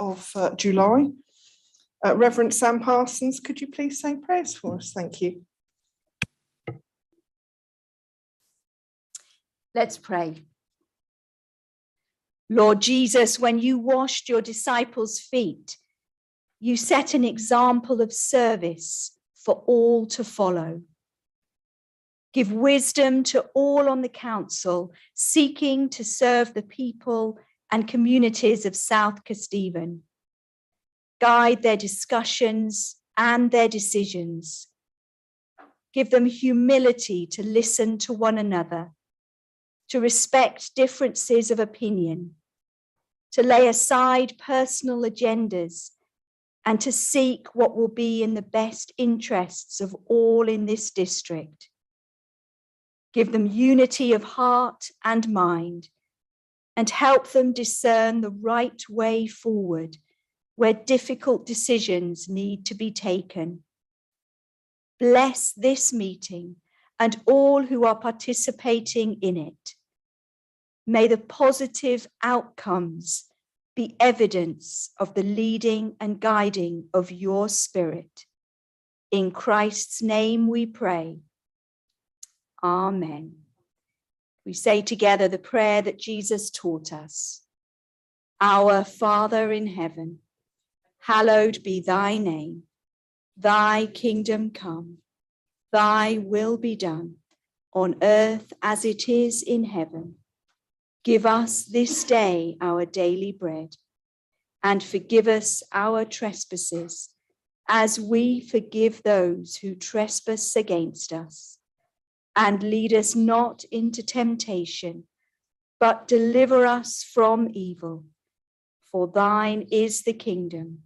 of July. Reverend Sam Parsons, could you please say prayers for us? Thank you. Let's pray. Lord Jesus, when you washed your disciples' feet, you set an example of service for all to follow. Give wisdom to all on the council seeking to serve the people and communities of South Kesteven. Guide their discussions and their decisions. Give them humility to listen to one another, to respect differences of opinion, to lay aside personal agendas, and to seek what will be in the best interests of all in this district. Give them unity of heart and mind, and help them discern the right way forward where difficult decisions need to be taken. Bless this meeting and all who are participating in it. May the positive outcomes be evidence of the leading and guiding of your Spirit. In Christ's name we pray. Amen. We say together the prayer that Jesus taught us. Our Father in heaven, hallowed be thy name. Thy kingdom come, thy will be done, on earth as it is in heaven. Give us this day our daily bread, and forgive us our trespasses, as we forgive those who trespass against us. And lead us not into temptation, but deliver us from evil. For thine is the kingdom,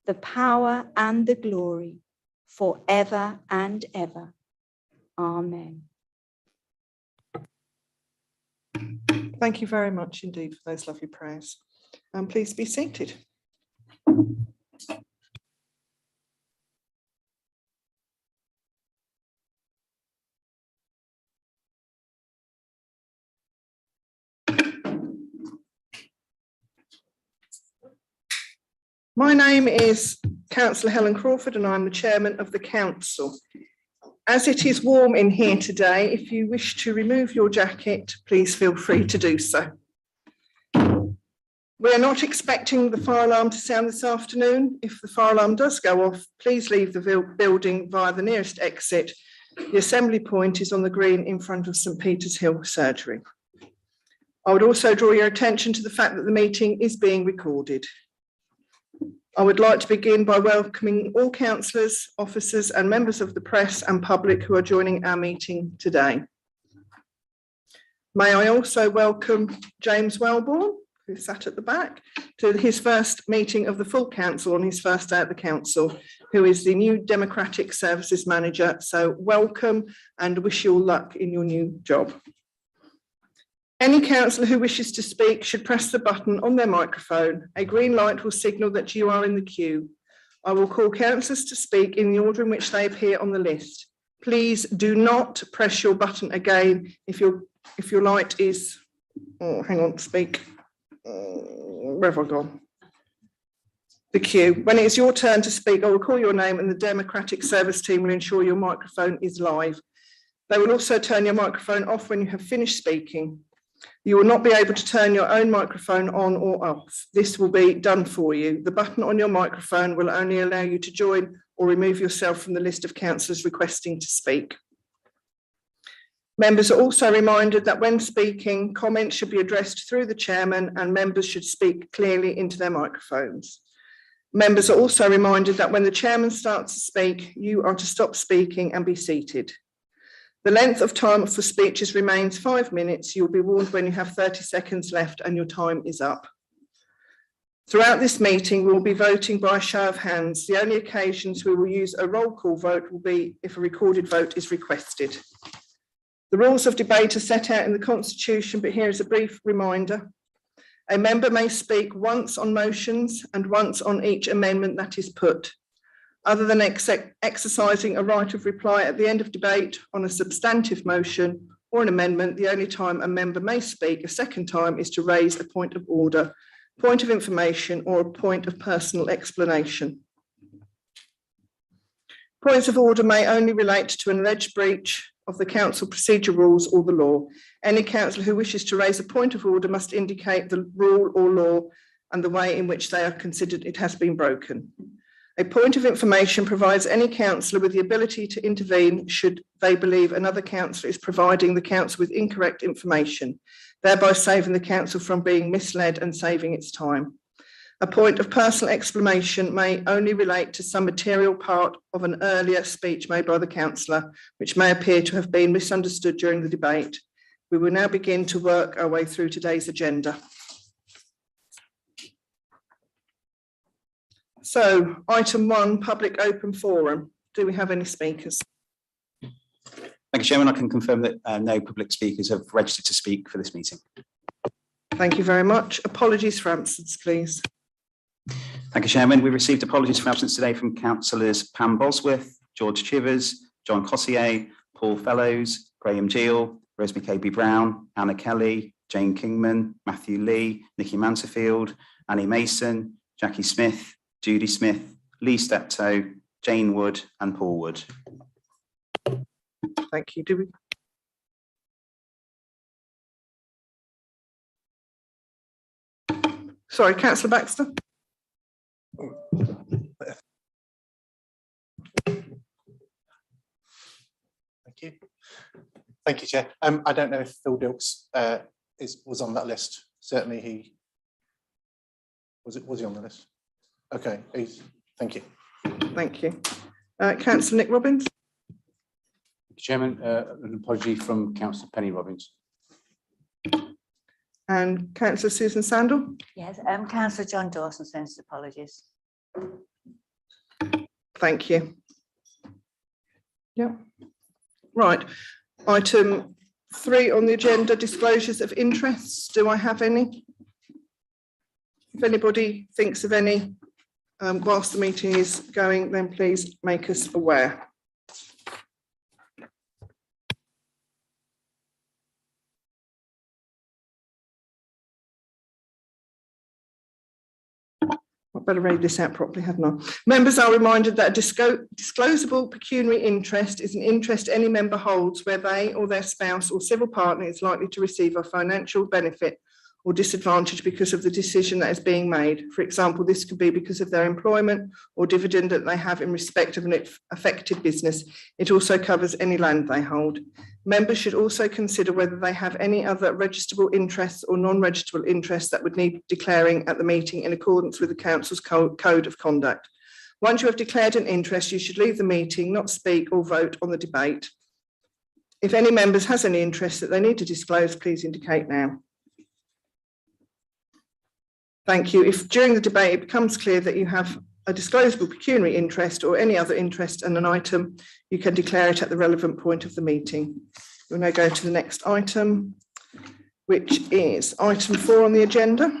the power and the glory, forever and ever. Amen. Thank you very much indeed for those lovely prayers. And please be seated. My name is Councillor Helen Crawford and I'm the chairman of the council. As it is warm in here today, if you wish to remove your jacket, please feel free to do so. We are not expecting the fire alarm to sound this afternoon. If the fire alarm does go off, please leave the building via the nearest exit. The assembly point is on the green in front of St Peter's Hill Surgery. I would also draw your attention to the fact that the meeting is being recorded. I would like to begin by welcoming all councillors, officers and members of the press and public who are joining our meeting today. May I also welcome James Wellborn, who sat at the back, to his first meeting of the full council on his first day at the council, who is the new Democratic Services Manager. So welcome and wish you all luck in your new job. Any councillor who wishes to speak should press the button on their microphone. A green light will signal that you are in the queue. I will call councillors to speak in the order in which they appear on the list. Please do not press your button again if your light is, speak. Where have I gone? The queue. When it is your turn to speak, I will call your name and the Democratic Service team will ensure your microphone is live. They will also turn your microphone off when you have finished speaking. You will not be able to turn your own microphone on or off. This will be done for you. The button on your microphone will only allow you to join or remove yourself from the list of councillors requesting to speak. Members are also reminded that when speaking, comments should be addressed through the chairman and members should speak clearly into their microphones. Members are also reminded that when the chairman starts to speak, you are to stop speaking and be seated. The length of time for speeches remains 5 minutes. You'll be warned when you have 30 seconds left and your time is up. Throughout this meeting, we will be voting by a show of hands. The only occasions we will use a roll call vote will be if a recorded vote is requested. The rules of debate are set out in the Constitution, but here is a brief reminder. A member may speak once on motions and once on each amendment that is put. Other than exercising a right of reply at the end of debate on a substantive motion or an amendment, the only time a member may speak a second time is to raise a point of order. point of information, or a point of personal explanation. Points of order may only relate to an alleged breach of the council procedure rules or the law. Any councillor who wishes to raise a point of order must indicate the rule or law and the way in which they are considered it has been broken. A point of information provides any councillor with the ability to intervene should they believe another councillor is providing the council with incorrect information, thereby saving the council from being misled and saving its time. A point of personal explanation may only relate to some material part of an earlier speech made by the councillor, which may appear to have been misunderstood during the debate. We will now begin to work our way through today's agenda. So, item 1, public open forum. Do we have any speakers? Thank you, Chairman. I can confirm that no public speakers have registered to speak for this meeting. Thank you very much. Apologies for absence, please. Thank you, Chairman. We received apologies for absence today from councillors Pam Bosworth, George Chivers, John Cossier, Paul Fellows, Graham Gill, Rosemary KB Brown, Anna Kelly, Jane Kingman, Matthew Lee, Nikki Mansfield, Annie Mason, Jackie Smith, Judy Smith, Lee Steptoe, Jane Wood and Paul Wood. Thank you. Do we... Sorry, Councillor Baxter. Thank you. Thank you, Chair. I don't know if Phil Dilks was on that list. Certainly he was he on the list? Okay, thank you. Thank you. Councillor Nick Robbins. Chairman, an apology from Councillor Penny Robbins. And Councillor Susan Sandal. Yes, Councillor John Dawson sends apologies. Thank you. Yeah. Right. Item 3 on the agenda, disclosures of interests. Do I have any? If anybody thinks of any whilst the meeting is going, then please make us aware. I better read this out properly, hadn't I? Members are reminded that a disclosable pecuniary interest is an interest any member holds where they or their spouse or civil partner is likely to receive a financial benefit or disadvantage because of the decision that is being made. For example, this could be because of their employment or dividend that they have in respect of an affected business. It also covers any land they hold. Members should also consider whether they have any other registrable interests or non-registrable interests that would need declaring at the meeting in accordance with the Council's Code of Conduct. Once you have declared an interest, you should leave the meeting, not speak or vote on the debate. If any members has any interest that they need to disclose, please indicate now. Thank you. If during the debate it becomes clear that you have a disclosable pecuniary interest or any other interest in an item, you can declare it at the relevant point of the meeting. We'll now go to the next item, which is item 4 on the agenda.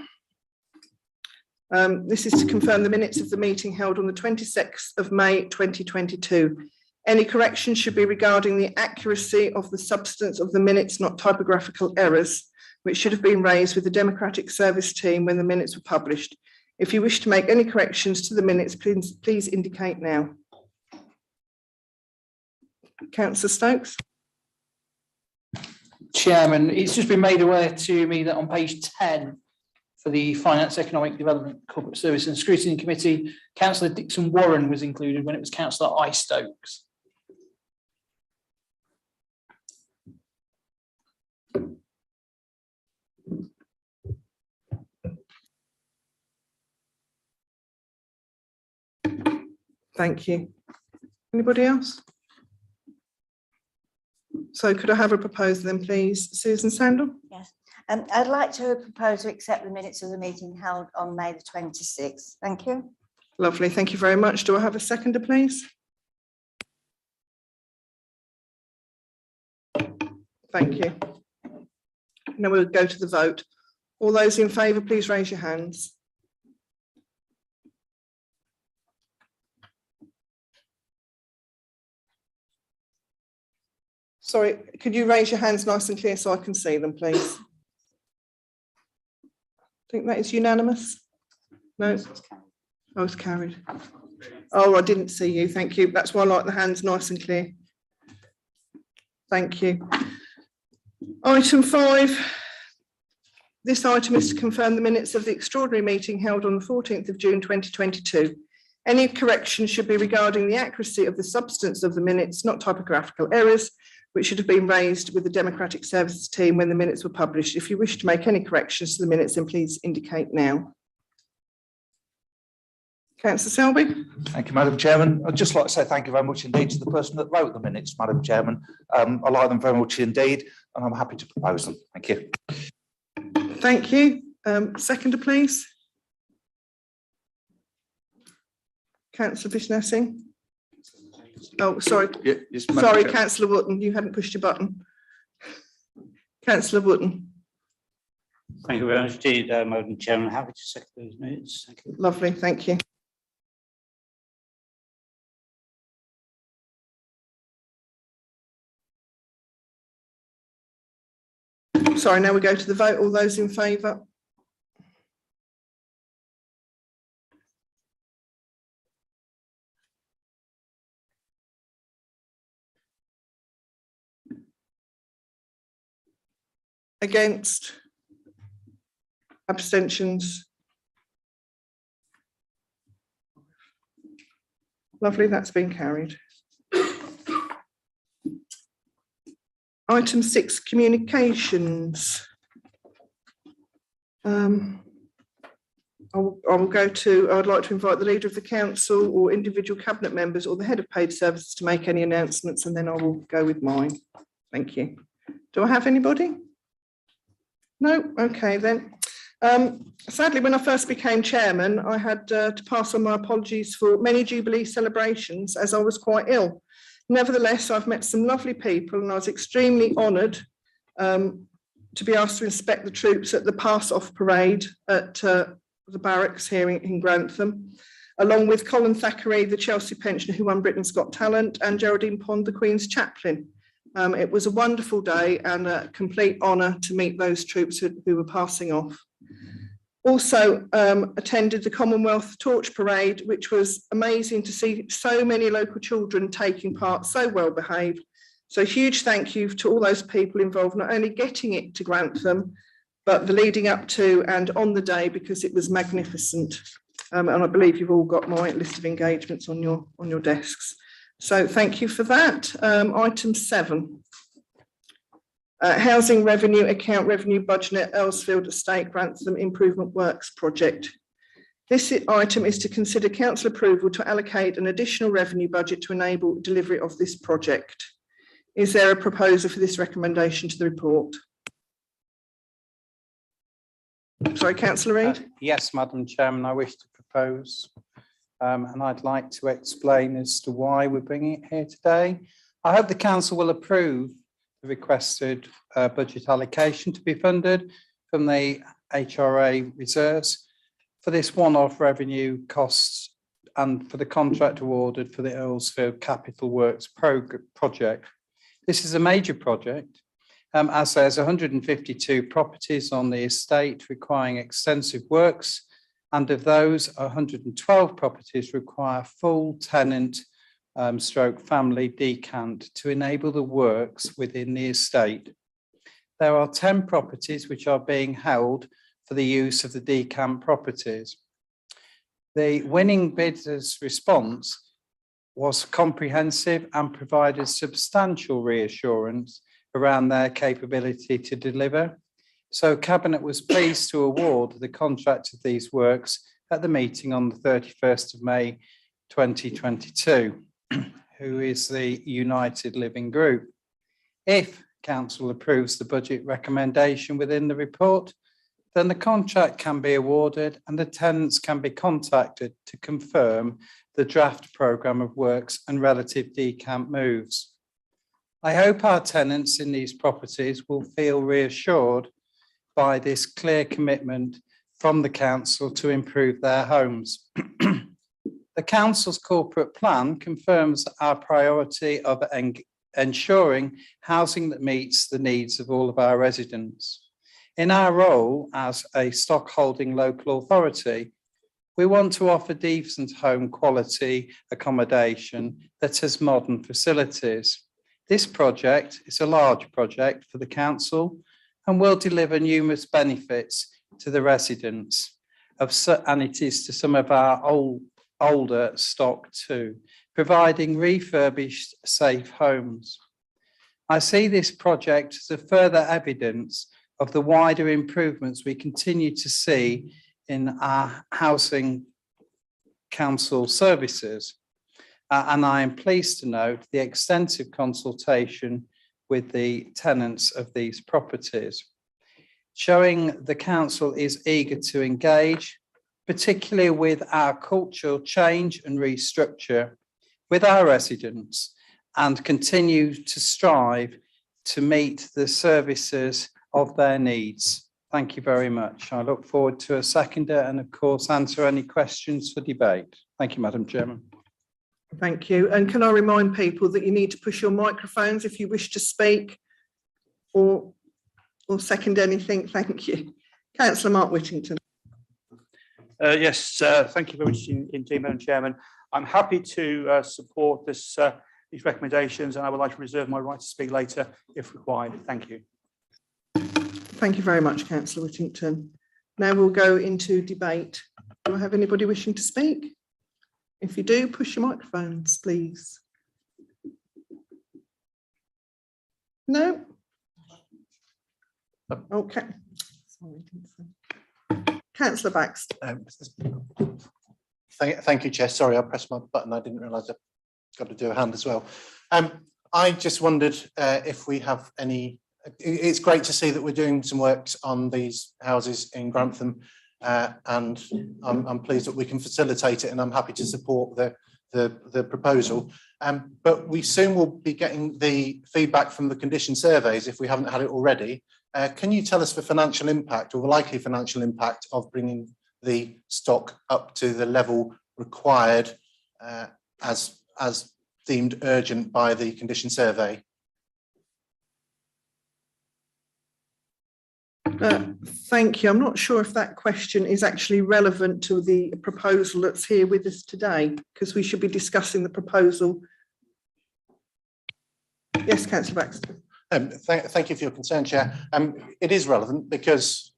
This is to confirm the minutes of the meeting held on the 26th of May 2022. Any corrections should be regarding the accuracy of the substance of the minutes, not typographical errors, which should have been raised with the Democratic Service team when the minutes were published. If you wish to make any corrections to the minutes, please indicate now. Councillor Stokes. Chairman, it's just been made aware to me that on page 10 for the Finance, Economic Development, Corporate Service and Scrutiny Committee, Councillor Dixon Warren was included when it was Councillor Stokes. Thank you. Anybody else? So could I have a proposal then, please? Susan Sandal? Yes, I'd like to propose to accept the minutes of the meeting held on May the 26th. Thank you. Lovely, thank you very much. Do I have a seconder, please? Thank you. Now we'll go to the vote. All those in favour, please raise your hands. Sorry, could you raise your hands nice and clear so I can see them, please? think that is unanimous. No, I was carried. Oh, I didn't see you. Thank you. That's why I like the hands nice and clear. Thank you. Item 5. This item is to confirm the minutes of the extraordinary meeting held on the 14th of June 2022. Any corrections should be regarding the accuracy of the substance of the minutes, not typographical errors, which should have been raised with the Democratic Services team when the minutes were published. If you wish to make any corrections to the minutes, then please indicate now. Councillor Selby. Thank you, Madam Chairman. I'd just like to say thank you very much indeed to the person that wrote the minutes, Madam Chairman. I like them very much indeed, and I'm happy to propose them. Thank you. Thank you. Seconder, please. Councillor Vishnessing. Oh, sorry. Yeah, yes, Madam Sorry, Chair. Councillor Wotton, you hadn't pushed your button. Councillor Wotton. Thank you very much indeed, Madam Chairman. Happy to second those minutes. Thank you. Lovely, thank you. Sorry, now we go to the vote. All those in favour? Against? Abstentions? Lovely, that's been carried. Item 6, communications. I will go to, I'd like to invite the leader of the council or individual cabinet members or the head of paid services to make any announcements, and then I will go with mine. Thank you. Do I have anybody? No? Okay then. Sadly, when I first became chairman, I had to pass on my apologies for many Jubilee celebrations as I was quite ill. Nevertheless, I've met some lovely people and I was extremely honoured to be asked to inspect the troops at the pass-off parade at the barracks here in Grantham, along with Colin Thackeray, the Chelsea pensioner who won Britain's Got Talent, and Geraldine Pond, the Queen's chaplain. It was a wonderful day and a complete honour to meet those troops who were passing off. Also attended the Commonwealth Torch Parade, which was amazing to see so many local children taking part, so well behaved. So huge thank you to all those people involved, not only getting it to Grantham, but the leading up to and on the day, because it was magnificent. And I believe you've all got my list of engagements on your desks. So thank you for that. Item 7. Housing revenue account revenue budget at Earlsfield Estate Grantham Improvement Works Project. This item is to consider council approval to allocate an additional revenue budget to enable delivery of this project. Is there a proposer for this recommendation to the report? Sorry, Councillor Reid. Yes, Madam Chairman, I wish to propose, and I'd like to explain as to why we're bringing it here today. I hope the council will approve the requested budget allocation to be funded from the HRA reserves for this one-off revenue costs and for the contract awarded for the Earlsfield Capital Works project. This is a major project, as there's 152 properties on the estate requiring extensive works, and of those, 112 properties require full tenant stroke family decant to enable the works within the estate. There are 10 properties which are being held for the use of the decant properties. The winning bidder's response was comprehensive and provided substantial reassurance around their capability to deliver. So Cabinet was pleased to award the contract of these works at the meeting on the 31st of May 2022, who is the United Living Group. If Council approves the budget recommendation within the report, then the contract can be awarded and the tenants can be contacted to confirm the draft programme of works and relative decant moves. I hope our tenants in these properties will feel reassured by this clear commitment from the council to improve their homes. The council's corporate plan confirms our priority of ensuring housing that meets the needs of all of our residents. In our role as a stock holding local authority, we want to offer decent home quality accommodation that has modern facilities. This project is a large project for the council and will deliver numerous benefits to the residents and it is to some of our older stock too, providing refurbished safe homes. I see this project as a further evidence of the wider improvements we continue to see in our housing council services. And I am pleased to note the extensive consultation with the tenants of these properties, showing the council is eager to engage, particularly with our cultural change and restructure with our residents, and continue to strive to meet the services of their needs. Thank you very much. I look forward to a seconder and of course answer any questions for debate. Thank you, Madam Chairman. Thank you. And can I remind people that you need to push your microphones if you wish to speak or second anything? Thank you. Councillor Mark Whittington. Yes, thank you very much indeed, Madam Chairman. I'm happy to support these recommendations, and I would like to reserve my right to speak later if required. Thank you. Thank you very much, Councillor Whittington. Now we'll go into debate. Do I have anybody wishing to speak? If you do, push your microphones, please. No? Okay. Councillor Baxter. Thank you, Chair. Sorry, I pressed my button. I didn't realise I've got to do a hand as well. I just wondered if we have any. It's great to see that we're doing some works on these houses in Grantham, and I'm pleased that we can facilitate it, and I'm happy to support the proposal. But we soon will be getting the feedback from the condition surveys if we haven't had it already. Can you tell us the financial impact or the likely financial impact of bringing the stock up to the level required as deemed urgent by the condition survey? Thank you. I'm not sure if that question is actually relevant to the proposal that's here with us today, because we should be discussing the proposal. Yes, Councillor Baxter. Thank you for your concern, Chair. It is relevant because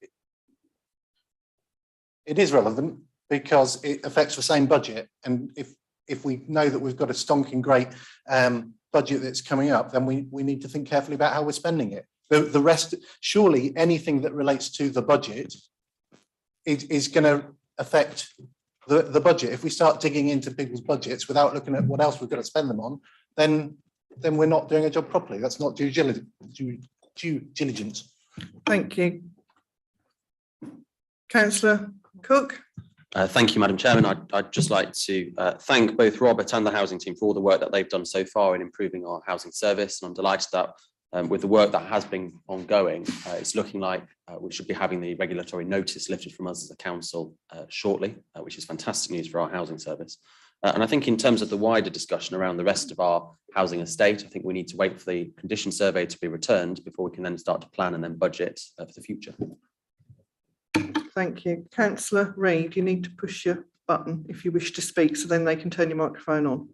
it affects the same budget, and if we know that we've got a stonking great budget that's coming up, then we need to think carefully about how we're spending it. The rest, surely anything that relates to the budget is going to affect the budget. If we start digging into people's budgets without looking at what else we've got to spend them on, then we're not doing a job properly. That's not due diligence. Thank you. Councillor Cook. Thank you, Madam Chairman. I'd just like to thank both Robert and the housing team for all the work that they've done so far in improving our housing service. And I'm delighted that with the work that has been ongoing, it's looking like we should be having the regulatory notice lifted from us as a council shortly, which is fantastic news for our housing service. And I think in terms of the wider discussion around the rest of our housing estate, I think we need to wait for the condition survey to be returned before we can then start to plan and then budget for the future. Thank you. Councillor Reid, you need to push your button if you wish to speak, so then they can turn your microphone on.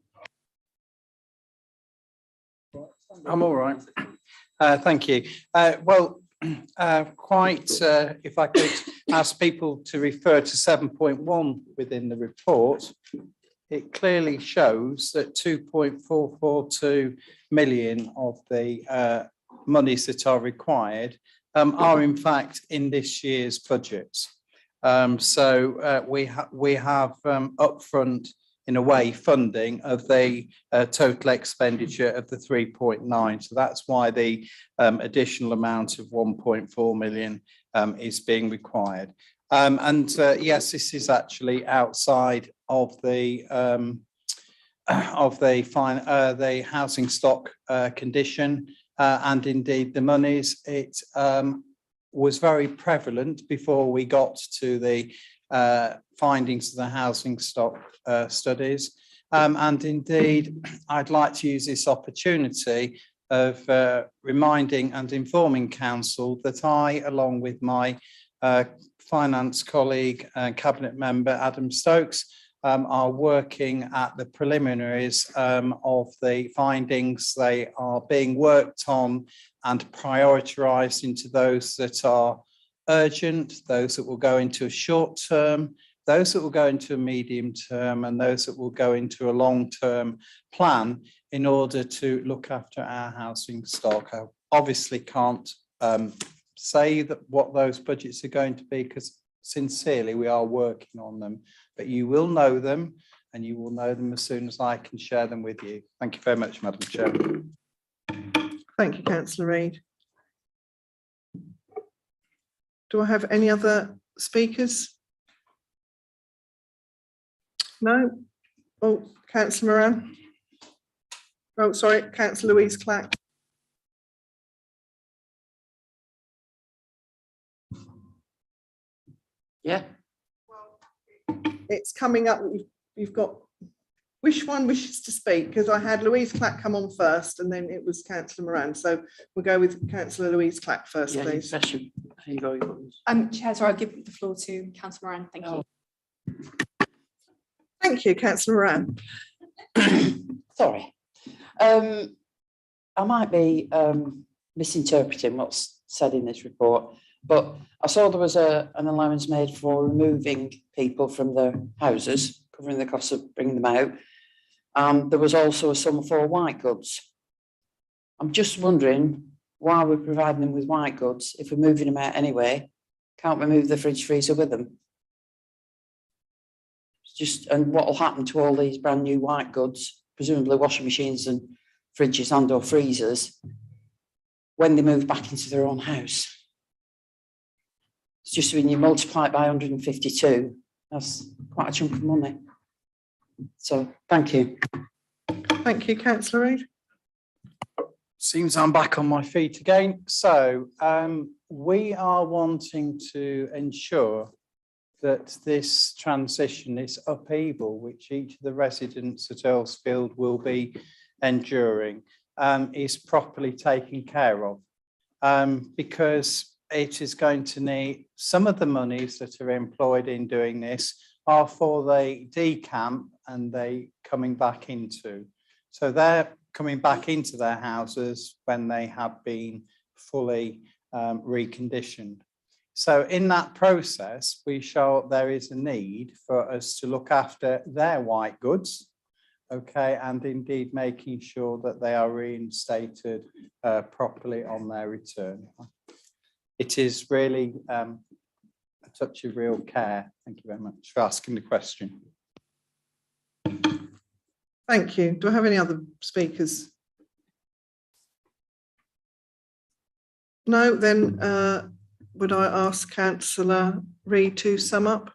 I'm all right. Thank you. If I could ask people to refer to 7.1 within the report, it clearly shows that 2.442 million of the monies that are required are in fact in this year's budget. We have upfront, in a way, funding of the total expenditure of the 3.9. So that's why the additional amount of 1.4 million is being required. Yes, this is actually outside of the housing stock condition, and indeed the monies. It was very prevalent before we got to the findings of the housing stock studies. And indeed, I'd like to use this opportunity of reminding and informing council that I, along with my finance colleague and cabinet member Adam Stokes, are working at the preliminaries of the findings. They are being worked on and prioritised into those that are urgent, those that will go into a short term, those that will go into a medium term, and those that will go into a long-term plan in order to look after our housing stock. I obviously can't say that what those budgets are going to be, because sincerely we are working on them, but you will know them, and you will know them as soon as I can share them with you. Thank you very much, Madam Chair. Thank you, councillor Reid. Do I have any other speakers? No? Oh, councillor Moran. Oh, sorry, councillor Louise Clack. Yeah. It's coming up. You've got, which one wishes to speak? Because I had Louise Clack come on first and then it was councillor Moran. So we'll go with councillor Louise Clack first, Yeah, please. Here you go. Chair, sorry, I'll give the floor to councillor Moran. Thank you. Thank you, councillor Moran. Sorry. I might be misinterpreting what's said in this report, but I saw there was an allowance made for removing people from the houses, covering the cost of bringing them out. There was also a sum for white goods. I'm just wondering why we're providing them with white goods. If we're moving them out anyway, can't we move the fridge freezer with them? And what will happen to all these brand new white goods, presumably washing machines and fridges and or freezers, when they move back into their own house? It's just when you multiply it by 152, that's quite a chunk of money. So thank you. Thank you, councillor Reid. Seems I'm back on my feet again. So we are wanting to ensure that this transition, this upheaval, which each of the residents at Earlsfield will be enduring, is properly taken care of. Because it is going to need, some of the monies that are employed in doing this are for the decamp and they coming back into. So they're coming back into their houses when they have been fully reconditioned. So in that process, there is a need for us to look after their white goods, okay, and indeed making sure that they are reinstated properly on their return. It is really a touch of real care. Thank you very much for asking the question. Thank you. Do I have any other speakers? No, then would I ask councillor Reid to sum up?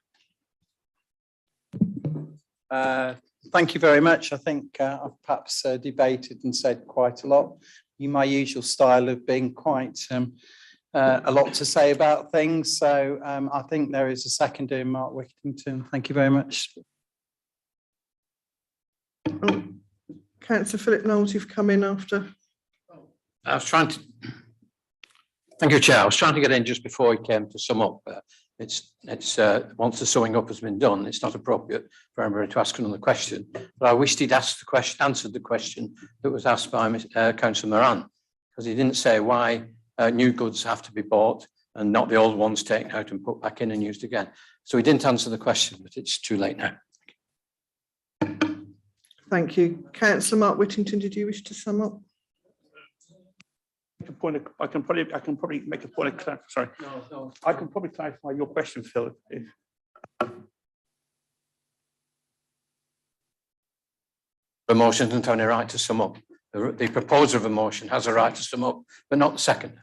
Thank you very much. I think I've perhaps debated and said quite a lot. In my usual style of being quite a lot to say about things. So I think there is a seconder in Mark Whittington. Thank you very much. Councillor Philip Knowles, you've come in after. I was trying to, thank you, Chair. I was trying to get in just before he came to sum up. It's once the summing up has been done, it's not appropriate for anybody to ask another question. But I wished he'd asked the question, answered the question that was asked by Councillor Moran, because he didn't say why new goods have to be bought and not the old ones taken out and put back in and used again. So he didn't answer the question, but it's too late now. Thank you. Councillor Mark Whittington, did you wish to sum up? I can probably make a point of sorry. No. I can probably clarify your question, Philip. The motion doesn't have any right to sum up. The proposer of a motion has a right to sum up, but not the second.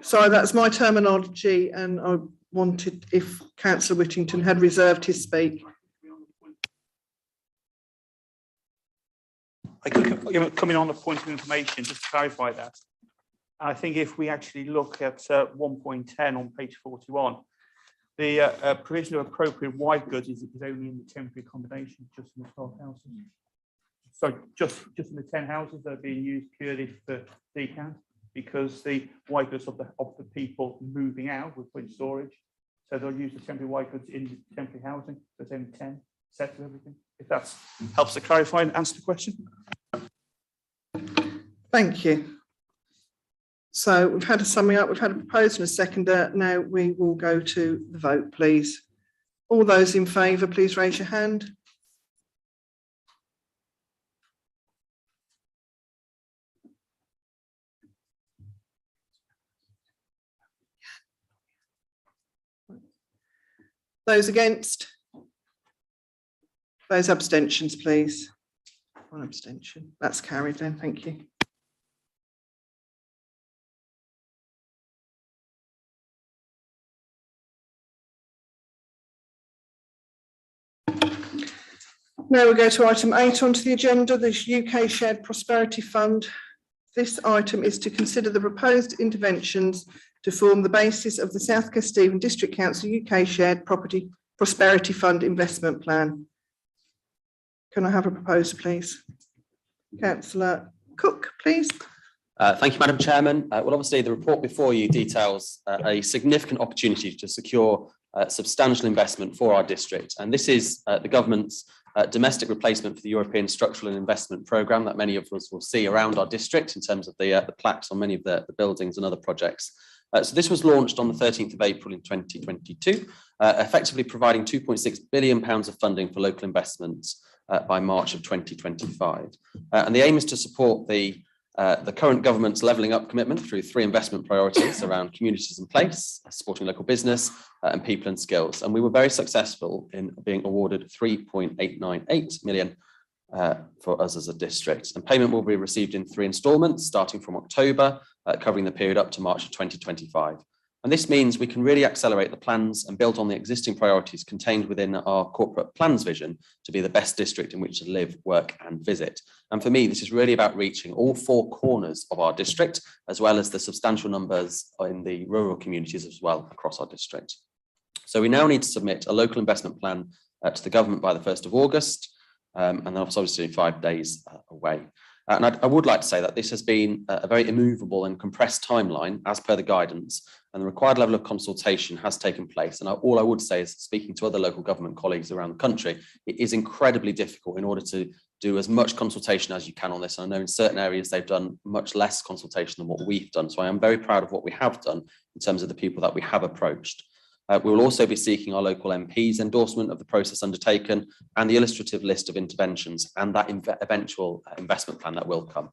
Sorry, that's my terminology, and I wanted, if councillor Whittington had reserved his speak. Coming on the point of information, just to clarify that. I think if we actually look at 1.10 on page 41, the provision of appropriate white goods is only in the temporary accommodation, just in the stock houses. So just in the 10 houses that are being used purely for decant, because the white goods of the people moving out will put in storage. So they'll use the temporary white goods in the temporary housing. There's only 10 sets of everything. If that helps to clarify and answer the question. Thank you. So we've had a summing up, we've had a proposal and a seconder. Now we will go to the vote, please. All those in favour, please raise your hand. Those against? Those abstentions, please. One abstention. That's carried then, thank you. Now we go to item 8 onto the agenda, the UK Shared Prosperity Fund. This item is to consider the proposed interventions to form the basis of the South Kesteven District Council UK Shared Property Prosperity Fund Investment Plan. Can I have a proposer, please? Councillor Cook, please. Thank you, Madam Chairman. Well, obviously, the report before you details a significant opportunity to secure substantial investment for our district. And this is the government's domestic replacement for the European Structural and Investment Programme that many of us will see around our district in terms of the plaques on many of the buildings and other projects. So this was launched on the 13th of April in 2022, effectively providing £2.6 billion of funding for local investments by March of 2025. And the aim is to support the current government's levelling up commitment through 3 investment priorities around communities and place, supporting local business and people and skills. And we were very successful in being awarded 3.898 million for us as a district. And payment will be received in 3 instalments starting from October, covering the period up to March of 2025. And this means we can really accelerate the plans and build on the existing priorities contained within our corporate plans vision to be the best district in which to live, work and visit. And for me, this is really about reaching all 4 corners of our district, as well as the substantial numbers in the rural communities as well across our district. So we now need to submit a local investment plan to the government by the 1st of August, and that's obviously 5 days away. And I would like to say that this has been a very immovable and compressed timeline as per the guidance, and the required level of consultation has taken place. And all I would say is, speaking to other local government colleagues around the country, it is incredibly difficult in order to do as much consultation as you can on this. And I know in certain areas they've done much less consultation than what we've done. So I am very proud of what we have done in terms of the people that we have approached. We will also be seeking our local MP's endorsement of the process undertaken and the illustrative list of interventions and that eventual investment plan that will come.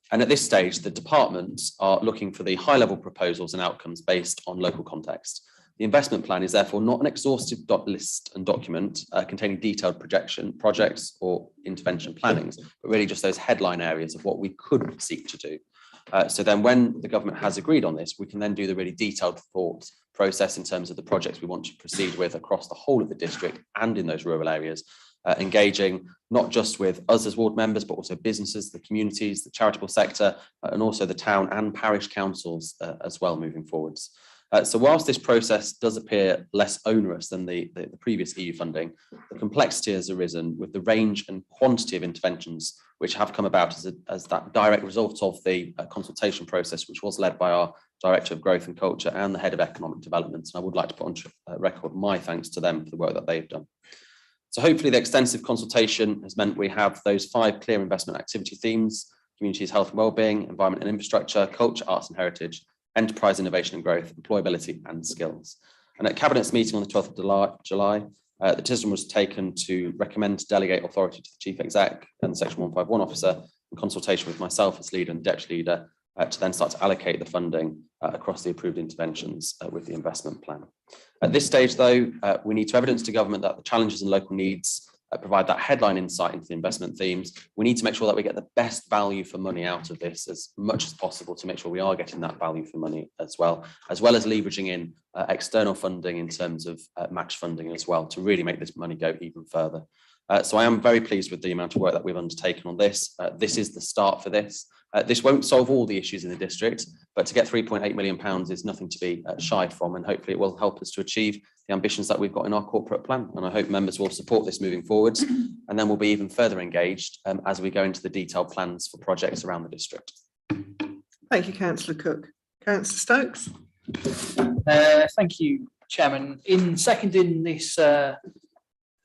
And at this stage, the departments are looking for the high-level proposals and outcomes based on local context. The investment plan is therefore not an exhaustive list and document containing detailed projects or intervention plannings, but really just those headline areas of what we could seek to do. So then when the government has agreed on this, we can then do the really detailed thought process in terms of the projects we want to proceed with across the whole of the district and in those rural areas, engaging not just with us as ward members, but also businesses, the communities, the charitable sector, and also the town and parish councils as well moving forwards. So whilst this process does appear less onerous than the previous EU funding, the complexity has arisen with the range and quantity of interventions which have come about as that direct result of the consultation process, which was led by our Director of Growth and Culture and the Head of Economic Development. And I would like to put on record my thanks to them for the work that they've done. So hopefully the extensive consultation has meant we have those 5 clear investment activity themes: communities, health and wellbeing, environment and infrastructure, culture, arts and heritage, enterprise, innovation and growth, employability and skills. And at Cabinet's meeting on the 12th of July, the decision was taken to recommend to delegate authority to the Chief Exec and the Section 151 officer in consultation with myself as leader and deputy leader to then start to allocate the funding across the approved interventions with the investment plan. At this stage, though, we need to evidence to government that the challenges and local needs provide that headline insight into the investment themes. We need to make sure that we get the best value for money out of this as much as possible to make sure we are getting that value for money as well as leveraging in external funding in terms of match funding as well to really make this money go even further. So I am very pleased with the amount of work that we've undertaken on this. This is the start for this. This won't solve all the issues in the district, but to get £3.8 million is nothing to be shy from, and hopefully it will help us to achieve the ambitions that we've got in our corporate plan. And I hope members will support this moving forwards. and then we'll be even further engaged as we go into the detailed plans for projects around the district. Thank you, councillor Cook. Councillor Stokes? Thank you, Chairman. In seconding this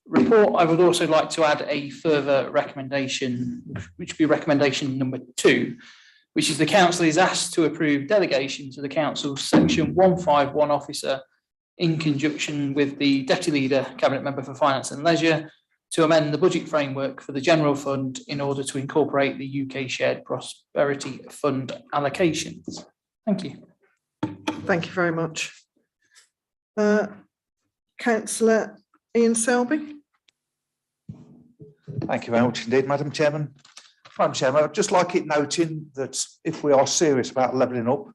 report, I would also like to add a further recommendation, which would be recommendation number 2, which is the council is asked to approve delegation to the council's section 151 officer in conjunction with the deputy leader, cabinet member for finance and leisure, to amend the budget framework for the general fund in order to incorporate the UK Shared Prosperity Fund allocations. Thank you. Thank you very much. Councillor Ian Selby? Thank you very much indeed, Madam Chairman. Madam Chairman, I'd just like it noting that if we are serious about levelling up,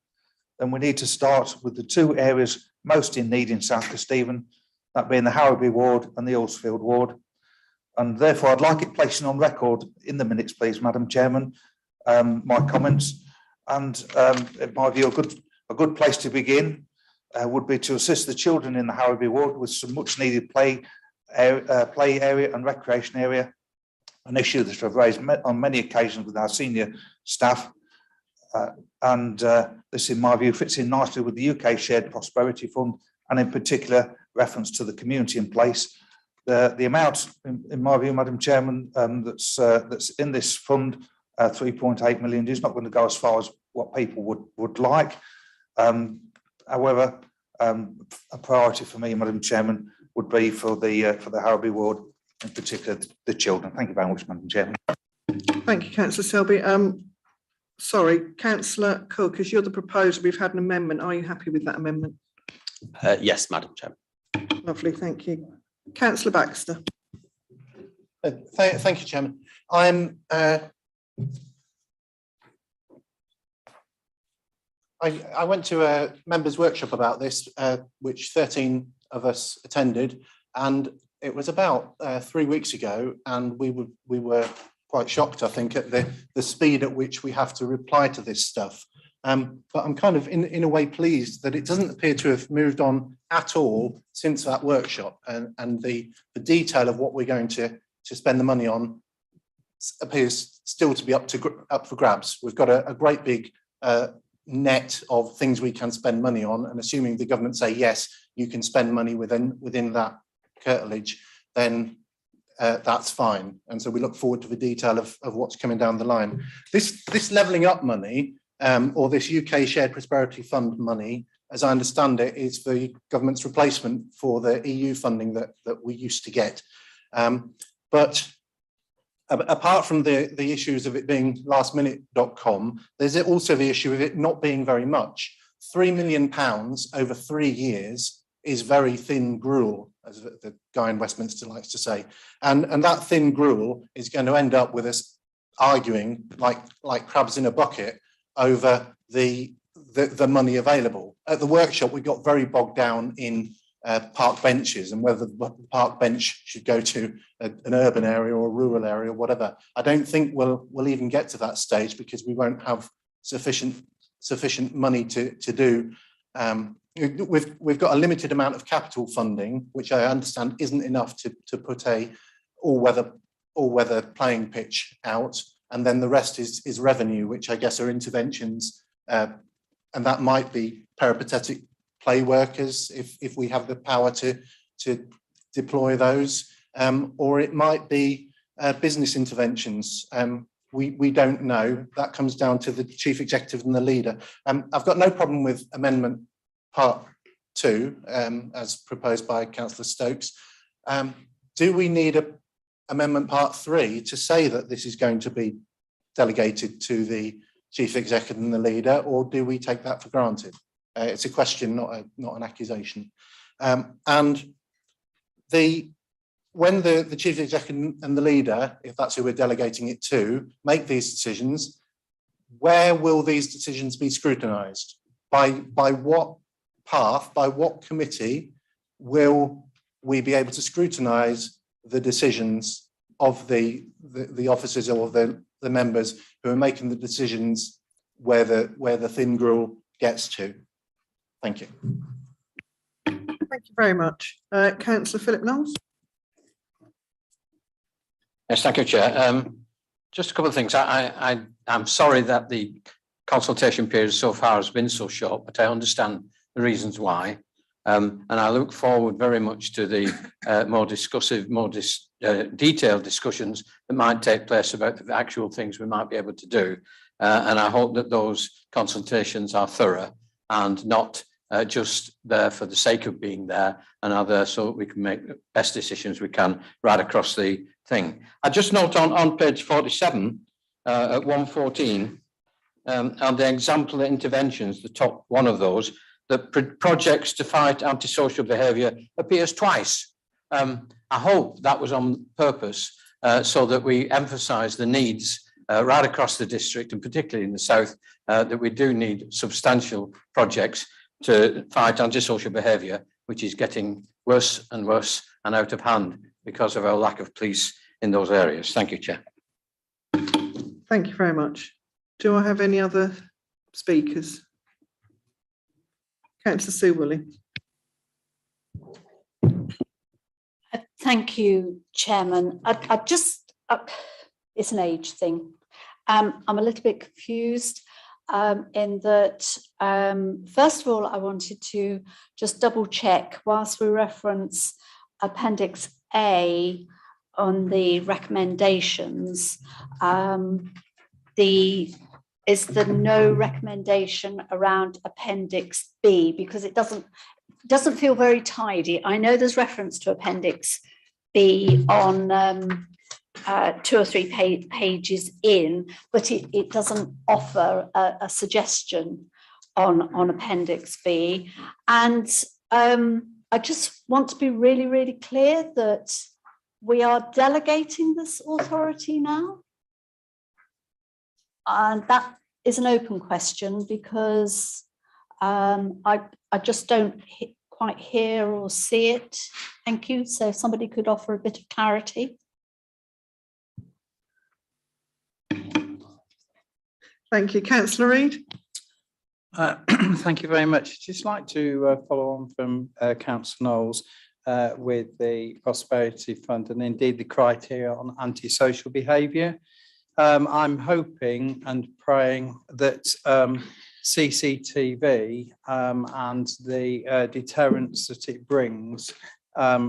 then we need to start with the 2 areas most in need in South Kesteven, that being the Harrowby ward and the Earlsfield ward. And therefore, I'd like it placing on record in the minutes, please, Madam Chairman, my comments. And in my view, a good place to begin would be to assist the children in the Harrowby ward with some much needed play area and recreation area, an issue that I've raised on many occasions with our senior staff. This, in my view, fits in nicely with the UK Shared Prosperity Fund, and in particular, reference to the community in place. The amount, in my view, Madam Chairman, that's in this fund, 3.8 million, is not going to go as far as what people would like. However, a priority for me, Madam Chairman, would be for the Harrowby ward, in particular the children. Thank you very much, Madam Chairman. Thank you, councillor Selby. Sorry, councillor Cook, as you're the proposer, we've had an amendment. Are you happy with that amendment? Yes, Madam Chairman. Lovely, thank you. Councillor Baxter? Thank you, Chairman. I went to a members' workshop about this, which 13 of us attended, and it was about 3 weeks ago, and we were quite shocked, I think, at the speed at which we have to reply to this stuff. But I'm kind of in a way pleased that it doesn't appear to have moved on at all since that workshop, and the detail of what we're going to spend the money on appears still to be up for grabs. We've got a great big net of things we can spend money on, and assuming the government say yes, you can spend money within that curtilage, then that's fine. And so we look forward to the detail of what's coming down the line. This levelling up money, or this UK Shared Prosperity Fund money, as I understand it, is the government's replacement for the EU funding that we used to get. But apart from the issues of it being lastminute.com, there's also the issue of it not being very much. £3 million over 3 years is very thin gruel, as the guy in Westminster likes to say. And that thin gruel is going to end up with us arguing like crabs in a bucket over the money available. At the workshop, we got very bogged down in park benches and whether the park bench should go to an urban area or a rural area or whatever. I don't think we'll even get to that stage because we won't have sufficient money to do. We've got a limited amount of capital funding, which I understand isn't enough to put a all-weather playing pitch out, and then the rest is revenue, which I guess are interventions, and that might be peripatetic play workers if we have the power to deploy those, or it might be business interventions. We don't know. That comes down to the chief executive and the leader. I've got no problem with amendment part 2, as proposed by Councillor Stokes. Do we need amendment part 3 to say that this is going to be delegated to the chief executive and the leader, or do we take that for granted? It's a question, not an accusation. And when the chief executive and the leader, if that's who we're delegating it to, make these decisions, where will these decisions be scrutinised? By what path, by what committee will we be able to scrutinise the decisions of the officers or the members who are making the decisions where the thin gruel gets to? Thank you. Thank you very much. Councillor Philip Knowles? Yes, thank you, Chair. Just a couple of things. I'm sorry that the consultation period so far has been so short, but I understand the reasons why. And I look forward very much to the more discussive, detailed discussions that might take place about the actual things we might be able to do. And I hope that those consultations are thorough and not just there for the sake of being there, and are there so that we can make the best decisions we can right across the thing. I just note on page 47 at 114 on the example interventions, the top one of those, that projects to fight antisocial behaviour appears twice. I hope that was on purpose so that we emphasise the needs right across the district, and particularly in the south, that we do need substantial projects to fight antisocial behaviour, which is getting worse and worse and out of hand because of our lack of police in those areas. Thank you, Chair. Thank you very much. Do I have any other speakers? Councillor Sue Woolley. Thank you, Chairman. I just, it's an age thing. I'm a little bit confused in that, first of all, I wanted to just double check whilst we reference Appendix A on the recommendations, is there no recommendation around Appendix B, because it doesn't feel very tidy. I know there's reference to Appendix B on 2 or 3 pages in, but it doesn't offer a suggestion on Appendix B. And I just want to be really, really clear that we are delegating this authority now. And that is an open question because I just don't quite hear or see it. Thank you. So if somebody could offer a bit of clarity. Thank you. Councillor Reid. Thank you very much. I'd just like to follow on from Councillor Knowles with the Prosperity Fund and indeed the criteria on antisocial behaviour. I'm hoping and praying that CCTV and the deterrence that it brings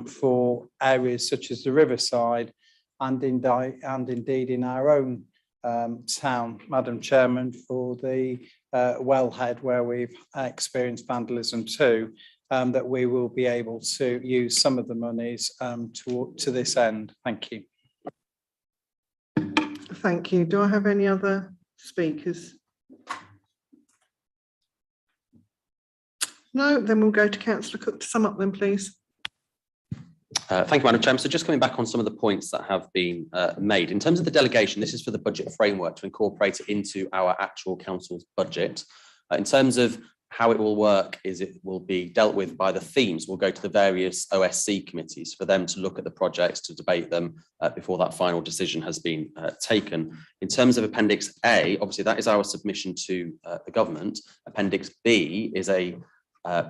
for areas such as the Riverside and indeed in our own town, Madam Chairman, for the wellhead where we've experienced vandalism too, that we will be able to use some of the monies to this end. Thank you. Thank you. Do I have any other speakers? No, then we'll go to Councillor Cook to sum up then, please. Thank you, Madam Chairman. So just coming back on some of the points that have been made. In terms of the delegation, this is for the budget framework to incorporate it into our actual council's budget. In terms of how it will work is it will be dealt with by the themes. We'll go to the various OSC committees for them to look at the projects, to debate them before that final decision has been taken. In terms of Appendix A, obviously that is our submission to the government. Appendix B is a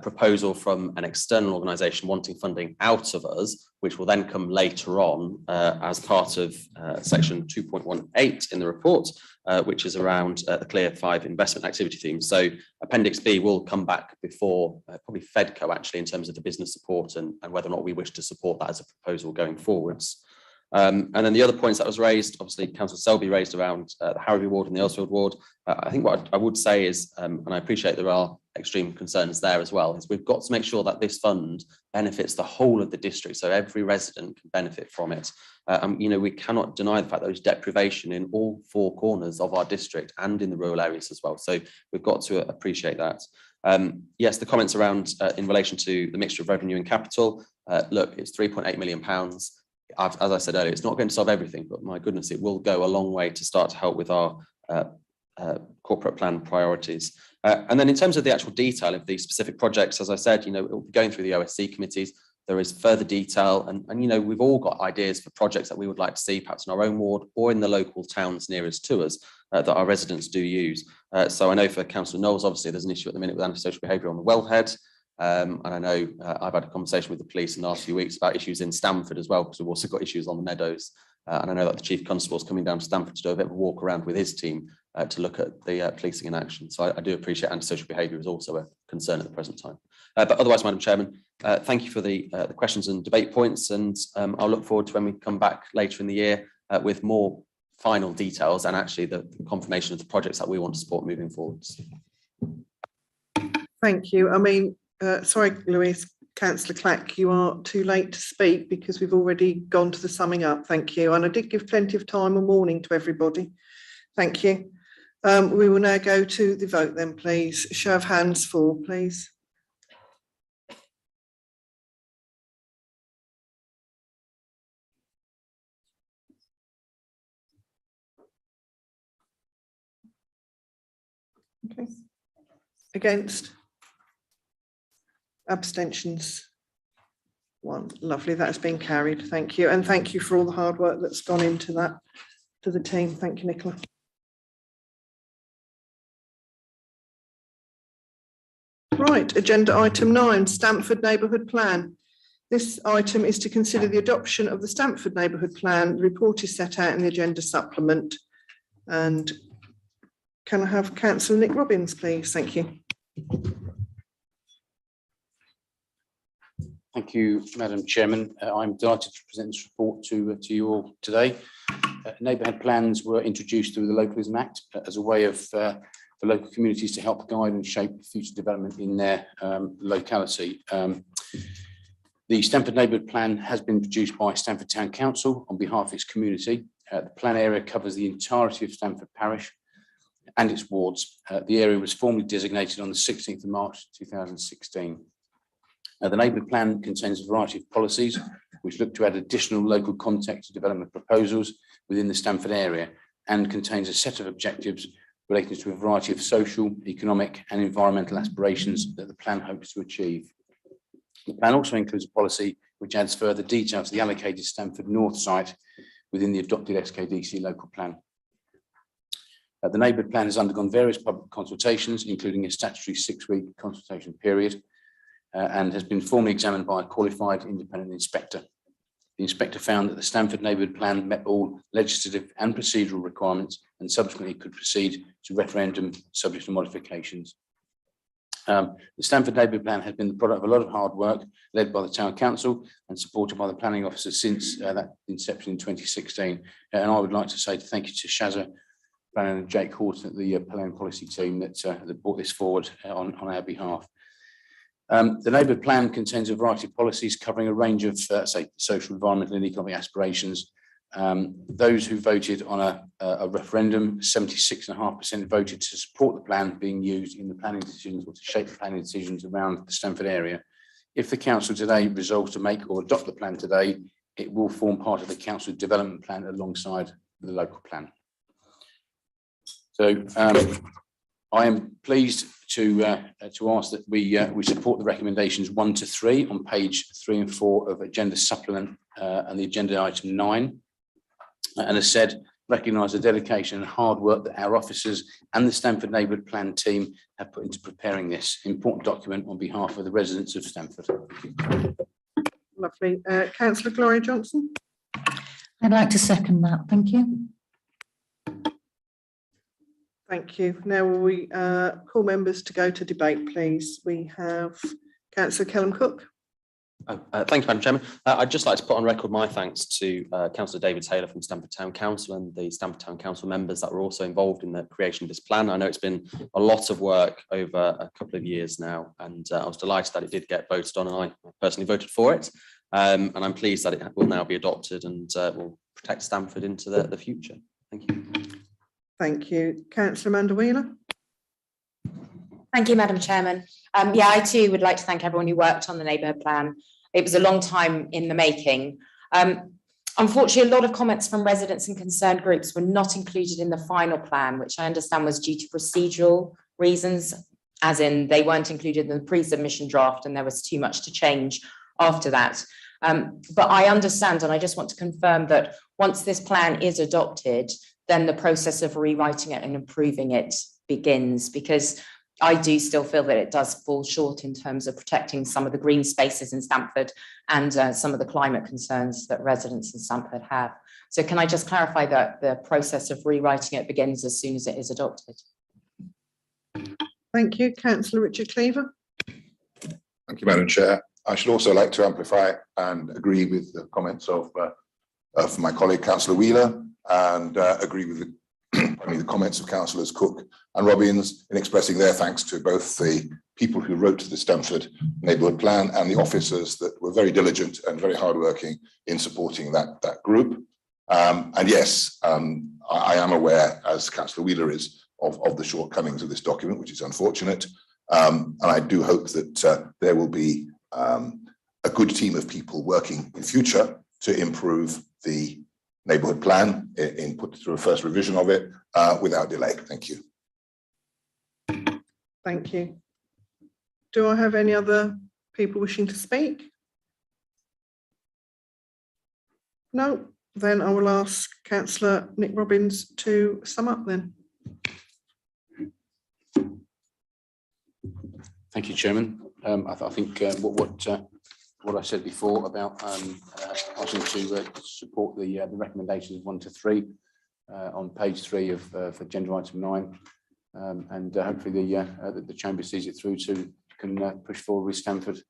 proposal from an external organisation wanting funding out of us, which will then come later on as part of section 2.18 in the report, which is around the Clear 5 investment activity theme. So Appendix B will come back before probably FEDCO actually in terms of the business support and whether or not we wish to support that as a proposal going forwards. And then the other points that was raised, obviously Councillor Selby raised around the Harrowby ward and the Earlsfield ward. I think what I would say is, and I appreciate there are extreme concerns there as well, is we've got to make sure that this fund benefits the whole of the district, so every resident can benefit from it. You know, we cannot deny the fact that there's deprivation in all 4 corners of our district and in the rural areas as well. So we've got to appreciate that. Yes, the comments around in relation to the mixture of revenue and capital. Look, it's £3.8 million. As I said earlier, it's not going to solve everything, but my goodness, it will go a long way to start to help with our corporate plan priorities. And then in terms of the actual detail of these specific projects, as I said, you know, it will be going through the OSC committees. There is further detail and, you know, we've all got ideas for projects that we would like to see perhaps in our own ward or in the local towns nearest to us that our residents do use. So I know for Councillor Knowles, obviously there's an issue at the minute with antisocial behaviour on the wellhead. And I know I've had a conversation with the police in the last few weeks about issues in Stamford as well, because we've also got issues on the meadows And I know that the Chief Constable is coming down to Stamford to do a bit of a walk around with his team to look at the policing in action. So I do appreciate antisocial behaviour is also a concern at the present time. But otherwise, Madam Chairman, thank you for the questions and debate points, and I'll look forward to when we come back later in the year with more final details and actually the confirmation of the projects that we want to support moving forwards. Thank you. I mean, sorry, Louise, Councillor Clack, you are too late to speak because we've already gone to the summing up. Thank you. And I did give plenty of time and warning to everybody. Thank you. We will now go to the vote then, please. Show of hands for, please. Okay. Against? Abstentions? 1. Lovely, that has been carried. Thank you. And thank you for all the hard work that's gone into that, to the team. Thank you, Nicola. Right, agenda item 9, Stamford Neighbourhood Plan. This item is to consider the adoption of the Stamford Neighbourhood Plan. The report is set out in the agenda supplement. And can I have Councillor Nick Robbins, please? Thank you. Thank you, Madam Chairman. I'm delighted to present this report to you all today. Neighbourhood plans were introduced through the Localism Act as a way of for local communities to help guide and shape future development in their locality. The Stamford Neighbourhood Plan has been produced by Stamford Town Council on behalf of its community. The plan area covers the entirety of Stamford Parish and its wards. The area was formally designated on the 16th of March 2016. The Neighbourhood Plan contains a variety of policies which look to add additional local context to development proposals within the Stamford area, and contains a set of objectives relating to a variety of social, economic and environmental aspirations that the plan hopes to achieve. The plan also includes a policy which adds further detail to the allocated Stamford North site within the adopted SKDC local plan. The Neighbourhood Plan has undergone various public consultations, including a statutory 6-week consultation period, and has been formally examined by a qualified independent inspector. The inspector found that the Stamford Neighbourhood Plan met all legislative and procedural requirements and subsequently could proceed to referendum subject to modifications. The Stamford Neighbourhood Plan has been the product of a lot of hard work led by the Town Council and supported by the planning officer since that inception in 2016. And I would like to say thank you to Shazza Bannon and Jake Horton at the Plan Policy team that brought this forward on our behalf. The Neighbourhood Plan contains a variety of policies covering a range of, say, social, environmental and economic aspirations. Those who voted on a referendum, 76.5% voted to support the plan being used in the planning decisions or to shape the planning decisions around the Stamford area. If the council today resolves to make or adopt the plan today, it will form part of the council development plan alongside the local plan. So I am pleased to ask that we support the recommendations 1 to 3 on page 3 and 4 of agenda supplement and the agenda item 9. And as said, recognise the dedication and hard work that our officers and the Stamford Neighbourhood Plan team have put into preparing this important document on behalf of the residents of Stamford. Lovely. Councillor Gloria Johnson. I'd like to second that. Thank you. Thank you. Now will we call members to go to debate, please? We have Councillor Kellam Cook. Thank you, Madam Chairman. I'd just like to put on record my thanks to Councillor David Taylor from Stamford Town Council and the Stamford Town Council members that were also involved in the creation of this plan. I know it's been a lot of work over a couple of years now, and I was delighted that it did get voted on, and I personally voted for it. And I'm pleased that it will now be adopted and will protect Stamford into the future. Thank you. Thank you. Councillor Amanda Wheeler. Thank you, Madam Chairman. Yeah, I too would like to thank everyone who worked on the neighbourhood plan. It was a long time in the making. Unfortunately, a lot of comments from residents and concerned groups were not included in the final plan, which I understand was due to procedural reasons, as in they weren't included in the pre-submission draft and there was too much to change after that. But I understand, and I just want to confirm that once this plan is adopted, then the process of rewriting it and improving it begins, because I do still feel that it does fall short in terms of protecting some of the green spaces in Stamford and some of the climate concerns that residents in Stamford have. So can I just clarify that the process of rewriting it begins as soon as it is adopted? Thank you. Councillor Richard Cleaver. Thank you, Madam Chair. I should also like to amplify and agree with the comments of my colleague, Councillor Wheeler, and agree with the comments of Councillors Cook and Robbins in expressing their thanks to both the people who wrote the Stamford neighbourhood plan and the officers that were very diligent and very hardworking in supporting that group. And yes, I am aware, as Councillor Wheeler is, of the shortcomings of this document, which is unfortunate. And I do hope that there will be a good team of people working in future to improve the neighbourhood plan in put through a first revision of it without delay. Thank you. Thank you. Do I have any other people wishing to speak? No, then I will ask Councillor Nick Robbins to sum up then. Thank you, Chairman. I think what I said before about asking to support the recommendations 1 to 3 on page 3 of for agenda item 9, and hopefully the Chamber sees it through to can push forward with Stamford,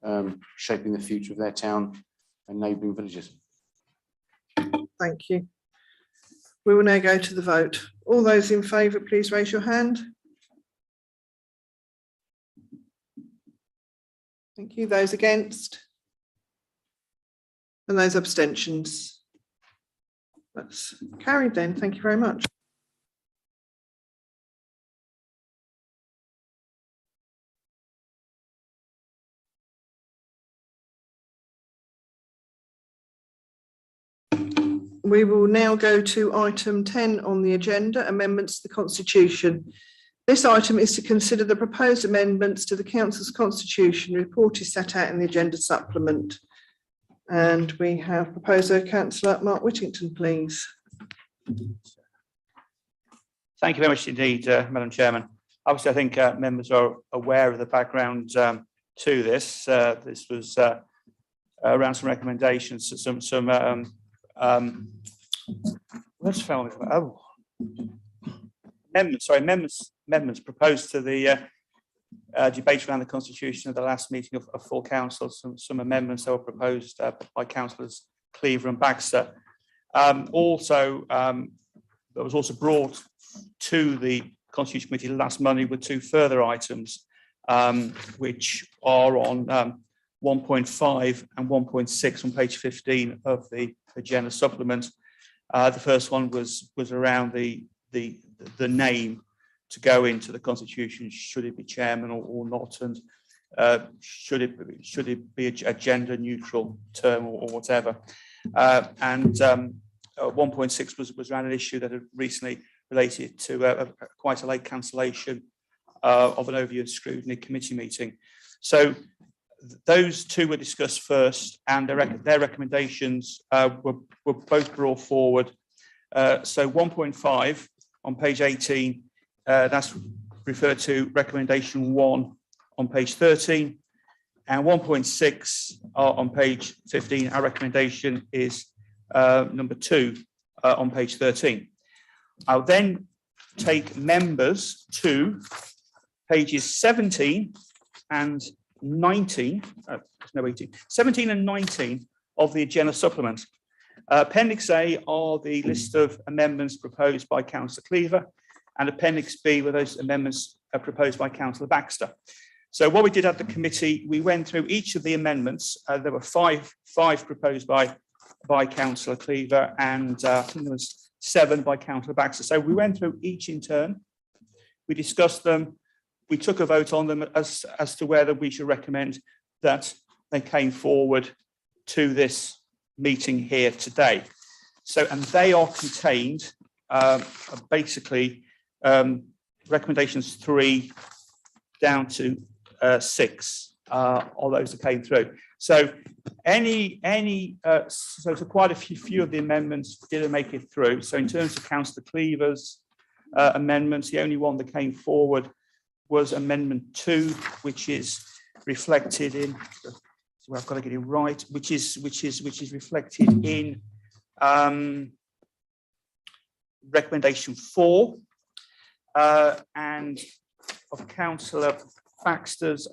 shaping the future of their town and neighbouring villages. Thank you. We will now go to the vote. All those in favour, please raise your hand. Thank you. Those against? And those abstentions? That's carried then. Thank you very much. We will now go to item 10 on the agenda, amendments to the Constitution. This item is to consider the proposed amendments to the Council's Constitution. Report is set out in the agenda supplement. And we have proposer Councillor Mark Whittington, please. Thank you very much indeed, Madam Chairman. Obviously, I think members are aware of the background to this. This was around some recommendations, amendments proposed to the debate around the Constitution at the last meeting of full council. Some amendments that were proposed by Councillors Cleaver and Baxter. That was also brought to the Constitution Committee last Monday with 2 further items, which are on 1.5 and 1.6 on page 15 of the agenda supplement. The first one was around the name to go into the Constitution. Should it be chairman or not, and should it be a gender neutral term or whatever. 1.6 was around an issue that had recently related to quite a late cancellation of an overview of scrutiny committee meeting. So those 2 were discussed first, and their recommendations were both brought forward. So 1.5 on page 18, that's referred to recommendation 1 on page 13, and 1.6 on page 15, our recommendation is number 2 on page 13. I'll then take members to pages 17 and 19, 17 and 19 of the agenda supplement. Appendix A are the list of amendments proposed by Councillor Cleaver, and Appendix B were those amendments proposed by Councillor Baxter. So what we did at the committee, we went through each of the amendments. There were five proposed by Councillor Cleaver, and I think there was 7 by Councillor Baxter. So we went through each in turn. We discussed them. We took a vote on them as to whether we should recommend that they came forward to this meeting here today. So, and they are contained basically recommendations 3 down to 6, all those that came through. So so quite a few of the amendments didn't make it through. So in terms of Councillor Cleaver's amendments, the only one that came forward was Amendment 2, which is reflected in. So I've got to get it right. Which is reflected in recommendation 4 and of Councillor Baxter's.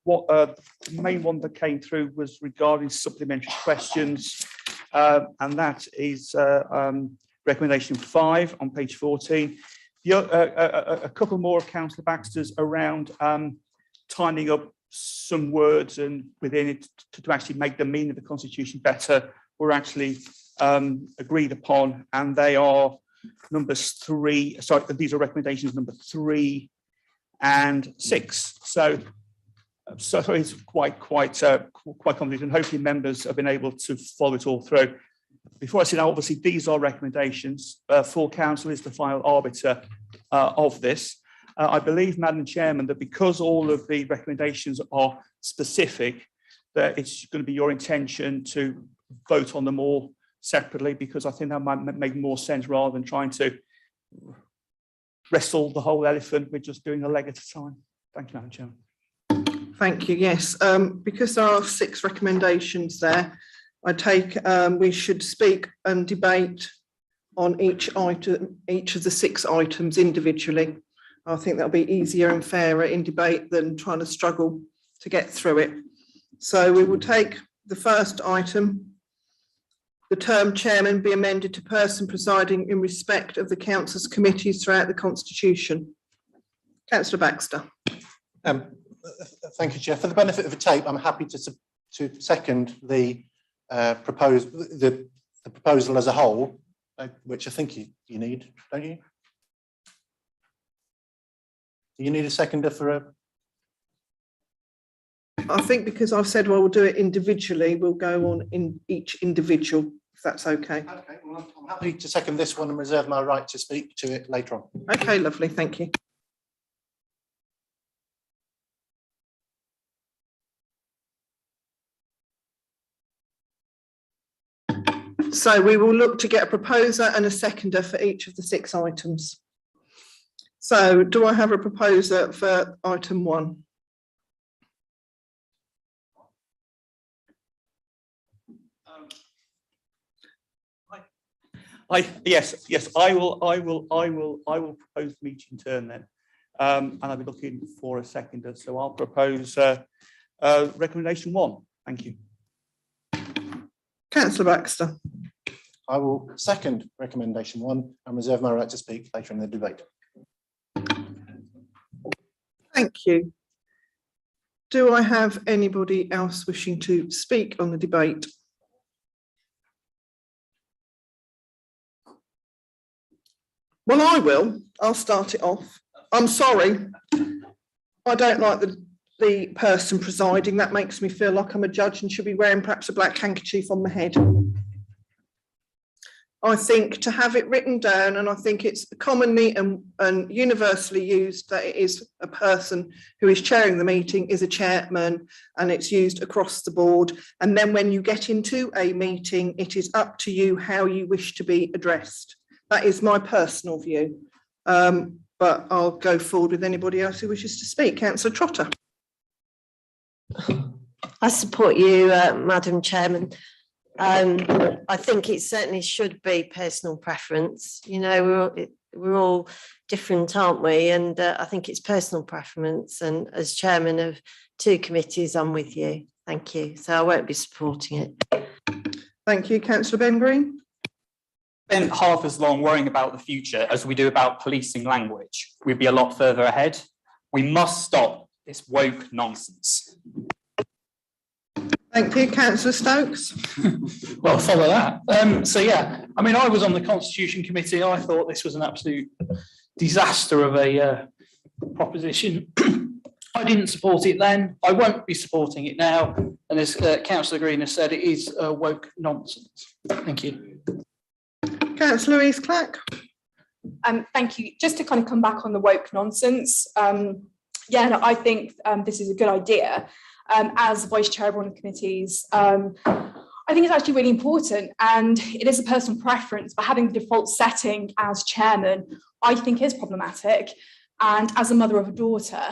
The main one that came through was regarding supplementary questions, and that is recommendation 5 on page 14. A couple more of Councillor Baxter's around tidying up some words and within it to actually make the meaning of the Constitution better were actually agreed upon, and they are numbers 3. Sorry, these are recommendations number 3 and 6. So it's quite complete, and hopefully members have been able to follow it all through. Before I say that, obviously these are recommendations. Full council is the final arbiter of this. I believe, Madam Chairman, that because all of the recommendations are specific, that it's going to be your intention to vote on them all separately, because I think that might make more sense rather than trying to wrestle the whole elephant with just doing a leg at a time. Thank you, Madam Chairman. Thank you. Yes, because there are 6 recommendations there, I take we should speak and debate on each item, each of the 6 items individually. I think that'll be easier and fairer in debate than trying to struggle to get through it. So we will take the first item. The term chairman be amended to person presiding in respect of the council's committees throughout the constitution. Councillor Baxter. Thank you, Chair. For the benefit of the tape, I'm happy to second the proposal as a whole, which I think you need, don't you? Do you need a seconder for a? I think because I've said, well, we'll do it individually, we'll go on in each individual, if that's okay. Okay, well, I'm happy to second this one and reserve my right to speak to it later on. Okay, lovely, thank you. So we will look to get a proposer and a seconder for each of the 6 items. So do I have a proposer for item 1? Yes, I will propose them each in turn then, and I'll be looking for a seconder. So I'll propose recommendation 1. Thank you. Councillor Baxter. I will second recommendation 1 and reserve my right to speak later in the debate. Thank you. Do I have anybody else wishing to speak on the debate? Well, I will. I'll start it off. I'm sorry. I don't like the person presiding. That makes me feel like I'm a judge and should be wearing perhaps a black handkerchief on my head. I think to have it written down, and I think it's commonly and universally used that it is a person who is chairing the meeting is a chairman, and it's used across the board. And then when you get into a meeting, it is up to you how you wish to be addressed. That is my personal view. But I'll go forward with anybody else who wishes to speak. Councillor Trotter. I support you, Madam Chairman. I think it certainly should be personal preference. You know, we're all different, aren't we? And I think it's personal preference. And as chairman of 2 committees, I'm with you. Thank you. So I won't be supporting it. Thank you, Councillor Ben Green. Spent half as long worrying about the future as we do about policing language. We'd be a lot further ahead. We must stop this woke nonsense. Thank you, Councillor Stokes. Well, follow that. So yeah, I mean, I was on the Constitution Committee. I thought this was an absolute disaster of a proposition. I didn't support it then. I won't be supporting it now. And as Councillor Green has said, it is woke nonsense. Thank you. Councillor Louise Clack. Thank you. Just to kind of come back on the woke nonsense. Yeah, no, I think this is a good idea. As vice chair of one of the committees, I think it's actually really important, and it is a personal preference, but having the default setting as chairman, I think is problematic. And as a mother of a daughter,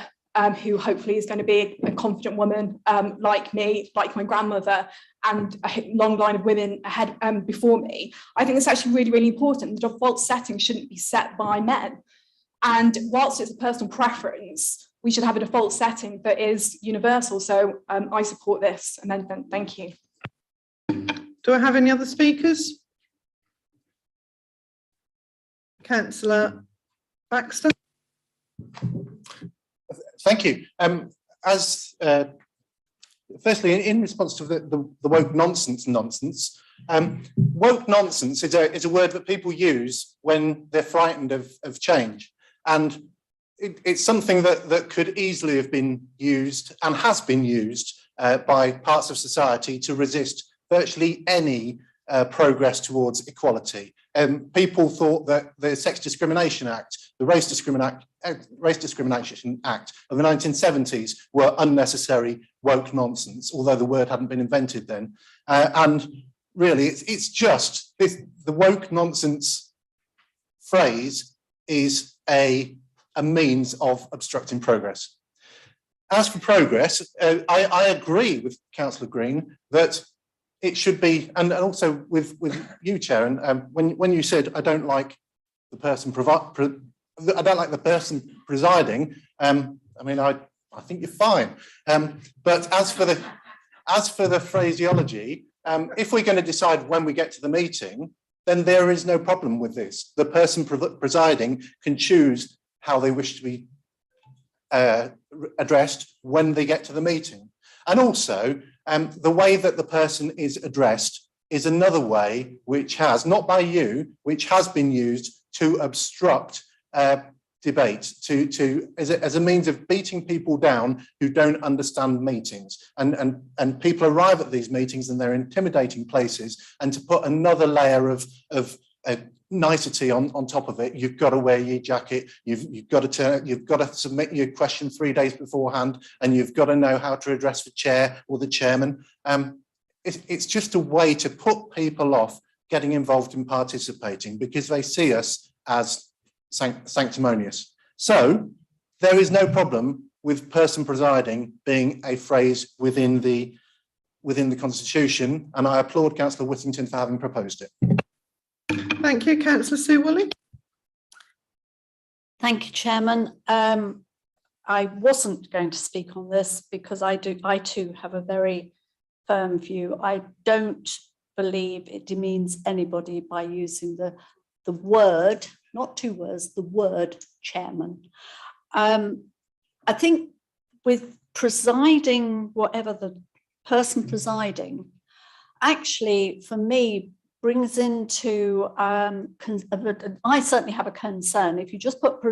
who hopefully is going to be a confident woman like me, like my grandmother, and a long line of women ahead before me. I think it's actually really, really important. The default setting shouldn't be set by men. And whilst it's a personal preference, we should have a default setting that is universal. So I support this amendment. Thank you. Do I have any other speakers? Councillor Baxter. Thank you. Firstly, in response to the woke nonsense, woke nonsense is a word that people use when they're frightened of change. And it's something that could easily have been used and has been used by parts of society to resist virtually any progress towards equality. People thought that the Sex Discrimination Act, the Race Discrimination Act of the 1970s were unnecessary woke nonsense, although the word hadn't been invented then. And really, it's just this, the woke nonsense phrase is a means of obstructing progress. As for progress, I agree with Councillor Green that it should be, and also with you, Chair, and when you said I don't like the person presiding, I mean I think you're fine. But as for the phraseology, if we're going to decide when we get to the meeting, then there is no problem with this. The person presiding can choose how they wish to be addressed when they get to the meeting. And also, the way that the person is addressed is another way which has, not by you, which has been used to obstruct debate, as a means of beating people down who don't understand meetings. And people arrive at these meetings and they're intimidating places, and to put another layer of nicety on top of it, you've got to wear your jacket, you've got to submit your question 3 days beforehand, and you've got to know how to address the chair or the chairman. It's just a way to put people off getting involved in participating because they see us as sanctimonious. So there is no problem with person presiding being a phrase within the Constitution, and I applaud Councillor Whittington for having proposed it. Thank you, Councillor Sue Woolley. Thank you, Chairman. I wasn't going to speak on this because I too have a very firm view. I don't believe it demeans anybody by using the word, not two words, the word chairman. I think with presiding, whatever the person presiding, actually for me brings into, I certainly have a concern. If you just put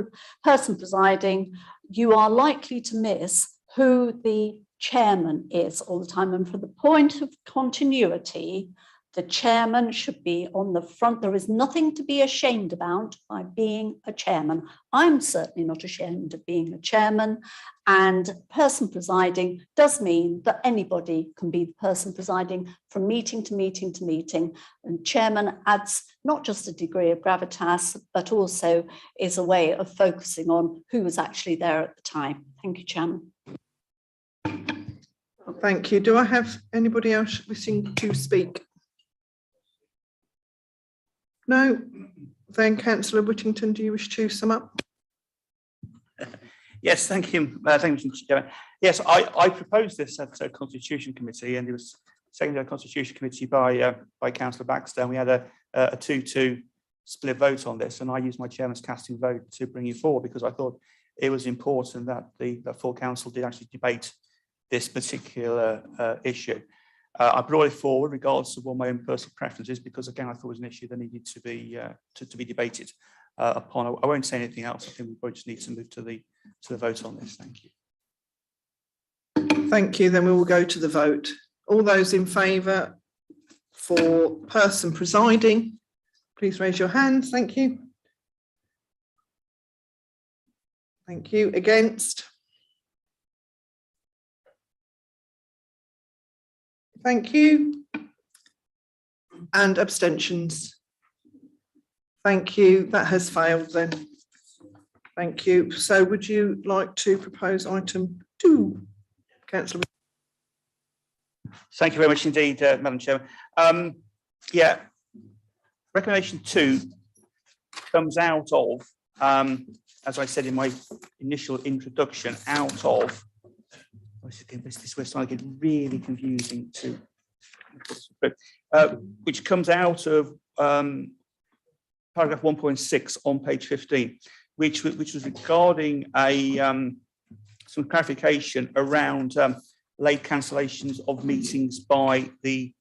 person presiding, you are likely to miss who the chairman is all the time. And for the point of continuity, the chairman should be on the front. There is nothing to be ashamed about by being a chairman. I'm certainly not ashamed of being a chairman, and person presiding does mean that anybody can be the person presiding from meeting to meeting to meeting. And chairman adds not just a degree of gravitas, but also is a way of focusing on who was actually there at the time. Thank you, Chairman. Thank you. Do I have anybody else wishing to speak? No, then Councillor Whittington, do you wish to sum up? Yes, thank you. Thank you, Chairman. Yes, I proposed this at a Constitution Committee, and it was seconded at a Constitution Committee by Councillor Baxter. And we had a 2-2 split vote on this, and I used my chairman's casting vote to bring you forward because I thought it was important that the full council did actually debate this particular issue. I brought it forward regardless of what my own personal preferences, because again, I thought it was an issue that needed to be debated upon. I won't say anything else. I think we probably just need to move to the vote on this. Thank you. Thank you. Then we will go to the vote. All those in favour for person presiding, please raise your hands. Thank you. Thank you. Against? Thank you. And abstentions? Thank you. That has failed then. Thank you. So would you like to propose item 2, councillor? Thank you very much indeed, Madam Chairman. Yeah, recommendation 2 comes out of, as I said in my initial introduction, out of, this was starting to get really confusing to, which comes out of paragraph 1.6 on page 15, which was regarding a some clarification around late cancellations of meetings by the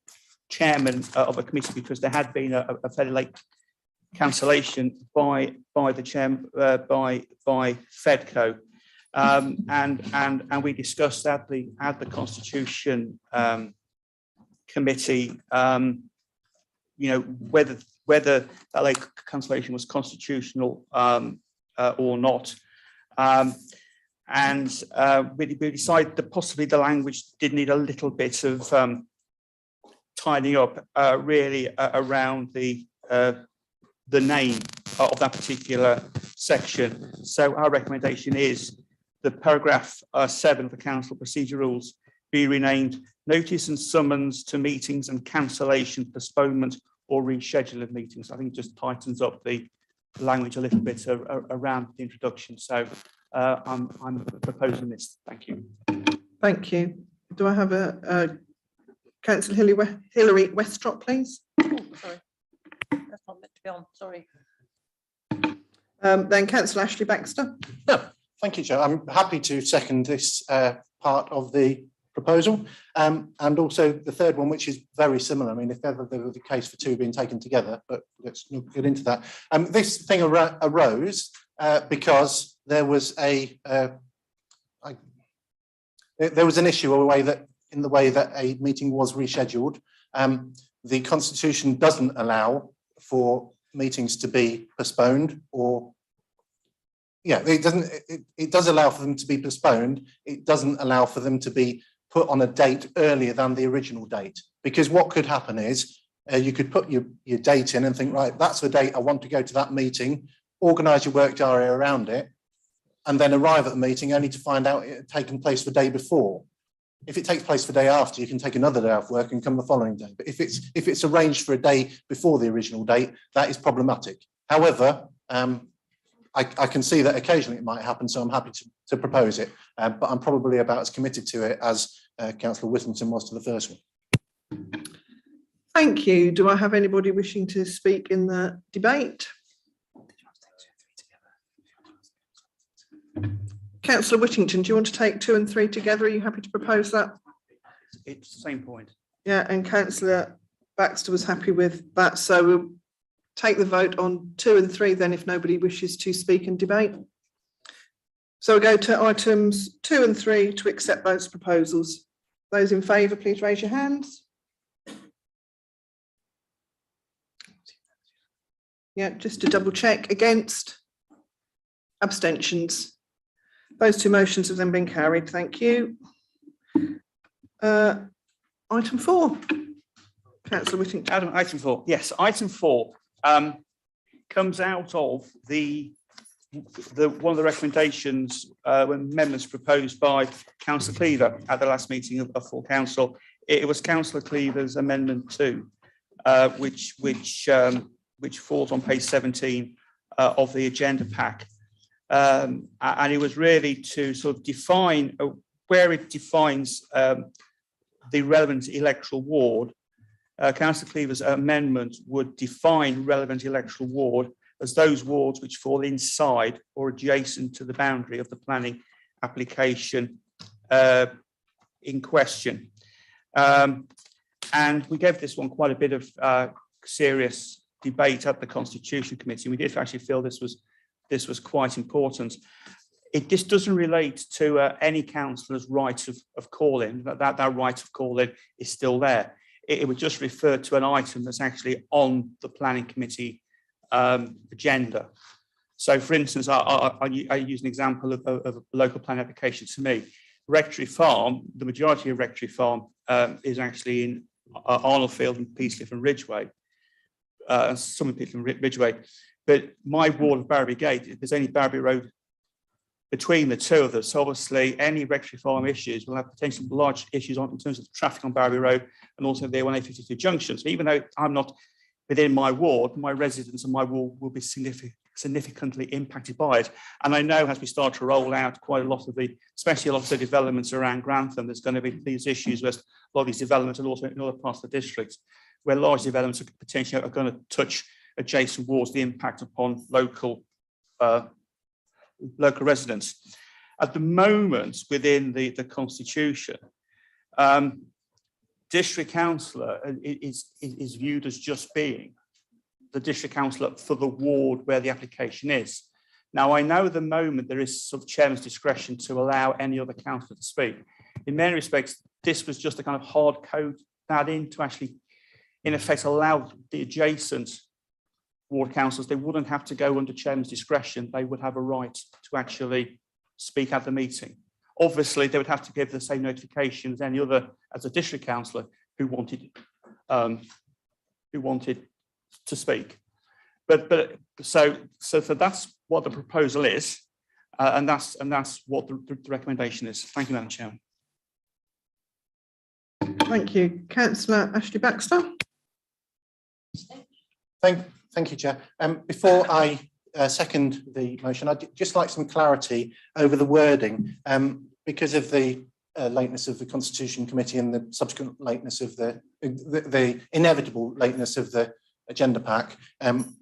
chairman of a committee, because there had been a fairly late cancellation by the chairman by Fedco, and we discussed at the Constitution Committee, whether that late cancellation was constitutional or not. We decided that possibly the language did need a little bit of tidying up, really around the name of that particular section. So our recommendation is that paragraph 7 of the council procedure rules be renamed notice and summons to meetings and cancellation, postponement or reschedule of meetings. I think it just tightens up the language a little bit around the introduction. So I'm proposing this. Thank you. Thank you. Do I have a Councillor Hilary Westrop, please? Oh, sorry. That's not meant to be on, sorry. Then Councillor Ashley Baxter. No, thank you, Chair. I'm happy to second this part of the proposal, and also the third one, which is very similar. I mean, if ever there was the case for 2 being taken together, but let's not get into that. This thing arose because there was there was an issue in the way that a meeting was rescheduled. The Constitution doesn't allow for meetings to be postponed, or it does allow for them to be postponed. It doesn't allow for them to be put on a date earlier than the original date, because what could happen is you could put your date in and think, right, that's the date I want to go to that meeting, organise your work diary around it, and then arrive at the meeting only to find out it had taken place the day before. If it takes place the day after, you can take another day off work and come the following day. But if it's arranged for a day before the original date, that is problematic. However, I can see that occasionally it might happen, so I'm happy to propose it. But I'm probably about as committed to it as Councillor Whittington was to the first one. Thank you. Do I have anybody wishing to speak in the debate? Councillor Whittington, do you want to take 2 and 3 together? Are you happy to propose that? It's the same point. Yeah, and Councillor Baxter was happy with that. So we'll take the vote on 2 and 3 then, if nobody wishes to speak and debate. So we'll go to items 2 and 3 to accept those proposals. Those in favour, please raise your hands. Yeah, just to double check. Against? Abstentions? Those 2 motions have then been carried. Thank you. Item 4. Councillor Whittington. Item 4. Yes, item 4 comes out of one of the recommendations amendments proposed by Councillor Cleaver at the last meeting of full council. It was Councillor Cleaver's amendment 2, which falls on page 17 of the agenda pack. And it was really to sort of define where it defines the relevant electoral ward. Councillor Cleaver's amendment would define relevant electoral ward as those wards which fall inside or adjacent to the boundary of the planning application in question. And we gave this one quite a bit of serious debate at the Constitution Committee. We did actually feel this was quite important. This doesn't relate to any councillor's right of call-in. That right of call-in is still there. It would just refer to an item that's actually on the planning committee agenda. So, for instance, I use an example of a local plan application to me. Rectory Farm, the majority of Rectory Farm is actually in Earlsfield and Peasley and Ridgeway. Some of people in Ridgeway. But my ward of Barrowby Gate, there's only Barrowby Road between the two of us. Obviously, any regulatory farm issues will have potential large issues on in terms of traffic on Barry Road and also the A1A52 junction. So even though I'm not within my ward, my residents and my ward will be significantly impacted by it. And I know as we start to roll out quite a lot of the, especially a lot of the developments around Grantham, there's going to be these issues with a lot of these developments and also in other parts of the district, where large developments are potentially going to touch adjacent wards, the impact upon local residents. At the moment, within the constitution, district councillor is viewed as just being the district councillor for the ward where the application is. Now, I know at the moment there is sort of chairman's discretion to allow any other councillor to speak. In many respects, this was just a kind of hard code that in to actually, in effect, allow the adjacent ward councillors, they wouldn't have to go under chairman's discretion. They would have a right to actually speak at the meeting. Obviously, they would have to give the same notification as any other, as a district councillor who wanted to speak. But so that's what the proposal is, and that's what the recommendation is. Thank you, Madam Chairman. Thank you. Councillor Ashley Baxter. Thank you, Chair. Before I second the motion, I'd just like some clarity over the wording, because of the lateness of the Constitution Committee and the subsequent lateness of the inevitable lateness of the agenda pack. I'm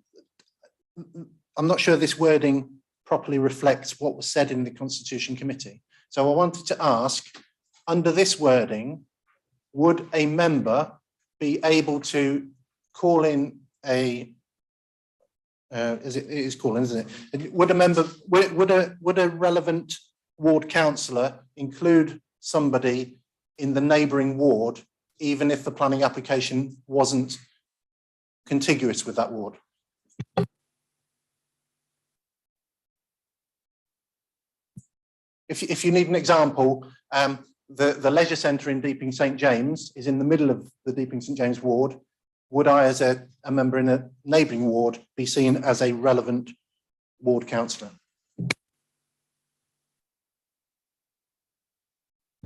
not sure this wording properly reflects what was said in the Constitution Committee. So I wanted to ask, under this wording, would a member be able to call in a it is calling, isn't it? Would a member, would a relevant ward councillor include somebody in the neighbouring ward, even if the planning application wasn't contiguous with that ward? If you need an example, the leisure centre in Deeping St James is in the middle of the Deeping St James ward. Would I, as a member in a neighbouring ward, be seen as a relevant ward councillor?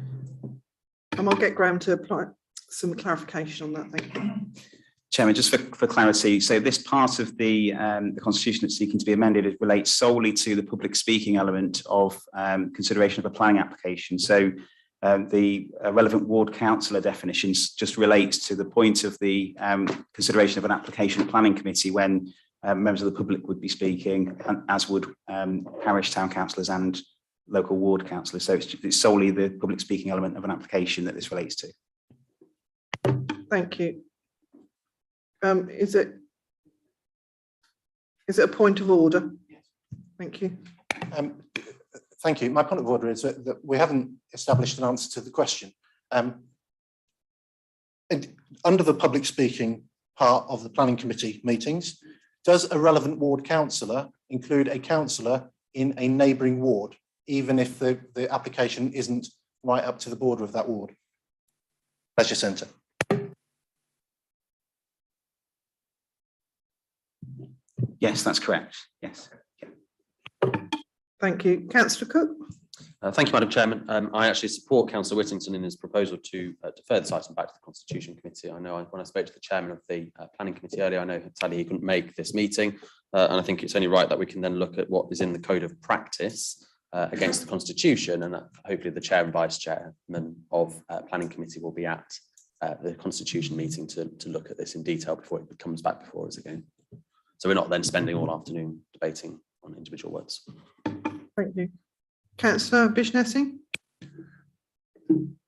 And I'll get Graham to apply some clarification on that. Thank you. Chairman, just for clarity, so this part of the Constitution that's seeking to be amended, it relates solely to the public speaking element of consideration of a planning application. So the relevant ward councillor definitions just relates to the point of the consideration of an application planning committee when members of the public would be speaking, as would parish town councillors and local ward councillors. So it's solely the public speaking element of an application that this relates to. Thank you. Is it a point of order? Thank you. Thank you. My point of order is that we haven't established an answer to the question. Under the public speaking part of the planning committee meetings, does a relevant ward councillor include a councillor in a neighbouring ward, even if the application isn't right up to the border of that ward? Leisure centre. Yes, that's correct. Yes. Thank you. Councillor Cook. Thank you, Madam Chairman. I actually support Councillor Whittington in his proposal to defer this item back to the Constitution Committee. I know when I spoke to the chairman of the Planning Committee earlier, I know sadly he couldn't make this meeting, and I think it's only right that we can then look at what is in the code of practice against the Constitution, and that hopefully the chair and vice chairman of Planning Committee will be at the Constitution meeting to look at this in detail before it comes back before us again. So we're not then spending all afternoon debating on individual words. Thank you. Councillor Bishnesi.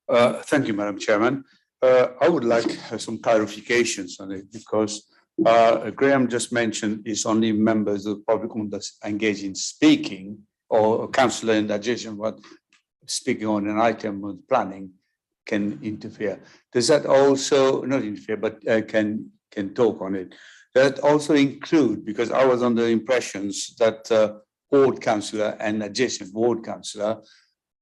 Thank you, Madam Chairman. I would like some clarifications on it because Graham just mentioned it's only members of the public who engage in speaking or councillor in addition what speaking on an item of planning can interfere. Does that also not interfere, but can talk on it? That also include, because I was under impressions that ward councillor and adjacent ward councillor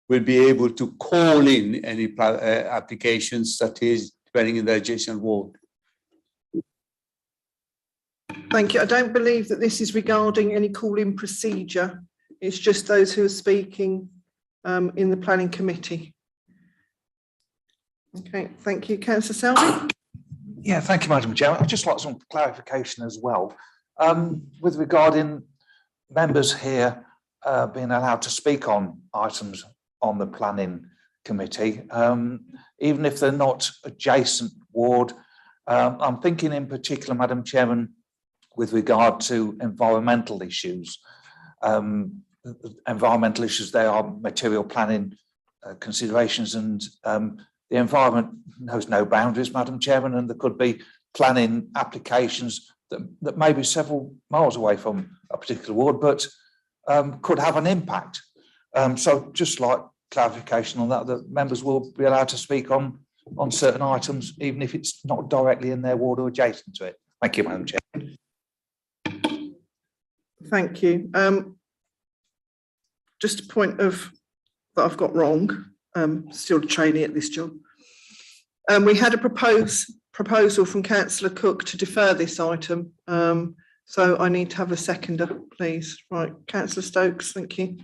will be able to call in any applications that is depending in the adjacent ward. Thank you. I don't believe that this is regarding any call-in procedure. It's just those who are speaking in the planning committee. Okay, thank you. Councillor Selby. Yeah, thank you, Madam Chair. I'd just like some clarification as well. With regarding members here being allowed to speak on items on the planning committee, even if they're not adjacent ward. I'm thinking in particular, Madam Chairman, with regard to environmental issues. Environmental issues, they are material planning considerations, and the environment knows no boundaries, Madam Chairman, and there could be planning applications that may be several miles away from a particular ward, but could have an impact. So just like clarification on that, that members will be allowed to speak on certain items, even if it's not directly in their ward or adjacent to it. Thank you, Madam Chair. Thank you. Just a point of that I've got wrong. Still a trainee at this job. We had a proposal from Councillor Cook to defer this item. So I need to have a seconder, please. Right, Councillor Stokes, thank you.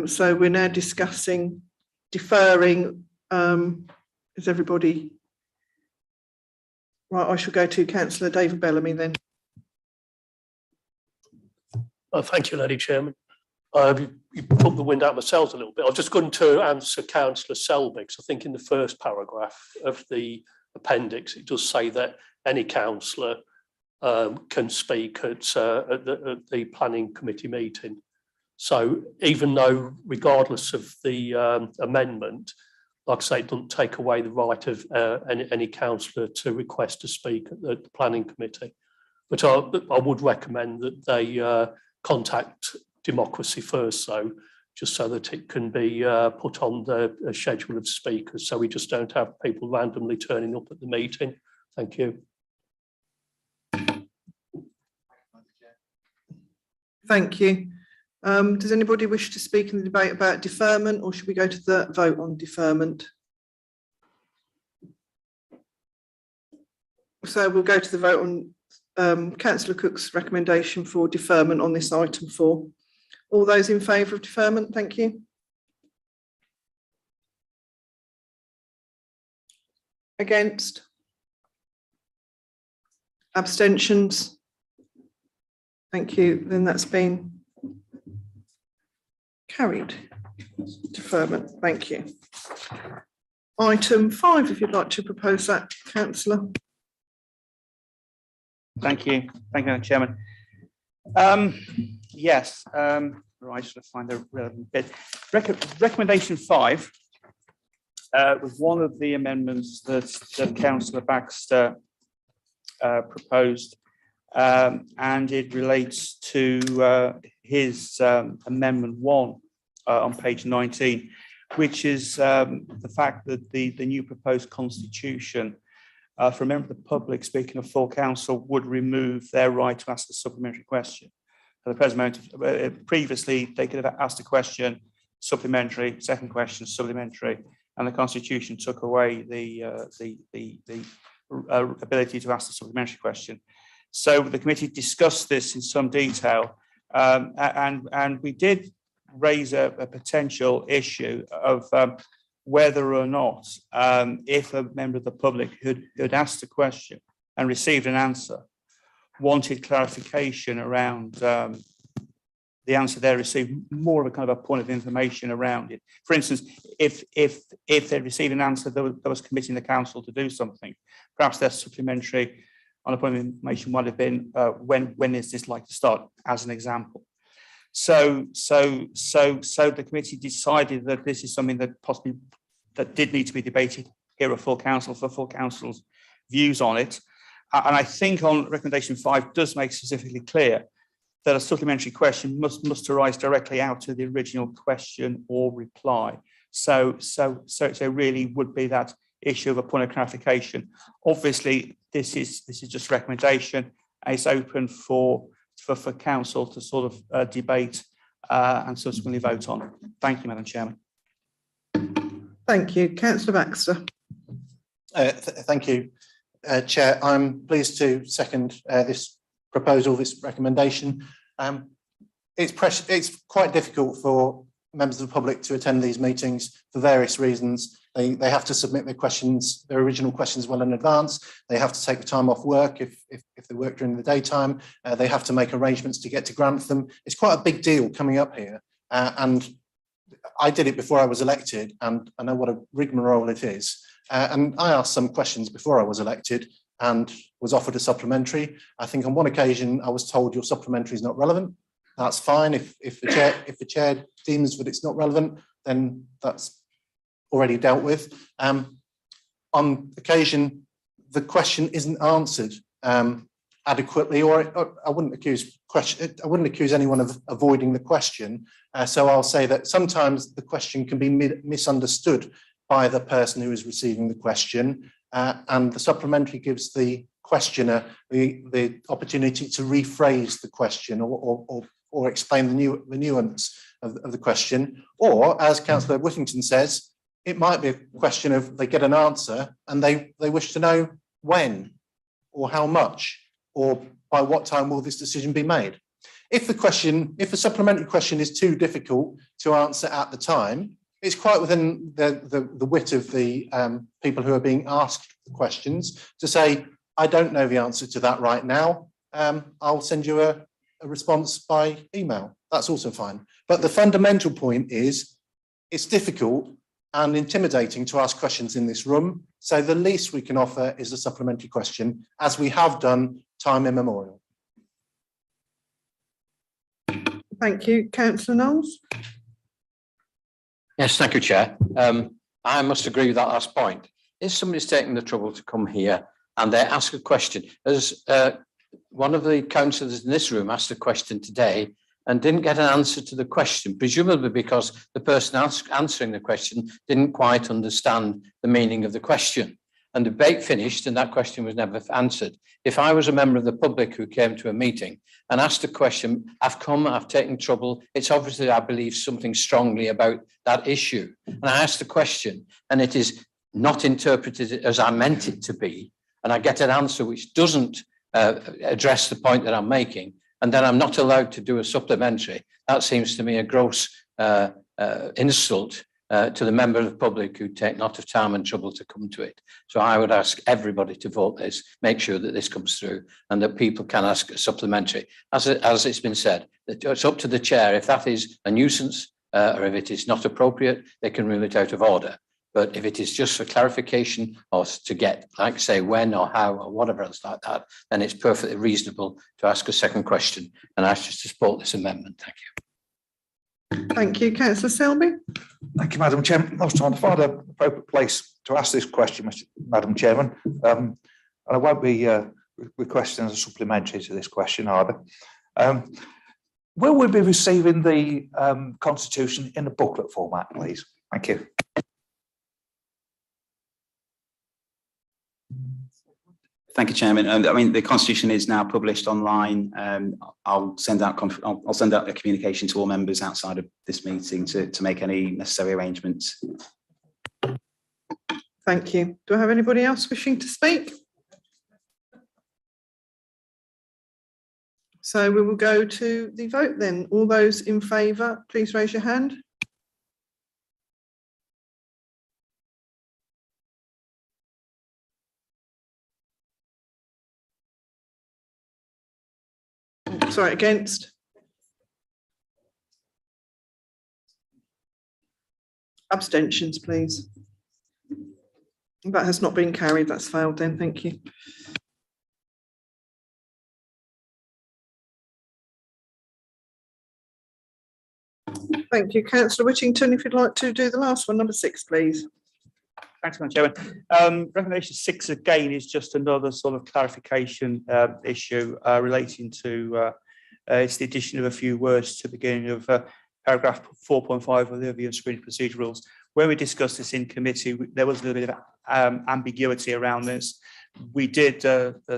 So we're now discussing deferring. Is everybody right? I shall go to Councillor David Bellamy then. Thank you, Lady Chairman. You put the wind out of my sails a little bit. I was just going to answer Councillor Selby, because I think in the first paragraph of the appendix, it does say that any councillor can speak at the planning committee meeting. So even though, regardless of the amendment, like I say, it doesn't take away the right of any councillor to request to speak at the planning committee. But I would recommend that they contact Democracy First, so just so that it can be put on the schedule of speakers, so we just don't have people randomly turning up at the meeting. Thank you. Thank you. Does anybody wish to speak in the debate about deferment, or should we go to the vote on deferment? So we'll go to the vote on Councillor Cook's recommendation for deferment on this item 4. All those in favour of deferment, thank you. Against? Abstentions? Thank you. Then that's been carried. Deferment, thank you. Item 5, if you'd like to propose that, Councillor. Thank you, Madam Chairman. Yes, right, should I find the relevant bit? Recommendation 5 was one of the amendments that Councillor Baxter proposed, and it relates to his amendment 1 on page 19, which is the fact that the new proposed constitution for a member of the public speaking of full council would remove their right to ask a supplementary question. For the present moment, previously they could have asked a question, supplementary, second question, supplementary, and the constitution took away the ability to ask the supplementary question. So the committee discussed this in some detail, and we did raise a potential issue of whether or not, if a member of the public who'd asked a question and received an answer wanted clarification around the answer they received, more of a kind of a point of information around it. For instance, if they received an answer that was committing the council to do something, perhaps their supplementary on a point of information might have been when is this like to start, as an example. So the committee decided that this is something that possibly that did need to be debated here at full council for full council's views on it. And I think on recommendation 5 does make specifically clear that a supplementary question must arise directly out of the original question or reply. So really would be that issue of a point of clarification. Obviously, this is just recommendation, and it's open for council to sort of debate and subsequently vote on. Thank you, Madam Chairman. Thank you. Councillor Baxter. Thank you, Chair. I'm pleased to second this proposal, this recommendation. it's quite difficult for members of the public to attend these meetings for various reasons. They have to submit their original questions well in advance. They have to take the time off work if they work during the daytime. They have to make arrangements to get to Grantham. It's quite a big deal coming up here. And I did it before I was elected, and I know what a rigmarole it is. And I asked some questions before I was elected and was offered a supplementary. I think on one occasion I was told your supplementary is not relevant. That's fine. If the chair deems that it's not relevant, then that's already dealt with. On occasion, the question isn't answered adequately, or I wouldn't accuse anyone of avoiding the question. So I'll say that sometimes the question can be misunderstood by the person who is receiving the question, and the supplementary gives the questioner the opportunity to rephrase the question or explain the nuance of the question. Or, as Councillor Whittington says, it might be a question of they get an answer and they wish to know when or how much or by what time will this decision be made. If the supplementary question is too difficult to answer at the time, it's quite within the wit of the people who are being asked the questions to say, I don't know the answer to that right now. I'll send you a response by email. That's also fine. But the fundamental point is it's difficult and intimidating to ask questions in this room. So the least we can offer is a supplementary question, as we have done time immemorial. Thank you. Councillor Knowles. Yes, thank you, Chair. I must agree with that last point. If somebody's taking the trouble to come here and they ask a question, as one of the councillors in this room asked a question today and didn't get an answer to the question, presumably because the person answering the question didn't quite understand the meaning of the question. And the debate finished and that question was never answered. If I was a member of the public who came to a meeting and asked a question, I've taken trouble, it's obviously, I believe, something strongly about that issue. And I asked the question and it is not interpreted as I meant it to be, and I get an answer which doesn't address the point that I'm making, and then I'm not allowed to do a supplementary. That seems to me a gross insult to the member of the public who take not of time and trouble to come to it. So I would ask everybody to vote this, make sure that this comes through and that people can ask a supplementary. As it's been said, it's up to the chair. If that is a nuisance or if it is not appropriate, they can rule it out of order. But if it is just for clarification or to get, like say, when or how or whatever else like that, then it's perfectly reasonable to ask a second question. And I ask you to support this amendment. Thank you. Thank you. Councillor Selby. Thank you, Madam Chairman. I was trying to find an appropriate place to ask this question, Madam Chairman. And I won't be requesting a supplementary to this question either. Will we be receiving the Constitution in a booklet format, please? Thank you. Thank you, Chairman. I mean, the Constitution is now published online. I'll send out a communication to all members outside of this meeting to make any necessary arrangements. Thank you. Do I have anybody else wishing to speak? So we will go to the vote then. All those in favour, please raise your hand. Sorry, against? Abstentions, please. That has not been carried. That's failed then. Thank you. Thank you. Councillor Whittington, if you'd like to do the last one, number 6, please. Thanks, Madam Chairman. Recommendation 6 again is just another sort of clarification issue relating to it's the addition of a few words to the beginning of paragraph 4.5 of the Overview of Screening Procedure Rules. When we discussed this in committee, there was a little bit of ambiguity around this. We did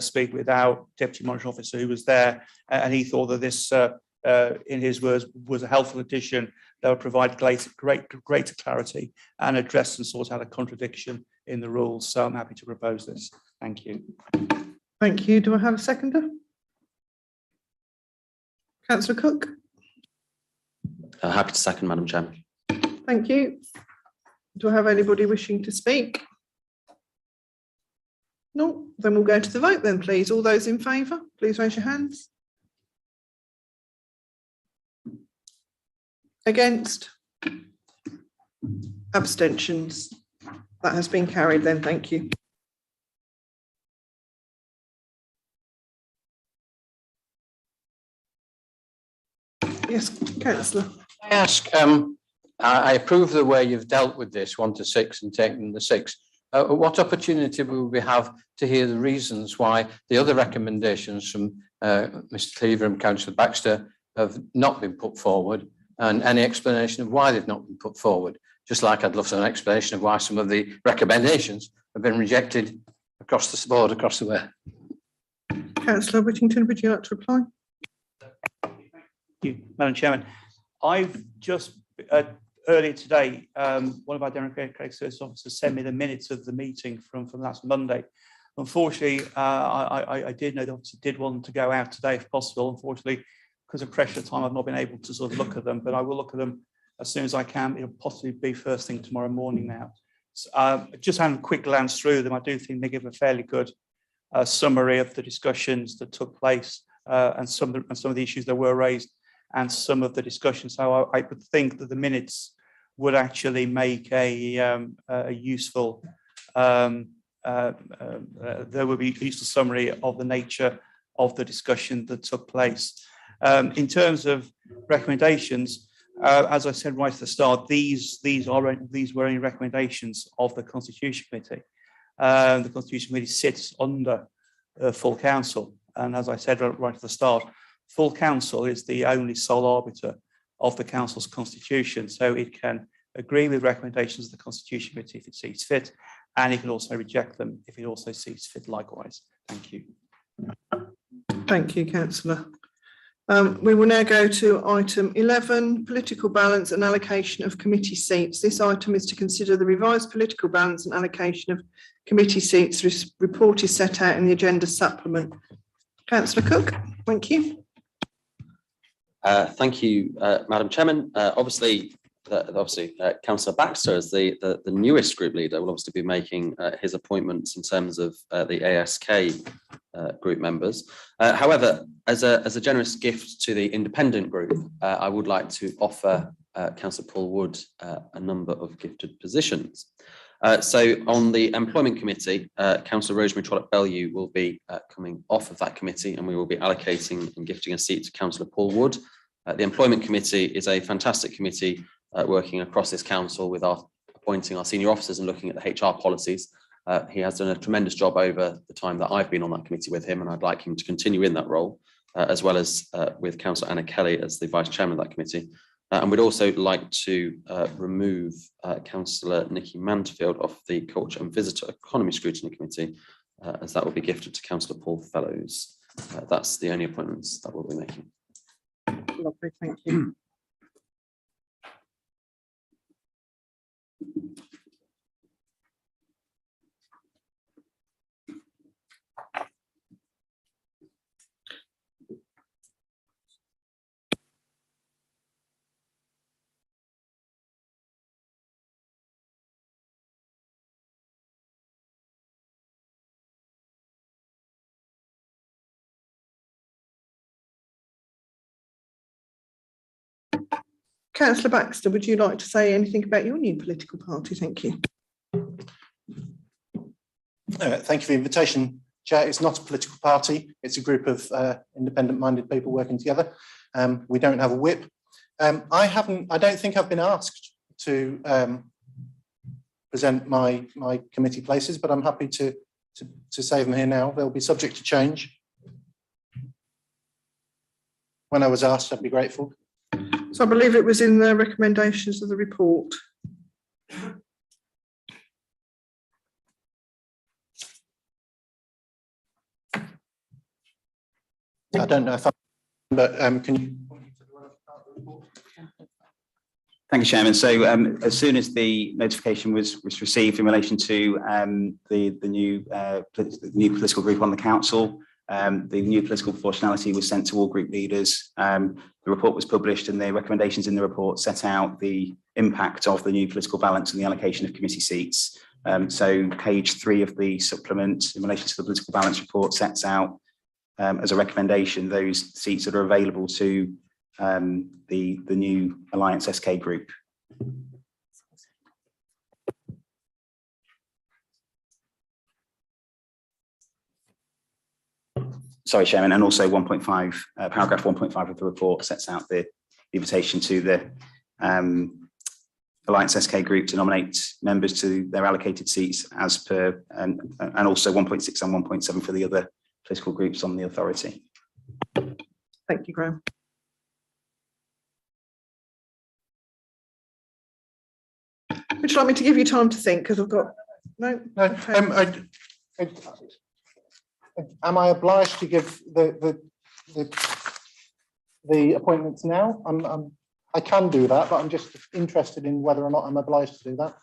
speak with our Deputy Monitoring Officer who was there, and he thought that this, in his words, was a helpful addition that would provide greater clarity and address and sort out a contradiction in the rules. So I'm happy to propose this. Thank you. Thank you. Do I have a seconder? Councillor Cook. Happy to second, Madam Chairman. Thank you. Do I have anybody wishing to speak? No, then we'll go to the vote then, please. All those in favour, please raise your hands. Against? Abstentions? That has been carried then, thank you. Yes, councillor. I ask, I approve the way you've dealt with this 1 to 6 and taken the 6. What opportunity will we have to hear the reasons why the other recommendations from Mr Cleaver and Councillor Baxter have not been put forward, and any explanation of why they've not been put forward? Just like I'd love an explanation of why some of the recommendations have been rejected across the board, across the way. Councillor Whittington, would you like to reply? Thank you, Madam Chairman. I've just earlier today, one of our Democratic Service officers sent me the minutes of the meeting from last Monday. Unfortunately, I did know the officer did want to go out today if possible. Unfortunately, because of pressure time, I've not been able to sort of look at them, but I will look at them as soon as I can. It'll possibly be first thing tomorrow morning now. So, just having a quick glance through them, I do think they give a fairly good summary of the discussions that took place and some of the issues that were raised and some of the discussions. So I would think that the minutes would actually make a useful, there would be a useful summary of the nature of the discussion that took place. In terms of recommendations, as I said right at the start, these were only recommendations of the Constitution Committee. The Constitution Committee sits under full council, and as I said right at the start, full council is the only sole arbiter of the council's constitution, so it can agree with recommendations of the Constitution Committee if it sees fit, and it can also reject them if it also sees fit likewise. Thank you. Thank you, councillor. We will now go to item 11, political balance and allocation of committee seats. This item is to consider the revised political balance and allocation of committee seats. This report is set out in the agenda supplement. Councillor Cook, thank you. Thank you, Madam Chairman. Obviously, Councillor Baxter, as the newest group leader, will obviously be making his appointments in terms of the ASK group members. However, as a generous gift to the independent group, I would like to offer Councillor Paul Wood a number of gifted positions. So on the Employment Committee, Councillor Rosemary Trollope-Bellew will be coming off of that committee, and we will be allocating and gifting a seat to Councillor Paul Wood. The Employment Committee is a fantastic committee working across this council with appointing our senior officers and looking at the HR policies. He has done a tremendous job over the time that I've been on that committee with him, and I'd like him to continue in that role, as well as with Councillor Anna Kelly as the Vice Chairman of that committee. And we'd also like to remove Councillor Nikki Mantfield off the Culture and Visitor Economy Scrutiny Committee, as that will be gifted to Councillor Paul Fellows. That's the only appointments that we'll be making. Lovely, thank you. Councillor Baxter, would you like to say anything about your new political party? Thank you. Thank you for the invitation, Chair. It's not a political party. It's a group of independent-minded people working together. We don't have a whip. I don't think I've been asked to present my committee places, but I'm happy to say them here now. They'll be subject to change. When I was asked, I'd be grateful. So I believe it was in the recommendations of the report. I don't know if but can you? Thank you, Chairman. So as soon as the notification was received in relation to the new political group on the council, The new political proportionality was sent to all group leaders. The report was published and the recommendations in the report set out the impact of the new political balance and the allocation of committee seats. So page 3 of the supplement in relation to the political balance report sets out as a recommendation those seats that are available to the new Alliance SK group. Sorry, Chairman, and also 1.5, paragraph 1.5 of the report sets out the invitation to the Alliance SK group to nominate members to their allocated seats as per, and also 1.6 and 1.7 for the other political groups on the authority. Thank you, Graham. Would you like me to give you time to think? Because I've got no. Am I obliged to give the appointments now? I can do that, but I'm just interested in whether or not I'm obliged to do that.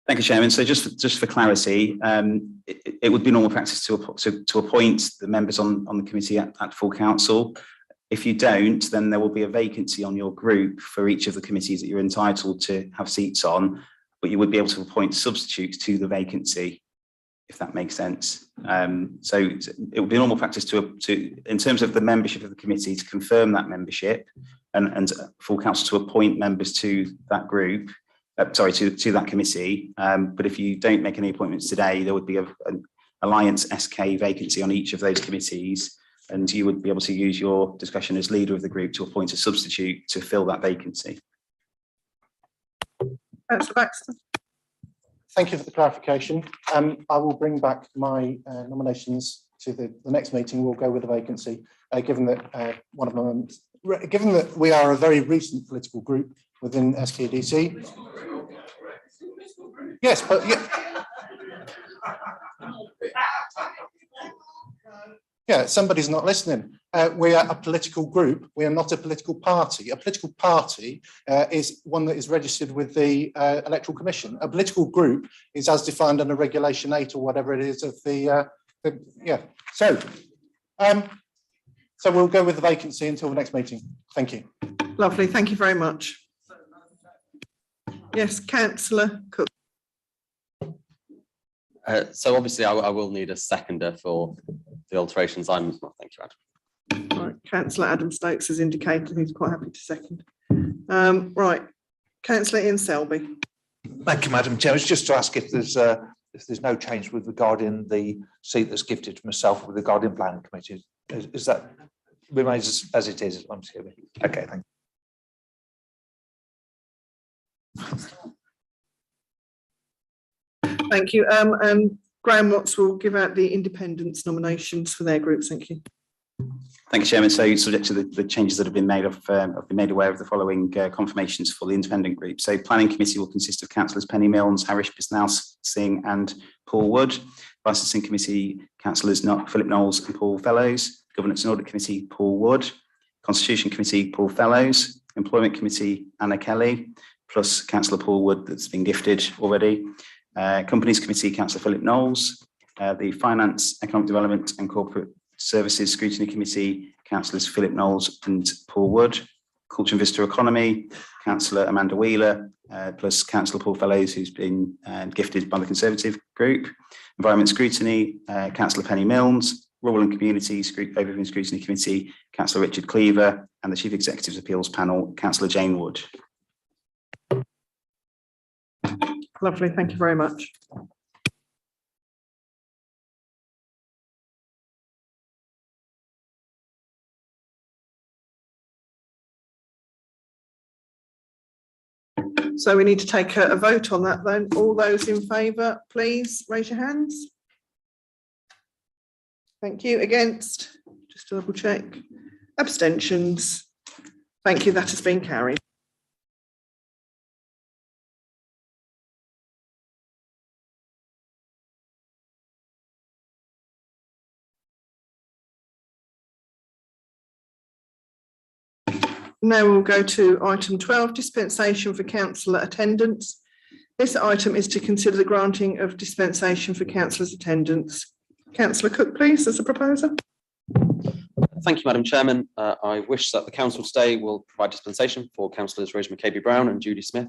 Thank you, Chairman. So just for clarity, it would be normal practice to appoint the members on the committee at full council. If you don't, then there will be a vacancy on your group for each of the committees that you're entitled to have seats on, but you would be able to appoint substitutes to the vacancy, if that makes sense. So it would be normal practice to in terms of the membership of the committee, to confirm that membership and full council to appoint members to that group, to that committee. But if you don't make any appointments today, there would be an Alliance SK vacancy on each of those committees, and you would be able to use your discretion as leader of the group to appoint a substitute to fill that vacancy. Councillor Baxter. Thank you for the clarification. I will bring back my nominations to the next meeting. We'll go with the vacancy, given that given that we are a very recent political group within SKDC. Yes, but yeah, somebody's not listening. We are a political group. We are not a political party. A political party is one that is registered with the Electoral Commission. A political group is as defined under Regulation 8 or whatever it is of the yeah. So we'll go with the vacancy until the next meeting. Thank you. Lovely. Thank you very much. Yes, Councillor Cook. So obviously I will need a seconder for the alterations. Thank you, Adam. Right, Councillor Adam Stokes has indicated he's quite happy to second. Right, Councillor Ian Selby. Thank you, Madam Chair. It's just to ask if there's no change with regarding the seat that's gifted to myself with the Guardian Planning Committee. Is that remains as it is? I'm assuming. Okay, thank you. Thank you. Graham Watts will give out the independents nominations for their groups. Thank you. Thank you, Chairman. So subject to the changes that have been made, I've been made aware of the following confirmations for the independent group. So Planning Committee will consist of Councillors Penny Milnes, Harish Bisnaus Singh and Paul Wood. Licensing Committee, Councillors Philip Knowles and Paul Fellows. Governance and Audit Committee, Paul Wood. Constitution Committee, Paul Fellows. Employment Committee, Anna Kelly, plus Councillor Paul Wood that's been gifted already. Companies Committee, Councillor Philip Knowles. The Finance, Economic Development and Corporate Services Scrutiny Committee, Councillors Philip Knowles and Paul Wood. Culture and Visitor Economy, Councillor Amanda Wheeler, plus Councillor Paul Fellows, who's been gifted by the Conservative Group. Environment Scrutiny, Councillor Penny Milnes. Rural and Community Overview and Scrutiny Committee, Councillor Richard Cleaver, and the Chief Executive's Appeals Panel, Councillor Jane Wood. Lovely, thank you very much. So we need to take a vote on that then. All those in favour, please raise your hands. Thank you. Against? Just to double check. Abstentions? Thank you. That has been carried. Now we'll go to item 12, dispensation for councillor attendance. This item is to consider the granting of dispensation for councillors' attendance. Councillor Cook, please, as a proposer. Thank you, Madam Chairman. I wish that the council today will provide dispensation for councillors Rosemary Caby-Brown and Judy Smith.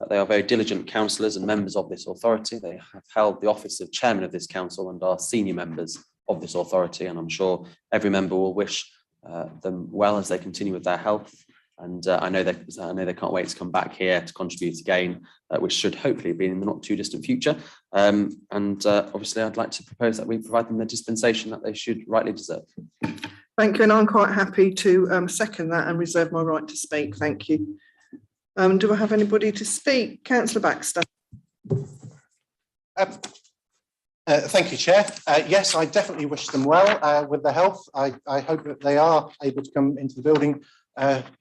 They are very diligent councillors and members of this authority. They have held the office of chairman of this council and are senior members of this authority. And I'm sure every member will wish them well as they continue with their health. And I know they can't wait to come back here to contribute again, which should hopefully be in the not too distant future. Obviously, I'd like to propose that we provide them the dispensation that they should rightly deserve. Thank you, and I'm quite happy to second that and reserve my right to speak. Thank you. Do I have anybody to speak? Councillor Baxter. Thank you, Chair. Yes, I definitely wish them well with their health. I hope that they are able to come into the building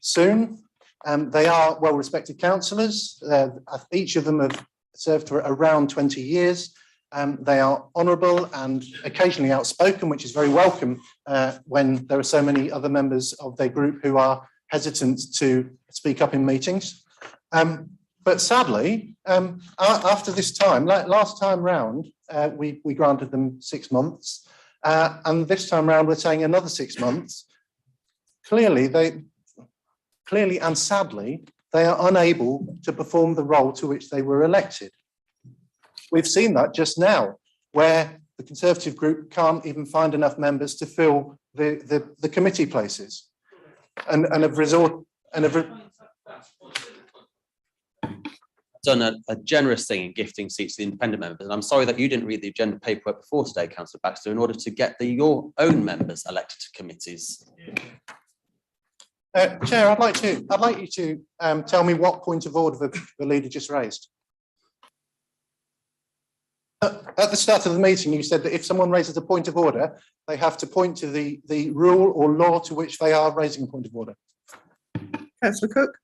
soon. They are well-respected councillors. Each of them have served for around 20 years. They are honourable and occasionally outspoken, which is very welcome when there are so many other members of their group who are hesitant to speak up in meetings. But sadly, after this time, like last time round, we granted them 6 months, and this time round we're saying another 6 months. Clearly and sadly, they are unable to perform the role to which they were elected. We've seen that just now, where the Conservative group can't even find enough members to fill the committee places, and have done a generous thing in gifting seats to the independent members. And I'm sorry that you didn't read the agenda paperwork before today, Councillor Baxter, in order to get your own members elected to committees. Chair, I'd like you to tell me what point of order the leader just raised. At the start of the meeting, you said that if someone raises a point of order, they have to point to the rule or law to which they are raising a point of order. Councillor Cook.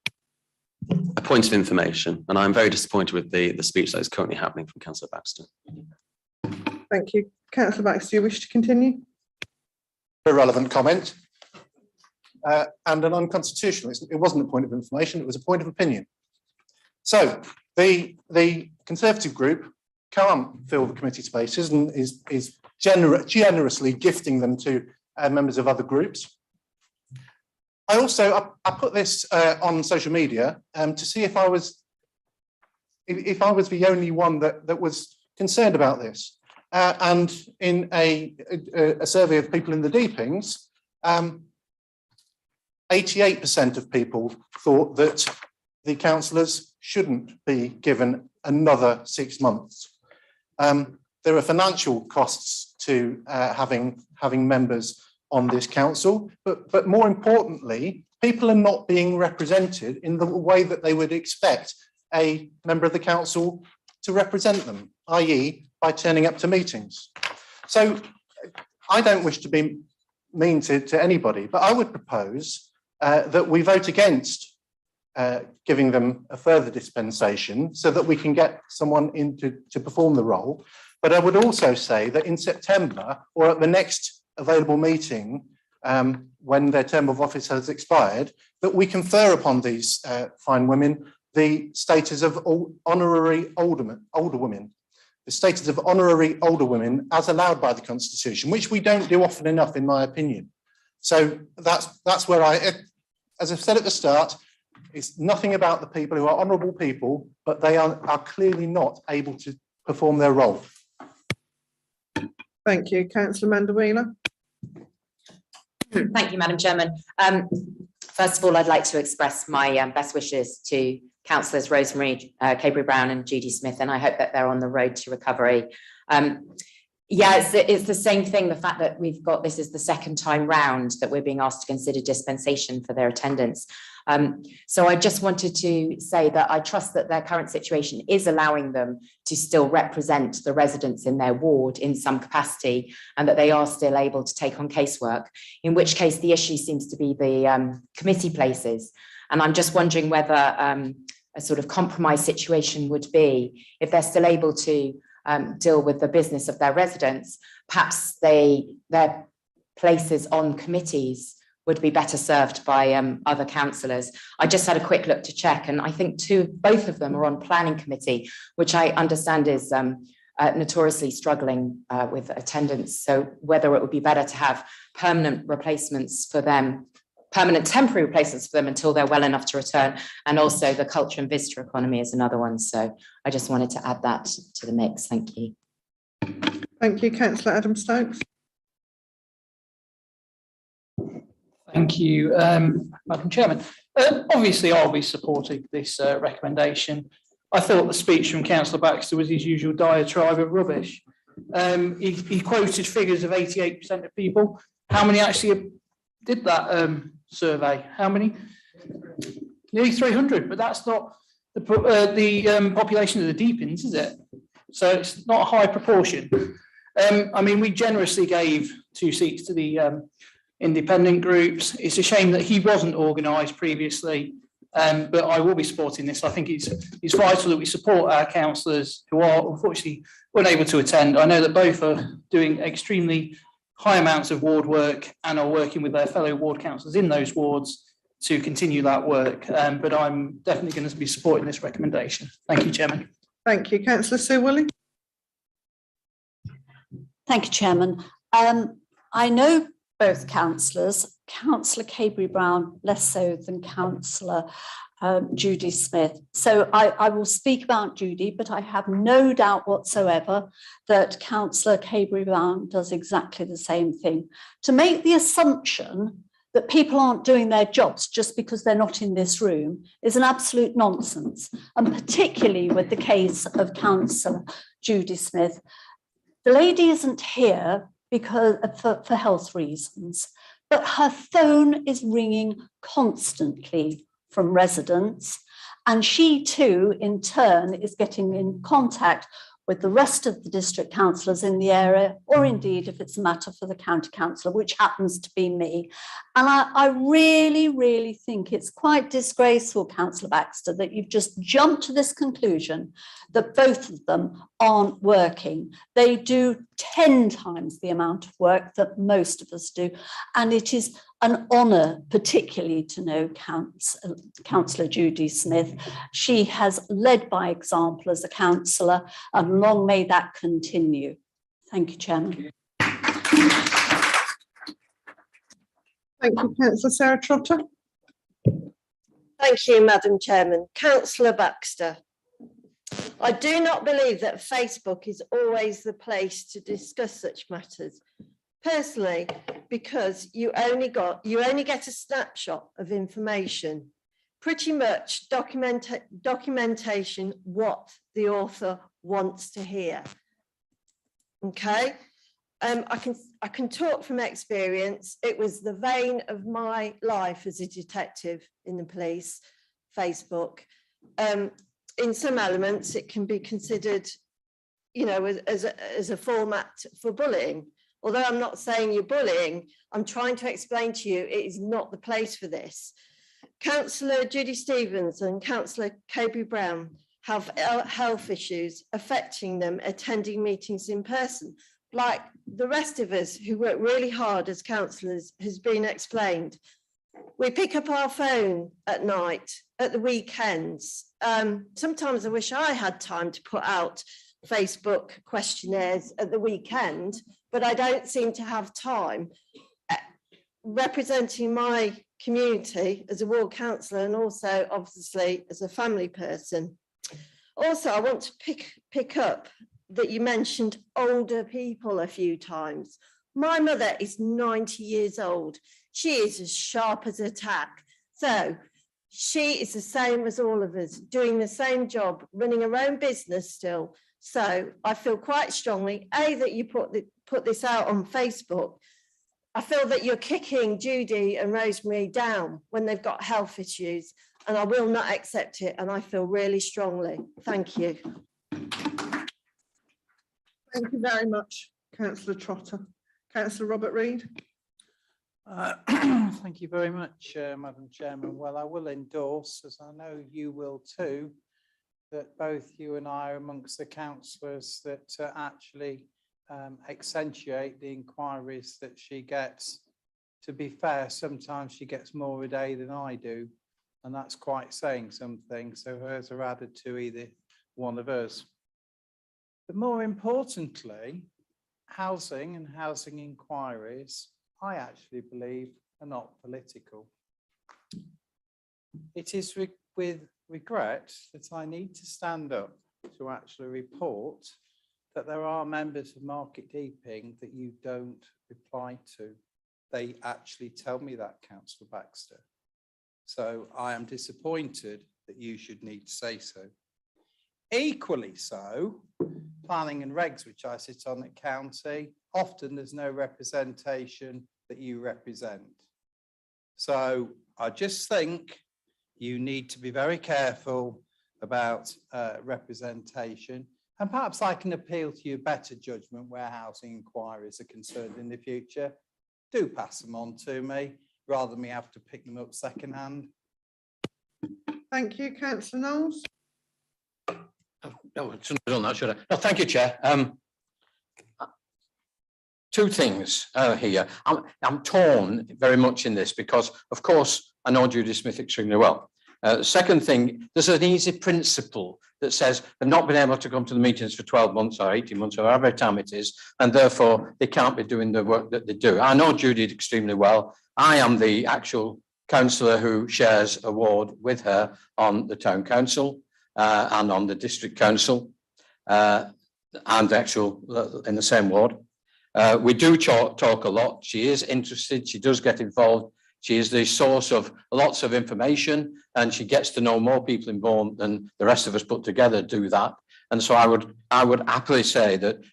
A point of information, and I'm very disappointed with the speech that is currently happening from Councillor Baxter. Thank you. Councillor Baxter, do you wish to continue? Irrelevant comment. And an unconstitutional. It wasn't a point of information, it was a point of opinion. So the Conservative group can't fill the committee spaces and is generously gifting them to members of other groups. I put this on social media to see if I was the only one that was concerned about this. And in a survey of people in the Deepings, 88% of people thought that the councillors shouldn't be given another 6 months. There are financial costs to having members on this council, but more importantly, people are not being represented in the way that they would expect a member of the council to represent them, i.e. by turning up to meetings. So I don't wish to be mean to anybody, but I would propose that we vote against giving them a further dispensation so that we can get someone in to perform the role. But I would also say that in September or at the next available meeting, when their term of office has expired, that we confer upon these fine women the status of honorary older women, the status of honorary older women as allowed by the Constitution, which we don't do often enough, in my opinion. So that's where as I've said at the start, it's nothing about the people who are honourable people, but they are clearly not able to perform their role. Thank you. Councillor Amanda-Wheeler. Thank you, Madam Chairman. First of all, I'd like to express my best wishes to Councillors Rosemary Caby-Brown and Judy Smith, and I hope that they're on the road to recovery. Yeah, it's the same thing, the fact that we've got, this is the second time round that we're being asked to consider dispensation for their attendance. So I just wanted to say that I trust that their current situation is allowing them to still represent the residents in their ward in some capacity, and that they are still able to take on casework, in which case the issue seems to be the committee places. And I'm just wondering whether a sort of compromise situation would be, if they're still able to deal with the business of their residents, perhaps their places on committees would be better served by other councillors. I just had a quick look to check, and I think both of them are on planning committee, which I understand is notoriously struggling with attendance. So whether it would be better to have permanent replacements for them, permanent temporary replacements for them until they're well enough to return. And also the culture and visitor economy is another one. So I just wanted to add that to the mix. Thank you. Thank you, councillor Adam Stokes. Thank you, Madam Chairman. Obviously, I'll be supporting this recommendation. I thought the speech from Councillor Baxter was his usual diatribe of rubbish. He quoted figures of 88% of people. How many actually did that survey? How many? Nearly 300, but that's not the population of the Deepins, is it? So it's not a high proportion. I mean, we generously gave 2 seats to the independent groups. It's a shame that he wasn't organised previously, but I will be supporting this. I think it's vital that we support our councillors who are unfortunately unable to attend. I know that both are doing extremely high amounts of ward work and are working with their fellow ward councillors in those wards to continue that work. But I'm definitely going to be supporting this recommendation. Thank you, Chairman. Thank you, councillor Sue Woolley. Thank you, Chairman. I know both councillors, Councillor Cabry-Brown less so than Councillor Judy Smith. So I will speak about Judy, but I have no doubt whatsoever that Councillor Cabry-Brown does exactly the same thing. To make the assumption that people aren't doing their jobs just because they're not in this room is an absolute nonsense, and particularly with the case of Councillor Judy Smith. The lady isn't here because for health reasons, but her phone is ringing constantly from residents, and she too in turn is getting in contact with the rest of the district councillors in the area, or indeed if it's a matter for the county councillor, which happens to be me. And I really, really think it's quite disgraceful, Councillor Baxter, that you've just jumped to this conclusion that both of them aren't working. They do 10 times the amount of work that most of us do. And it is an honour, particularly to know Councillor Judy Smith. She has led by example as a councillor, and long may that continue. Thank you, Chairman. Thank you, councillor Sarah Trotter. Thank you, Madam Chairman. Councillor Baxter. I do not believe that Facebook is always the place to discuss such matters. Personally, because you only get a snapshot of information, pretty much documentation what the author wants to hear. Okay, I can talk from experience. It was the vein of my life as a detective in the police, Facebook. In some elements, it can be considered, you know, as a format for bullying. Although I'm not saying you're bullying, I'm trying to explain to you it is not the place for this. Councillor Judy Stevens and Councillor Cabry-Brown have health issues affecting them attending meetings in person, like the rest of us who work really hard as councillors has been explained. We pick up our phone at night, at the weekends. Sometimes I wish I had time to put out Facebook questionnaires at the weekend, but I don't seem to have time. Representing my community as a ward councillor and also obviously as a family person. Also, I want to pick up that you mentioned older people a few times. My mother is 90 years old. She is as sharp as a tack. So she is the same as all of us, doing the same job, running her own business still. So I feel quite strongly, A, that you put this out on Facebook. I feel that you're kicking Judy and Rosemary down when they've got health issues, and I will not accept it, and I feel really strongly. Thank you. Thank you very much, councillor Trotter. Councillor Robert Reid. Thank you very much, Madam Chairman. Well, I will endorse, as I know you will too, that both you and I are amongst the councillors that actually accentuate the inquiries that she gets to be fair, sometimes she gets more a day than I do, and that's quite saying something. So hers are added to either one of us. But more importantly, housing and housing inquiries, I actually believe, are not political. It is with regret that I need to stand up to actually report that there are members of Market Deeping that you don't reply to. They actually tell me that, Councillor Baxter. So I am disappointed that you should need to say so. Equally so, planning and regs, which I sit on at county, often there's no representation that you represent. So I just think you need to be very careful about representation, and perhaps I can appeal to your better judgment where housing inquiries are concerned in the future. Do pass them on to me rather than me have to pick them up secondhand. Thank you, Councillor Knowles. No, I shouldn't have done that, should I? No, thank you, Chair. Two things here. I'm torn very much in this because, of course, I know Judy Smith extremely well. Second thing, there's an easy principle that says they've not been able to come to the meetings for 12 months or 18 months or however time it is, and therefore they can't be doing the work that they do. I know Judy extremely well. I am the actual councillor who shares a ward with her on the town council and on the district council. I'm the actual in the same ward. We do talk a lot. She is interested. She does get involved. She is the source of lots of information, and she gets to know more people involved than the rest of us put together do that. And so I would happily say that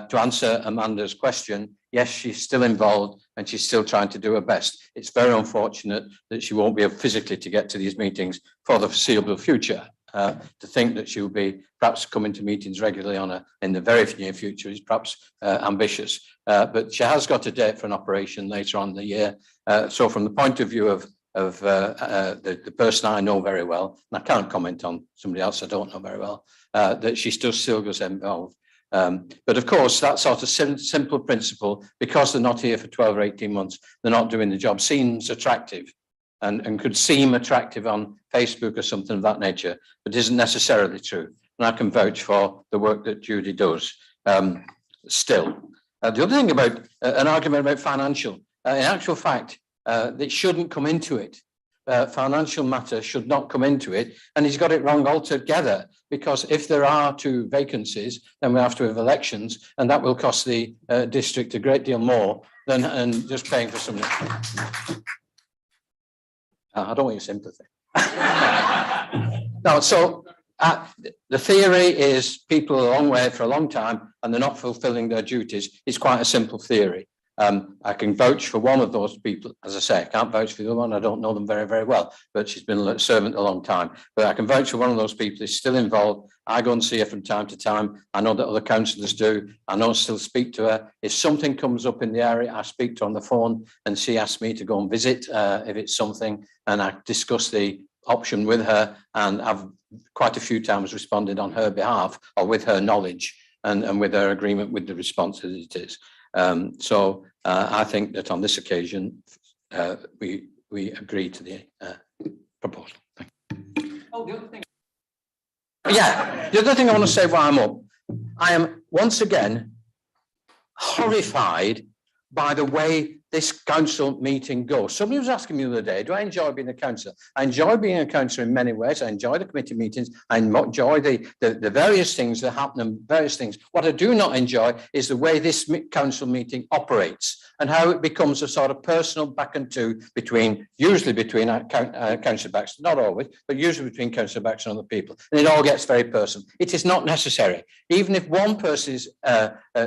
to answer Amanda's question, yes, she's still involved and she's still trying to do her best. It's very unfortunate that she won't be able physically to get to these meetings for the foreseeable future. To think that she will be perhaps coming to meetings regularly in the very near future is perhaps ambitious. But she has got a date for an operation later on in the year. So from the point of view of the person I know very well, and I can't comment on somebody else I don't know very well, that she still goes involved. But of course, that sort of simple principle, because they're not here for 12 or 18 months, they're not doing the job, seems attractive. And could seem attractive on Facebook or something of that nature, but isn't necessarily true. And I can vouch for the work that Judy does still. The other thing about an argument about financial, in actual fact, it shouldn't come into it. Financial matters should not come into it. And he's got it wrong altogether, because if there are 2 vacancies, then we have to have elections, and that will cost the district a great deal more than just paying for something. I don't want your sympathy. No, so the theory is people are a long way for a long time and they're not fulfilling their duties. It's quite a simple theory. I can vouch for one of those people. As I say, I can't vouch for the other one. I don't know them very, very well, but she's been a servant a long time. But I can vouch for one of those people who's still involved. I go and see her from time to time. I know that other councillors do. I know I still speak to her. If something comes up in the area, I speak to her on the phone and she asks me to go and visit if it's something, and I discuss the option with her, and I've quite a few times responded on her behalf or with her knowledge and with her agreement with the response as it is. So I think that on this occasion, we agree to the proposal. Thank you. Oh, the other thing. Yeah, the other thing I want to say while I'm up, I am once again horrified by the way this council meeting goes. Somebody was asking me the other day, do I enjoy being a councillor? I enjoy being a councillor in many ways. I enjoy the committee meetings. I enjoy the various things that happen and various things. What I do not enjoy is the way this council meeting operates and how it becomes a sort of personal back and two usually between Councillor Baxter, not always, but usually between Councillor Baxter and other people. And it all gets very personal. It is not necessary. Even if one person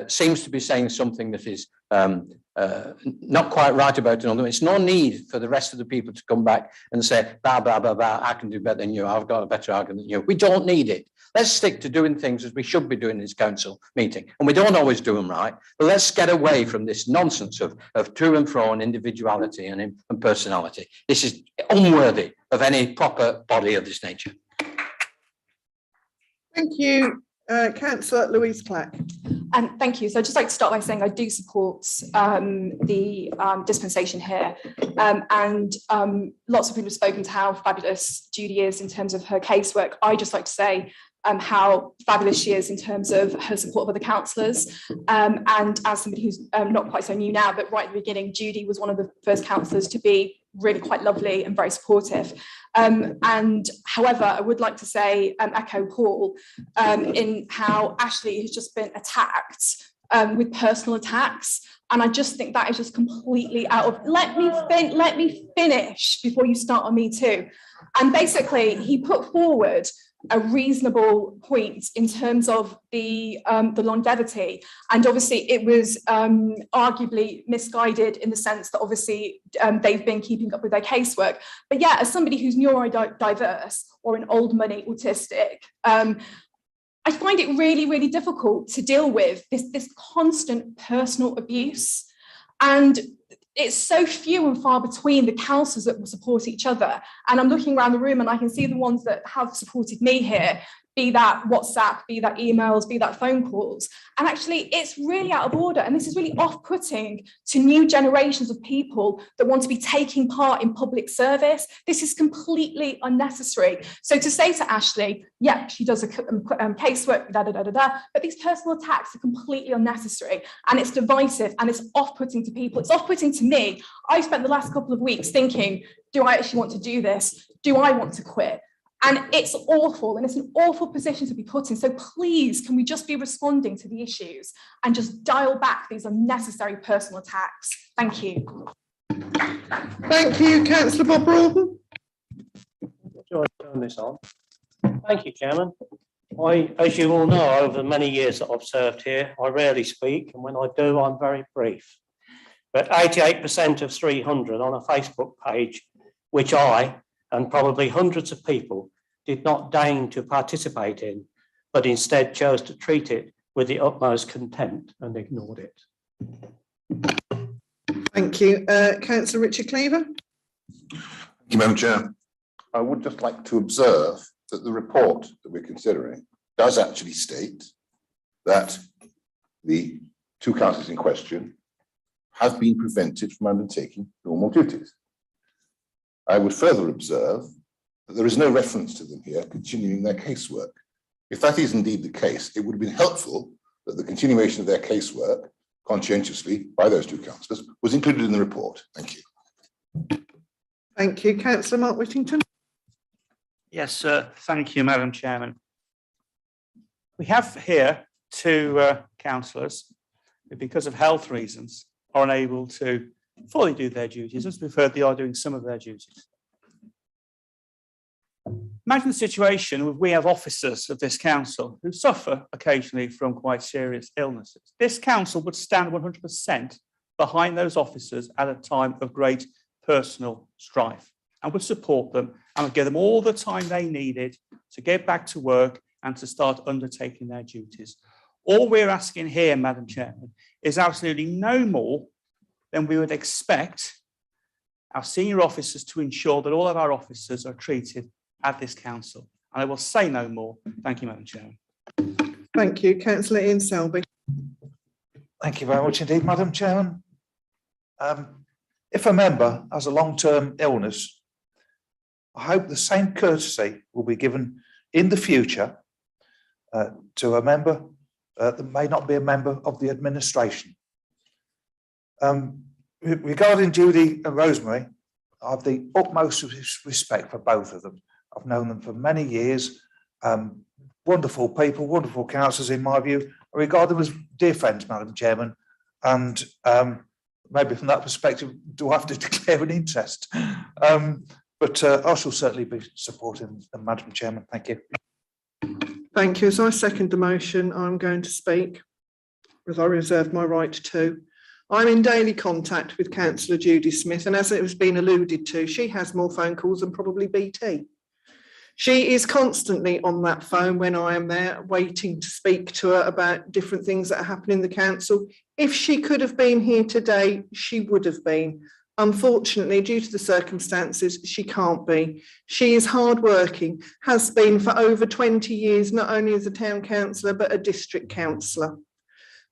seems to be saying something that is not quite right about another, it's no need for the rest of the people to come back and say, blah, blah, blah, blah, I can do better than you, I've got a better argument than you. We don't need it. Let's stick to doing things as we should be doing in this council meeting. And we don't always do them right, but let's get away from this nonsense of to and fro and individuality and personality. This is unworthy of any proper body of this nature. Thank you, Councillor Louise Clack. And thank you. So I'd just like to start by saying I do support the dispensation here. And lots of people have spoken to how fabulous Judy is in terms of her casework. I just like to say how fabulous she is in terms of her support of other councillors. And as somebody who's not quite so new now, but right at the beginning, Judy was one of the first councillors to be really quite lovely and very supportive. And however, I would like to say, echo Paul, in how Ashley has just been attacked with personal attacks. And I just think that is just completely out of, let me finish before you start on me too. And basically he put forward a reasonable point in terms of the longevity, and obviously it was arguably misguided in the sense that obviously they've been keeping up with their casework. But yeah, as somebody who's neurodiverse or an old money autistic, I find it really, really difficult to deal with this constant personal abuse. And it's so few and far between the councillors that will support each other. And I'm looking around the room and I can see the ones that have supported me here, be that WhatsApp, be that emails, be that phone calls. And actually it's really out of order. And this is really off-putting to new generations of people that want to be taking part in public service. This is completely unnecessary. So to say to Ashley, yeah, she does a casework, but these personal attacks are completely unnecessary and it's divisive and it's off-putting to people. It's off-putting to me. I spent the last couple of weeks thinking, do I actually want to do this? Do I want to quit? And it's awful, and it's an awful position to be put in. So please, can we just be responding to the issues and just dial back these unnecessary personal attacks? Thank you. Thank you, Councillor Bob Broughton. Do I turn this on? Thank you, Chairman. As you all know, over the many years that I've served here, I rarely speak, and when I do, I'm very brief. But 88% of 300 on a Facebook page, which I and probably hundreds of people did not deign to participate in, but instead chose to treat it with the utmost contempt and ignored it. Thank you. Councillor Richard Cleaver. Thank you, Madam Chair. I would just like to observe that the report that we're considering does actually state that the two councillors in question have been prevented from undertaking normal duties. I would further observe that there is no reference to them here continuing their casework. If that is indeed the case, it would have been helpful that the continuation of their casework conscientiously by those two councillors was included in the report. Thank you. Thank you. Councillor Mark Whittington. Yes, sir. Thank you, Madam Chairman. We have here two councillors who, because of health reasons, are unable to fully do their duties. As we've heard, they are doing some of their duties. Imagine the situation where we have officers of this council who suffer occasionally from quite serious illnesses. This council would stand 100% behind those officers at a time of great personal strife and would support them and would give them all the time they needed to get back to work and to start undertaking their duties. All we're asking here, Madam Chairman, is absolutely no more than we would expect our senior officers to ensure that all of our officers are treated at this council. And I will say no more. Thank you, Madam Chairman. Thank you. Councillor Ian Selby. Thank you very much indeed, Madam Chairman. If a member has a long-term illness, I hope the same courtesy will be given in the future to a member that may not be a member of the administration. Regarding Judy and Rosemary, I have the utmost respect for both of them. I've known them for many years. Wonderful people, wonderful councillors in my view. I regard them as dear friends, Madam Chairman. And maybe from that perspective, do I have to declare an interest? But I shall certainly be supporting them, Madam Chairman. Thank you. Thank you. As I second the motion, I'm going to speak, as I reserve my right to. I'm in daily contact with Councillor Judy Smith, and as it has been alluded to, she has more phone calls than probably BT. She is constantly on that phone when I am there, waiting to speak to her about different things that are happening in the council. If she could have been here today, she would have been. Unfortunately, due to the circumstances, she can't be. She is hardworking, has been for over 20 years, not only as a town councillor, but a district councillor.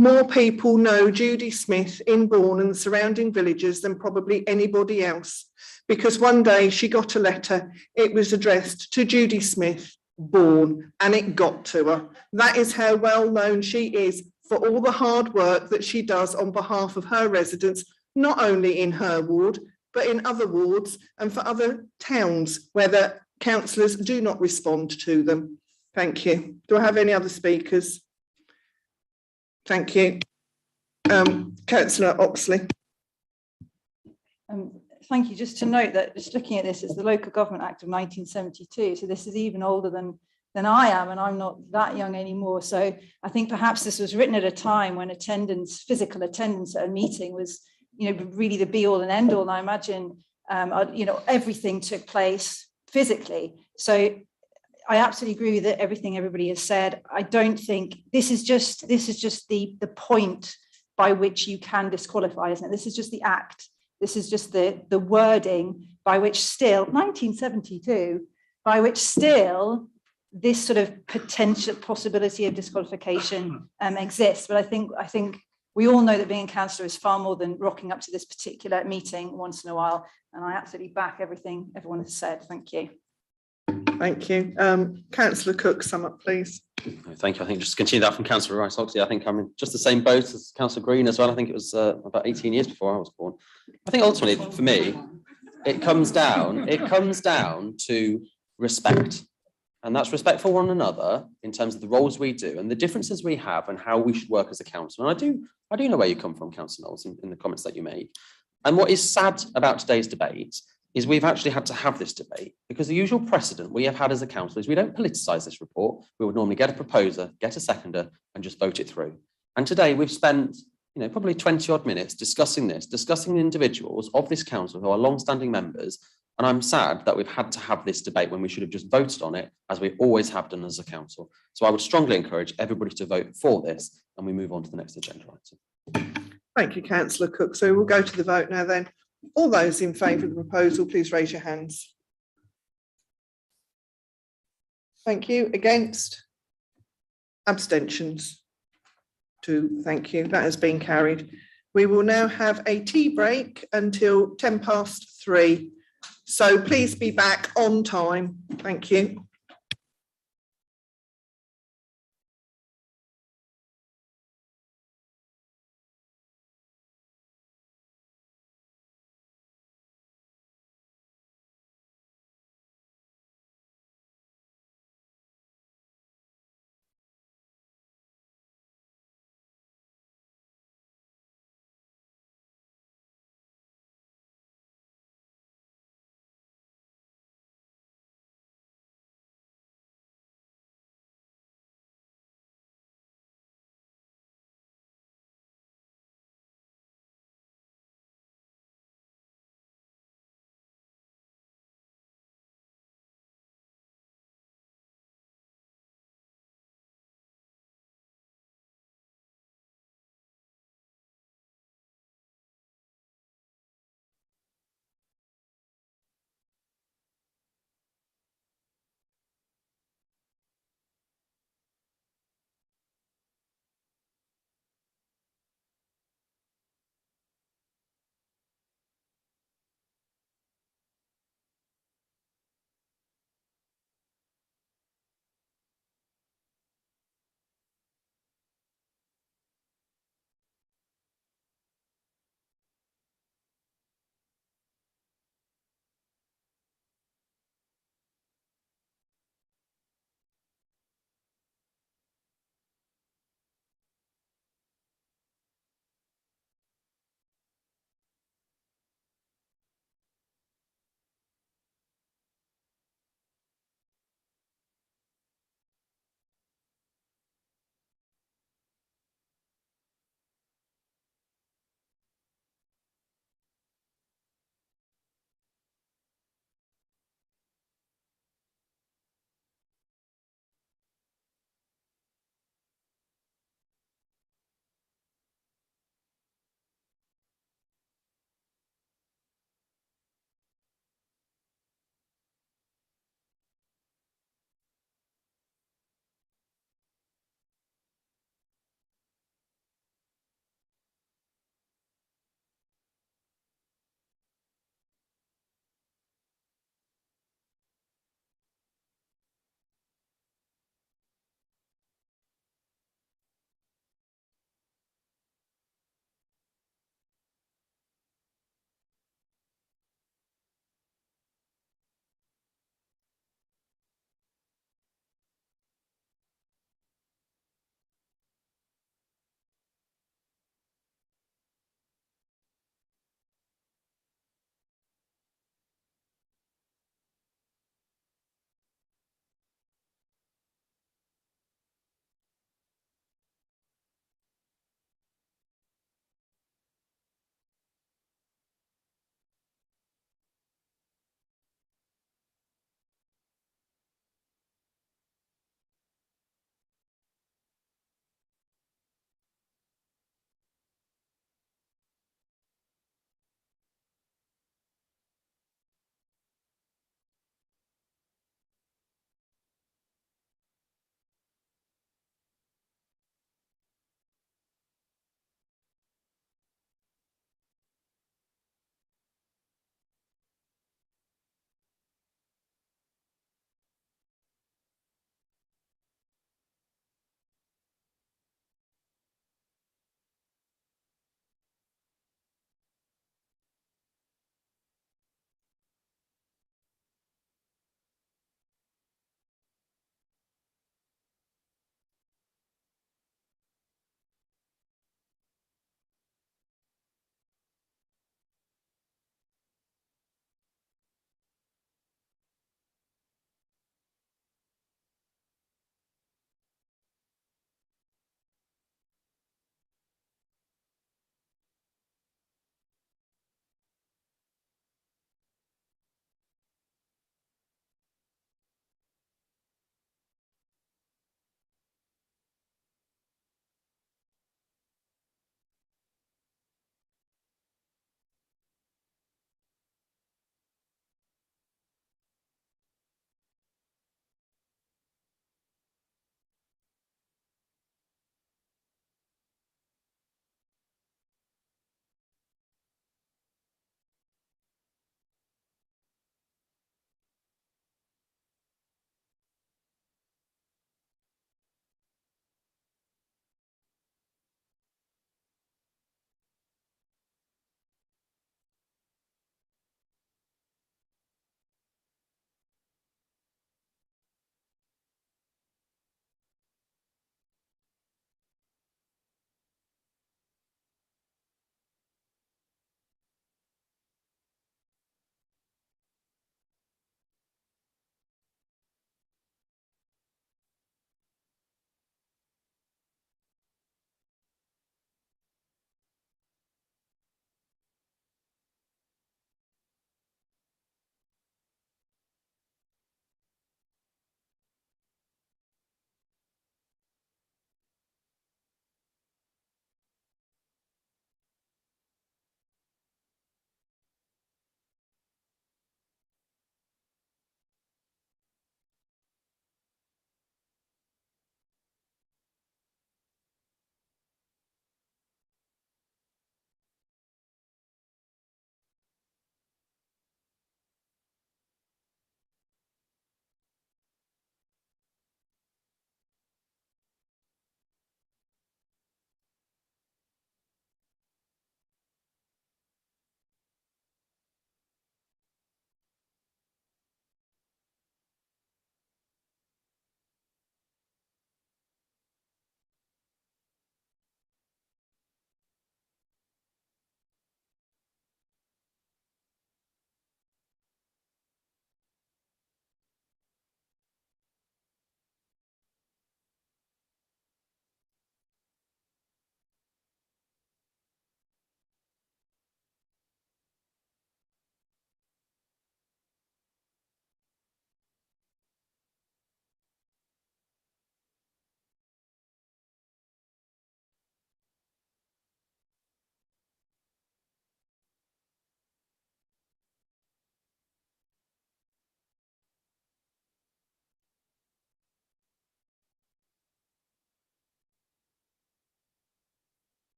More people know Judy Smith in Bourne and the surrounding villages than probably anybody else, because one day she got a letter, it was addressed to Judy Smith, Bourne, and it got to her. That is how well known she is for all the hard work that she does on behalf of her residents, not only in her ward, but in other wards and for other towns where the councillors do not respond to them. Thank you. Do I have any other speakers? Thank you. Councillor Oxley. Thank you. Just to note that just looking at this, it's the Local Government Act of 1972. So this is even older than I am, and I'm not that young anymore. So I think perhaps this was written at a time when attendance, physical attendance at a meeting was, really the be all and end all. And I imagine, everything took place physically. So I absolutely agree with everything everybody has said. I don't think this is just the point by which you can disqualify, isn't it? This is just the act. This is just the wording by which still 1972, by which still this sort of potential possibility of disqualification exists. But I think we all know that being a councillor is far more than rocking up to this particular meeting once in a while. And I absolutely back everything everyone has said. Thank you. Thank you. Councillor Cook, sum up, please. Thank you. I think just to continue that from Councillor Rice Oxley, I think I'm in just the same boat as Councillor Green as well. I think it was about 18 years before I was born. I think ultimately for me, it comes down to respect. And that's respect for one another in terms of the roles we do and the differences we have and how we should work as a council. And I do know where you come from, Councillor Knowles, in the comments that you made. And what is sad about today's debate is we've actually had to have this debate because the usual precedent we have had as a council is we don't politicise this report. We would normally get a proposer, get a seconder, and just vote it through. And today we've spent, probably 20 odd minutes discussing the individuals of this council who are long-standing members. And I'm sad that we've had to have this debate when we should have just voted on it, as we always have done as a council. So I would strongly encourage everybody to vote for this, and we move on to the next agenda item. Thank you, Councillor Cook. So we'll go to the vote now then. All those in favour of the proposal, please raise your hands. Thank you. Against? Abstentions? 2. Thank you. That has been carried. We will now have a tea break until 3:10. So please be back on time. Thank you.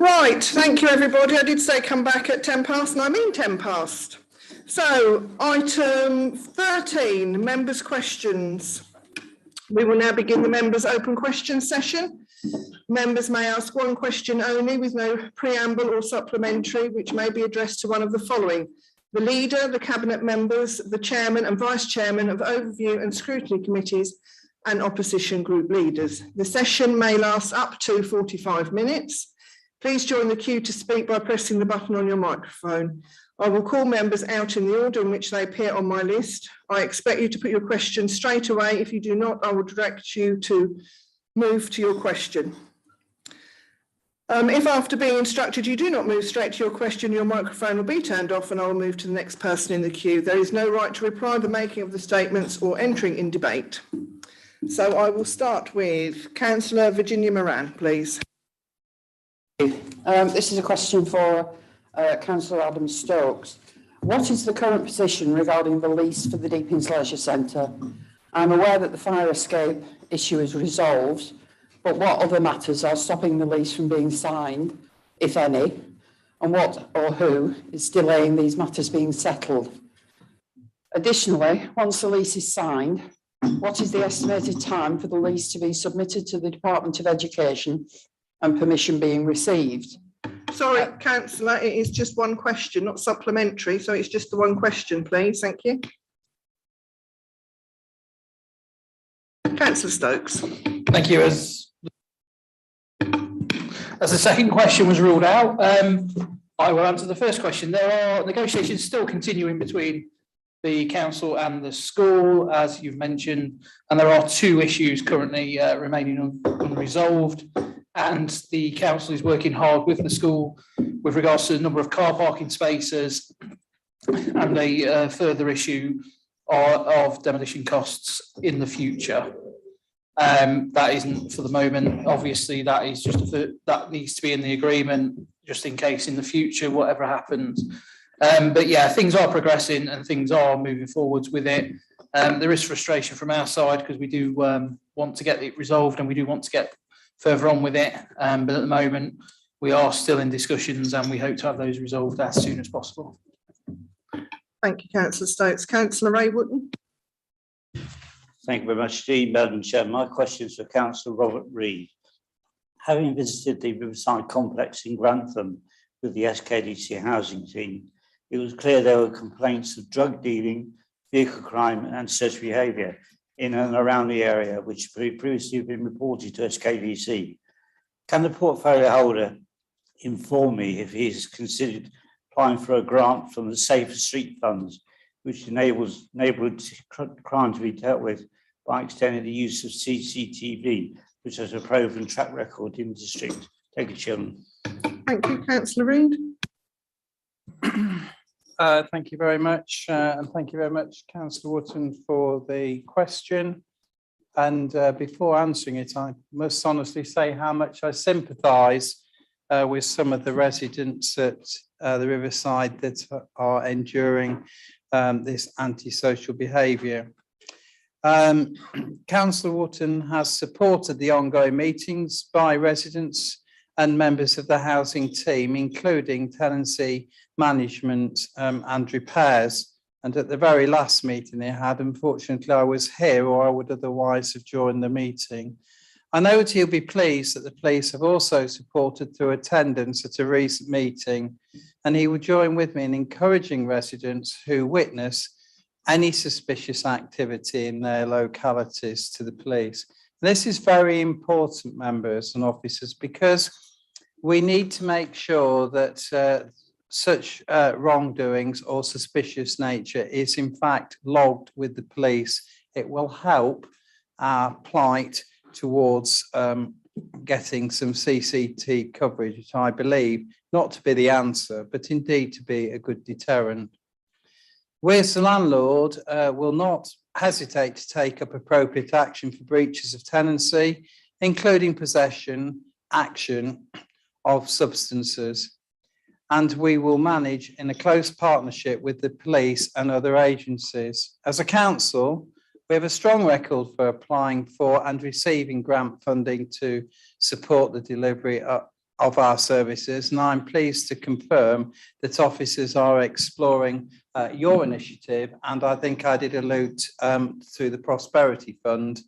Right, thank you, everybody. I did say come back at 10 past, and I mean 10 past. So, item 13, members' questions. We will now begin the members' open question session. Members may ask one question only with no preamble or supplementary, which may be addressed to one of the following: the leader, the cabinet members, the chairman and vice chairman of overview and scrutiny committees, and opposition group leaders. The session may last up to 45 minutes. Please join the queue to speak by pressing the button on your microphone. I will call members out in the order in which they appear on my list. I expect you to put your question straight away. If you do not, I will direct you to move to your question. If after being instructed you do not move straight to your question, your microphone will be turned off and I will move to the next person in the queue. There is no right to reply, the making of the statements or entering in debate. So I will start with Councillor Virginia Moran, please. This is a question for Councillor Adam Stokes. What is the current position regarding the lease for the Deepings Leisure Centre? I'm aware that the fire escape issue is resolved, but what other matters are stopping the lease from being signed, if any, and what or who is delaying these matters being settled? Additionally, once the lease is signed, what is the estimated time for the lease to be submitted to the Department of Education and permission being received? Sorry, Councillor, it is just one question, not supplementary, so it's just the one question, please. Thank you. Councillor Stokes. Thank you. As the second question was ruled out, I will answer the first question. There are negotiations still continuing between the council and the school, as you've mentioned, and there are two issues currently remaining unresolved. And the council is working hard with the school with regards to the number of car parking spaces and a further issue of demolition costs in the future. That isn't for the moment. Obviously, that is just that needs to be in the agreement just in case in the future, whatever happens. But yeah, things are progressing and things are moving forwards with it. There is frustration from our side because we do want to get it resolved and we do want to get further on with it. But at the moment, we are still in discussions and we hope to have those resolved as soon as possible. Thank you, Councillor Stokes. Councillor Ray Wootton. Thank you very much indeed, Madam Chair. My question is for Councillor Robert Reid. Having visited the Riverside Complex in Grantham with the SKDC housing team, it was clear there were complaints of drug dealing, vehicle crime and such behaviour in and around the area, which had previously been reported to SKDC. Can the portfolio holder inform me if he has considered applying for a grant from the Safer Street Funds, which enables neighbourhood crime to be dealt with by extending the use of CCTV, which has a proven track record in the district? Thank you, Chairman. Thank you, Councillor Reid. Thank you very much, and thank you very much, Councillor Wootton, for the question. And before answering it, I must honestly say how much I sympathise with some of the residents at the Riverside that are enduring this antisocial behaviour. Councillor Wootton has supported the ongoing meetings by residents and members of the housing team, including tenancy management and repairs. And at the very last meeting they had, unfortunately, I was here or I would otherwise have joined the meeting. I know that he'll be pleased that the police have also supported through attendance at a recent meeting, and he will join with me in encouraging residents who witness any suspicious activity in their localities to the police. This is very important, members and officers, because we need to make sure that such wrongdoings or suspicious nature is in fact logged with the police. It will help our plight towards getting some CCTV coverage, which I believe not to be the answer, but indeed to be a good deterrent. We as the landlord will not hesitate to take up appropriate action for breaches of tenancy, including possession, action of substances, and we will manage in a close partnership with the police and other agencies. As a council, we have a strong record for applying for and receiving grant funding to support the delivery of our services, and I'm pleased to confirm that officers are exploring your initiative, and I think I did allude through the Prosperity Fund,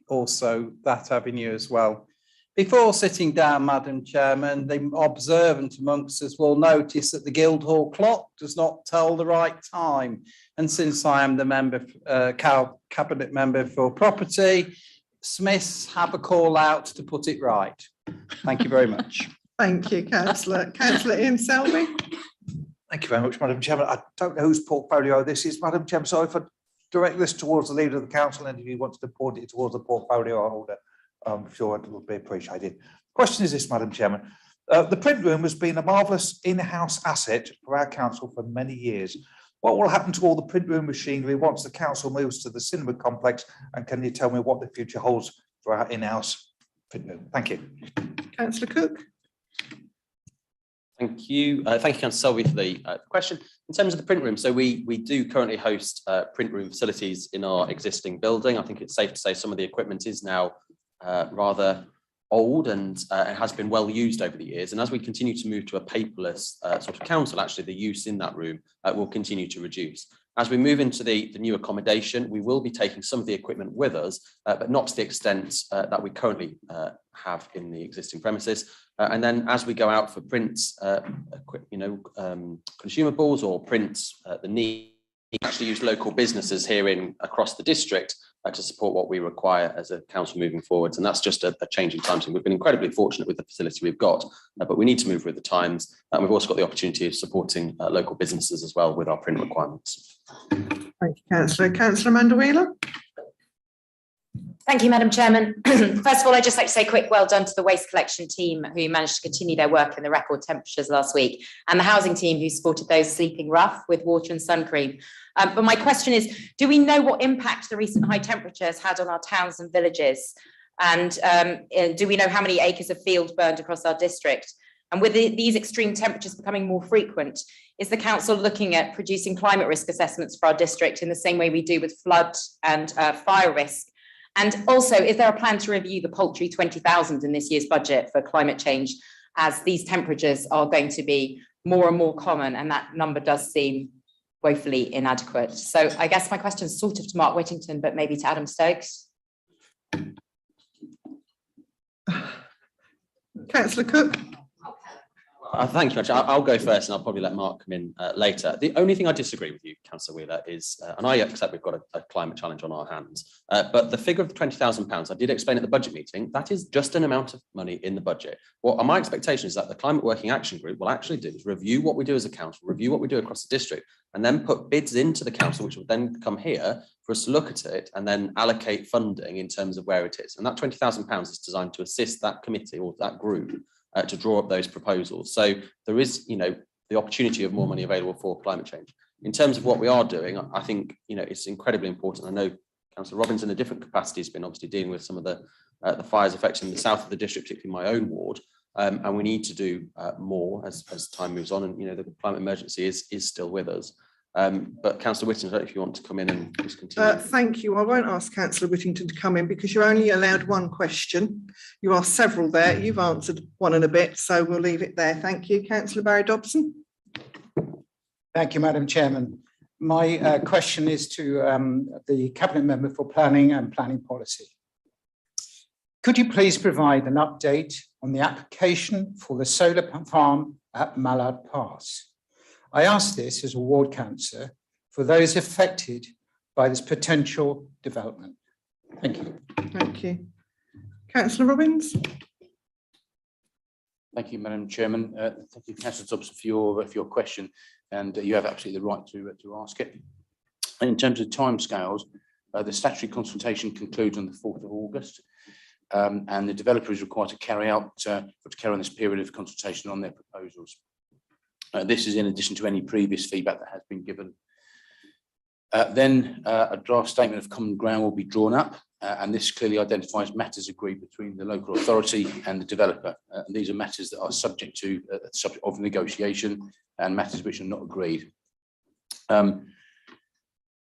also that avenue as well. Before sitting down, Madam Chairman, the observant amongst us will notice that the Guildhall clock does not tell the right time. And since I am the cabinet member for property, Smiths have a call out to put it right. Thank you very much. Thank you, councillor. Councillor Ian Selby. Thank you very much, Madam Chairman. I don't know whose portfolio this is, Madam Chairman, so if I direct this towards the leader of the council, and if you want to point it towards the portfolio holder, I'm sure it will be appreciated. Question is this, Madam Chairman. The print room has been a marvellous in-house asset for our council for many years. What will happen to all the print room machinery once the council moves to the cinema complex? And can you tell me what the future holds for our in-house print room? Thank you. Councillor Cook. Thank you. Thank you, Councillor Selby, for the question. In terms of the print room, so we do currently host print room facilities in our existing building. I think it's safe to say some of the equipment is now rather old, and it has been well used over the years. And as we continue to move to a paperless sort of council, actually the use in that room will continue to reduce. As we move into the new accommodation, we will be taking some of the equipment with us, but not to the extent that we currently have in the existing premises. And then as we go out for prints, consumables or prints, the need to actually use local businesses here across the district to support what we require as a council moving forwards. And that's just a change in times. We've been incredibly fortunate with the facility we've got, but we need to move with the times. And we've also got the opportunity of supporting local businesses as well with our print requirements. Thank you, Councillor. Councillor Amanda Wheeler. Thank you, Madam Chairman. First of all, I'd just like to say a quick well done to the waste collection team who managed to continue their work in the record temperatures last week, and the housing team who supported those sleeping rough with water and sun cream. But my question is, do we know what impact the recent high temperatures had on our towns and villages? And do we know how many acres of field burned across our district? And with these extreme temperatures becoming more frequent, is the council looking at producing climate risk assessments for our district in the same way we do with flood and fire risk? And also, is there a plan to review the paltry 20,000 in this year's budget for climate change, as these temperatures are going to be more and more common, and that number does seem woefully inadequate? So I guess my question is sort of to Mark Whittington, but maybe to Adam Stokes. Councillor Cook. Thank you, actually. I'll go first, and I'll probably let Mark come in later. The only thing I disagree with you, Councillor Wheeler, is, and I accept we've got a climate challenge on our hands, but the figure of the £20,000, I did explain at the budget meeting, that is just an amount of money in the budget. What my expectation is that the Climate Working Action Group will actually do is review what we do as a council, review what we do across the district, and then put bids into the council, which will then come here for us to look at it and then allocate funding in terms of where it is. And that £20,000 is designed to assist that committee or that group to draw up those proposals. So there is, the opportunity of more money available for climate change. In terms of what we are doing, I think, it's incredibly important. I know Councillor Robbins in a different capacity has been obviously dealing with some of the fires affecting the south of the district, particularly my own ward. And we need to do more as time moves on. And, the climate emergency is still with us. But Councillor Whittington, I don't know if you want to come in and just continue. Thank you. I won't ask Councillor Whittington to come in because you're only allowed one question. You asked several there. You've answered one and a bit, so we'll leave it there. Thank you. Councillor Barry Dobson. Thank you, Madam Chairman. My question is to the Cabinet Member for Planning and Planning Policy. Could you please provide an update on the application for the solar farm at Mallard Pass? I ask this as a ward councillor for those affected by this potential development. Thank you. Thank you. Councillor Robbins. Thank you, Madam Chairman. Thank you, Councillor Dobson, for your question, and you have absolutely the right to ask it. In terms of timescales, the statutory consultation concludes on the 4th of August, and the developer is required to carry on this period of consultation on their proposals. This is in addition to any previous feedback that has been given. Then a draft statement of common ground will be drawn up, and this clearly identifies matters agreed between the local authority and the developer. And these are matters that are subject of negotiation and matters which are not agreed.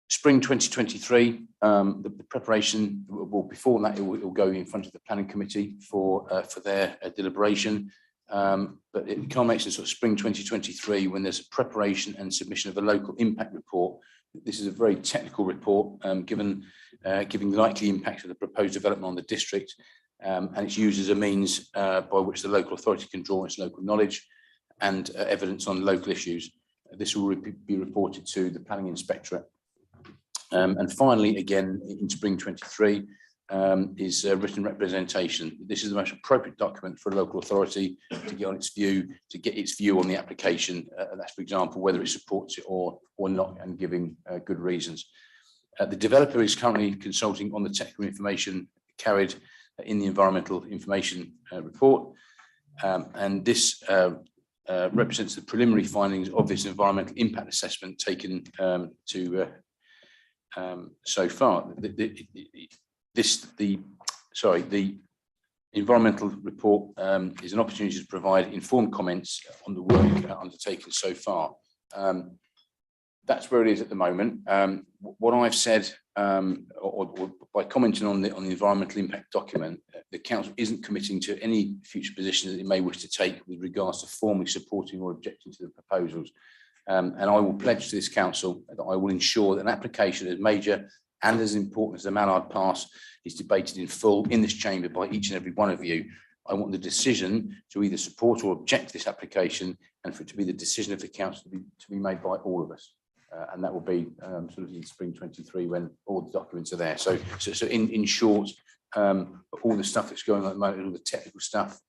Spring 2023, the preparation, well, before that, it will go in front of the planning committee for their deliberation. But it culminates in sort of spring 2023 when there's a preparation and submission of a local impact report. This is a very technical report, giving the likely impact of the proposed development on the district, and it's used as a means by which the local authority can draw its local knowledge and evidence on local issues. This will be reported to the planning inspectorate. And finally, again, in spring 23, is written representation. This is the most appropriate document for a local authority to get on its view, to get its view on the application. That's, for example, whether it supports it or not, and giving good reasons. The developer is currently consulting on the technical information carried in the environmental information report, and this represents the preliminary findings of this environmental impact assessment taken so far. The environmental report is an opportunity to provide informed comments on the work undertaken so far. That's where it is at the moment. What I've said, or by commenting on the environmental impact document, the council isn't committing to any future positions that it may wish to take with regards to formally supporting or objecting to the proposals. And I will pledge to this council that I will ensure that an application as major and as important as the Mallard Pass is debated in full in this chamber by each and every one of you. I want the decision to either support or object to this application, and for it to be the decision of the council to be made by all of us. And that will be sort of in spring 23 when all the documents are there. So in short, all the stuff that's going on at the moment, all the technical stuff,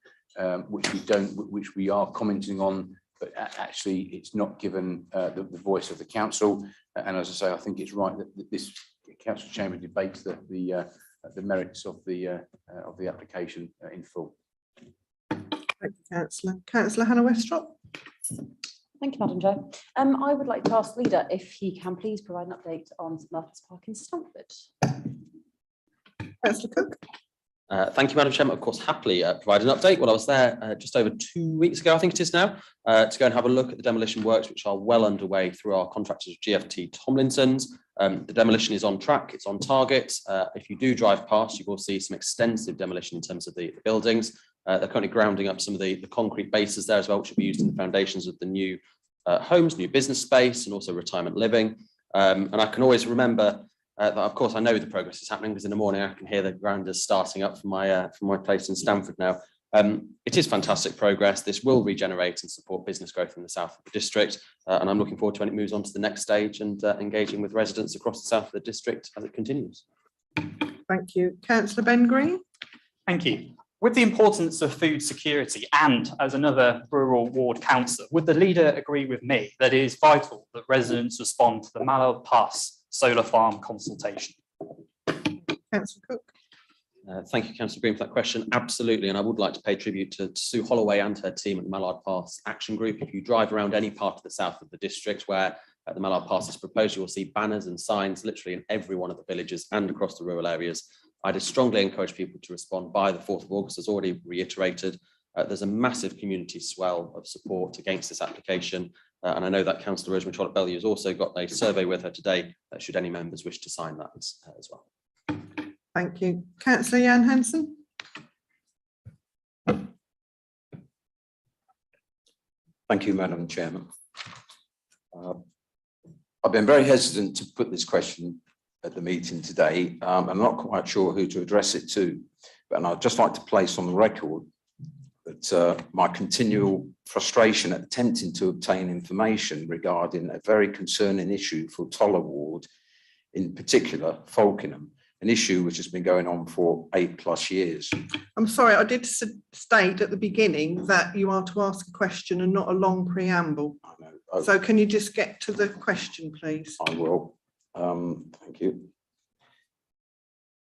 which we are commenting on, but actually it's not given the voice of the council. And as I say, I think it's right that this council chamber debates the merits of the application in full. Thank you, Councillor. Councillor Hannah Westrop. Thank you, Madam Chair. I would like to ask the leader if he can please provide an update on St Martin's Park in Stamford. Councillor Cook. Thank you, Madam Chairman. Of course, happily provide an update. Well, I was there just over 2 weeks ago, I think it is now, to go and have a look at the demolition works, which are well underway through our contractors, GFT Tomlinson's. The demolition is on track, it's on target. If you do drive past, you will see some extensive demolition in terms of the buildings. They're currently grounding up some of the concrete bases there as well, which will be used in the foundations of the new homes, new business space, and also retirement living. And I can always remember that, of course, I know the progress is happening because in the morning I can hear the grounders starting up from my place in Stamford now. It is fantastic progress. This will regenerate and support business growth in the south of the district. And I'm looking forward to when it moves on to the next stage and engaging with residents across the south of the district as it continues. Thank you. Councillor Ben Green. Thank you. With the importance of food security and as another rural ward councillor, would the leader agree with me that it is vital that residents respond to the Mallard Pass solar farm consultation? Councillor Cook. Thank you, Councillor Green, for that question. Absolutely, and I would like to pay tribute to Sue Holloway and her team at the Mallard Pass Action Group. If you drive around any part of the south of the district where the Mallard Pass is proposed, you will see banners and signs literally in every one of the villages and across the rural areas. I'd strongly encourage people to respond by the 4th of August, as already reiterated. There's a massive community swell of support against this application. And I know that Councillor Rosemary Trollope-Bellew has also got a survey with her today, should any members wish to sign that as well. Thank you. Councillor Jan Hansen. Thank you, Madam Chairman. I've been very hesitant to put this question at the meeting today. I'm not quite sure who to address it to, but I'd just like to place on the record that my continual frustration at attempting to obtain information regarding a very concerning issue for Toller Ward, in particular Falkenham, an issue which has been going on for 8+ years. I'm sorry, I did state at the beginning that you are to ask a question and not a long preamble. I know. So can you just get to the question, please? I will. Thank you.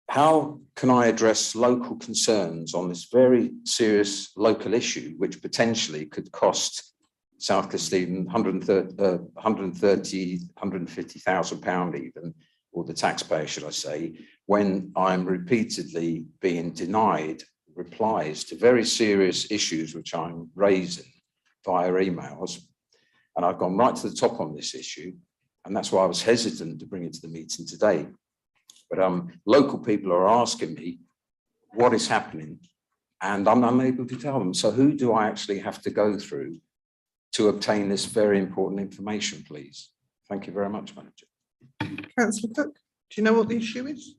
How can I address local concerns on this very serious local issue, which potentially could cost South Cleveland £150,000 even, or the taxpayer, should I say, when I'm repeatedly being denied replies to very serious issues which I'm raising via emails? And I've gone right to the top on this issue. And that's why I was hesitant to bring it to the meeting today. But local people are asking me what is happening, and I'm unable to tell them. So who do I actually have to go through to obtain this very important information, please? Thank you very much, Manager. Councillor Cook, do you know what the issue is?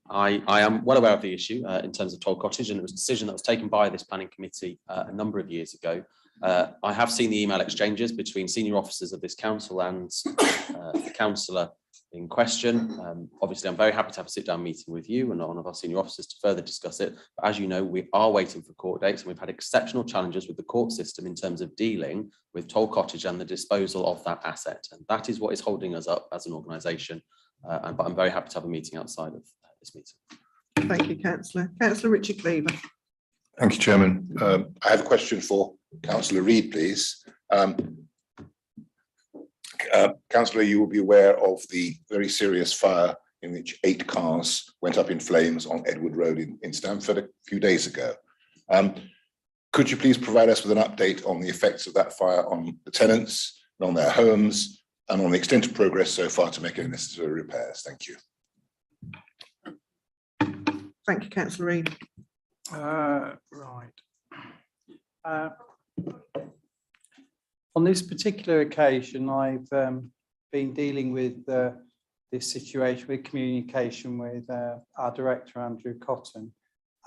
I am well aware of the issue in terms of Toll Cottage, and it was a decision that was taken by this planning committee a number of years ago. I have seen the email exchanges between senior officers of this council and the councillor in question. Obviously, I'm very happy to have a sit-down meeting with you and one of our senior officers to further discuss it. But as you know, we are waiting for court dates, and we've had exceptional challenges with the court system in terms of dealing with Toll Cottage and the disposal of that asset. And that is what is holding us up as an organisation. But I'm very happy to have a meeting outside of this meeting. Thank you, Councillor. Councillor Richard Cleaver. Thank you, Chairman. I have a question for Councillor Reid, please. Councillor, you will be aware of the very serious fire in which 8 cars went up in flames on Edward Road in Stamford a few days ago. Could you please provide us with an update on the effects of that fire on the tenants, on their homes, and on the extent of progress so far to make any necessary repairs? Thank you. Thank you, Councillor Reid. On this particular occasion, I've been dealing with this situation with communication with our director, Andrew Cotton,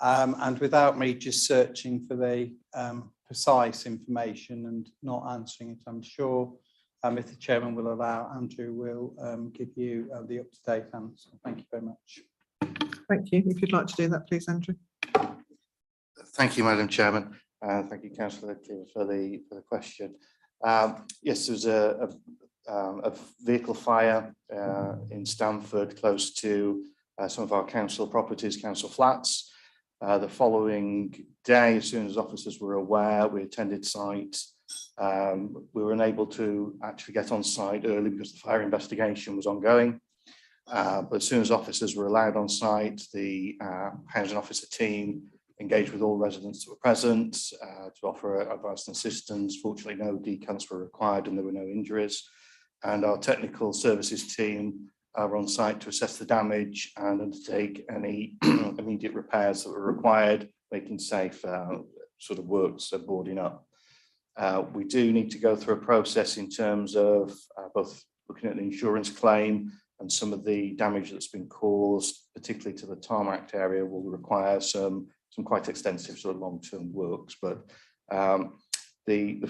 and without me just searching for the precise information and not answering it, I'm sure if the chairman will allow, Andrew will give you the up-to-date answer. Thank you very much. Thank you. If you'd like to do that, please, Andrew. Thank you, Madam Chairman. Thank you, Councillor Cleaver, for the question. Yes, there was a vehicle fire in Stamford, close to some of our council properties, council flats. The following day, as soon as officers were aware, we attended site. We were unable to actually get on site early because the fire investigation was ongoing. But as soon as officers were allowed on site, the housing officer team engaged with all residents that were present to offer advice and assistance. Fortunately, no decants were required and there were no injuries. And our technical services team were on site to assess the damage and undertake any immediate repairs that were required, making safe sort of works boarding up. We do need to go through a process in terms of both looking at the insurance claim, and some of the damage that's been caused, particularly to the tarmac area, will require some quite extensive sort of long-term works. But the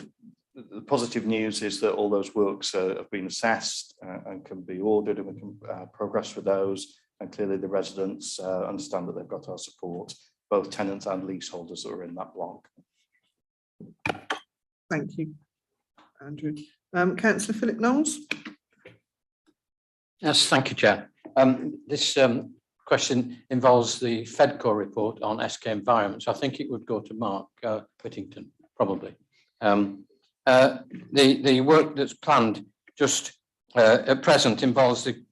positive news is that all those works have been assessed and can be ordered, and we can progress with those. And clearly the residents understand that they've got our support, both tenants and leaseholders that are in that block. Thank you, Andrew. Councillor Philip Knowles. Yes, thank you, Chair. This question involves the FEDCO report on SK Environment. So I think it would go to Mark Whittington, probably. The work that's planned just at present involves the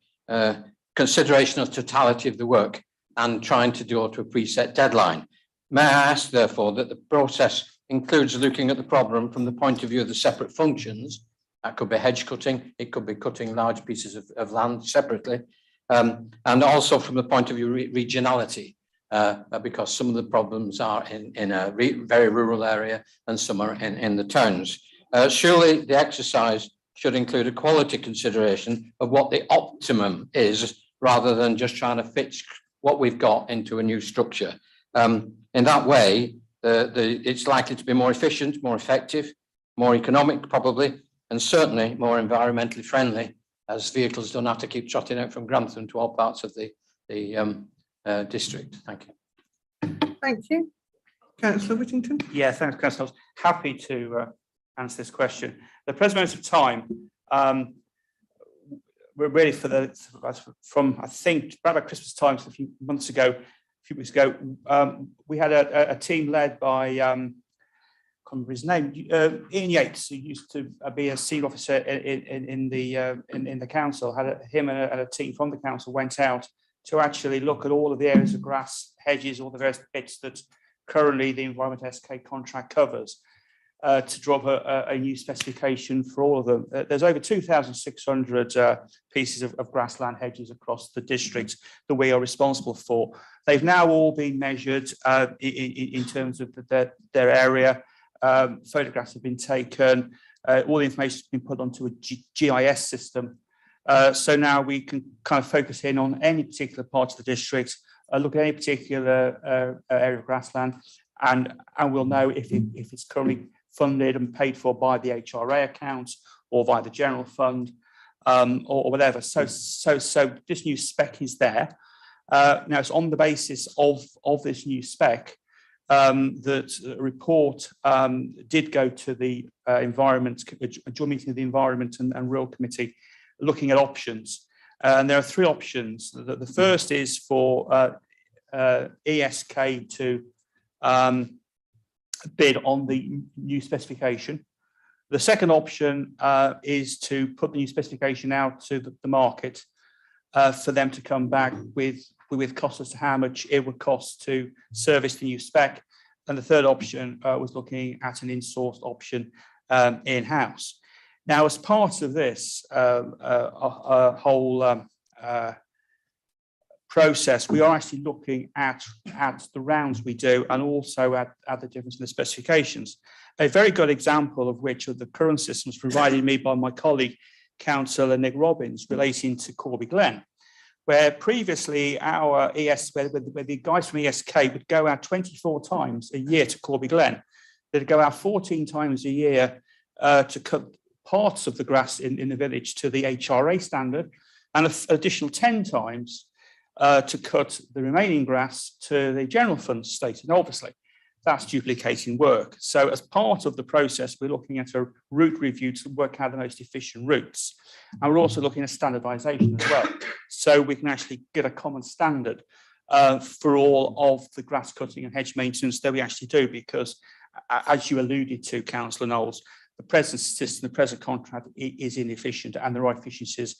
consideration of totality of the work and trying to do it to a preset deadline. May I ask, therefore, that the process includes looking at the problem from the point of view of the separate functions. That could be hedge cutting, it could be cutting large pieces of land separately, and also from the point of view of regionality, because some of the problems are in a very rural area and some are in the towns. Surely the exercise should include a quality consideration of what the optimum is, rather than just trying to fit what we've got into a new structure. In that way, it's likely to be more efficient, more effective, more economic probably, and certainly more environmentally friendly, as vehicles don't have to keep trotting out from Grantham to all parts of the district. Thank you. Thank you. Councillor Whittington. Yeah, thanks, Councillor. I was happy to answer this question. The present moment of time, we're ready for from I think about Christmas time, so a few weeks ago, we had a team led by I can't remember his name, Ian Yates, who used to be a senior officer in the council. Him and a team from the council went out to actually look at all of the areas of grass, hedges, all the various bits that currently the Environment SK contract covers. to draw up a new specification for all of them. There's over 2,600 pieces of grassland hedges across the district that we are responsible for. They've now all been measured in terms of their area. Photographs have been taken. All the information has been put onto a GIS system. So now we can kind of focus in on any particular part of the district, look at any particular area of grassland, and we'll know if it's currently funded and paid for by the HRA account or by the general fund, or whatever. So this new spec is there. Now it's on the basis of this new spec that a report did go to the environment, a joint meeting of the Environment and Rural Committee, looking at options. And there are three options. The first is for ESK to bid on the new specification. The second option is to put the new specification out to the market for them to come back with costs as to how much it would cost to service the new spec. And the third option was looking at an in-sourced option in-house. Now, as part of this whole process, we are actually looking at the rounds we do and also at the difference in the specifications. A very good example of which of the current systems provided me by my colleague, Councillor Nick Robbins, relating to Corby Glen, where previously where the guys from ESK would go out 24 times a year to Corby Glen. They'd go out 14 times a year to cut parts of the grass in the village to the HRA standard, and an additional 10 times to cut the remaining grass to the general fund status. And obviously, that's duplicating work. So as part of the process, we're looking at a route review to work out the most efficient routes. And we're also looking at standardization as well. So we can actually get a common standard for all of the grass cutting and hedge maintenance that we actually do, because as you alluded to, Councillor Knowles, the present system, the present contract is inefficient, and there are efficiencies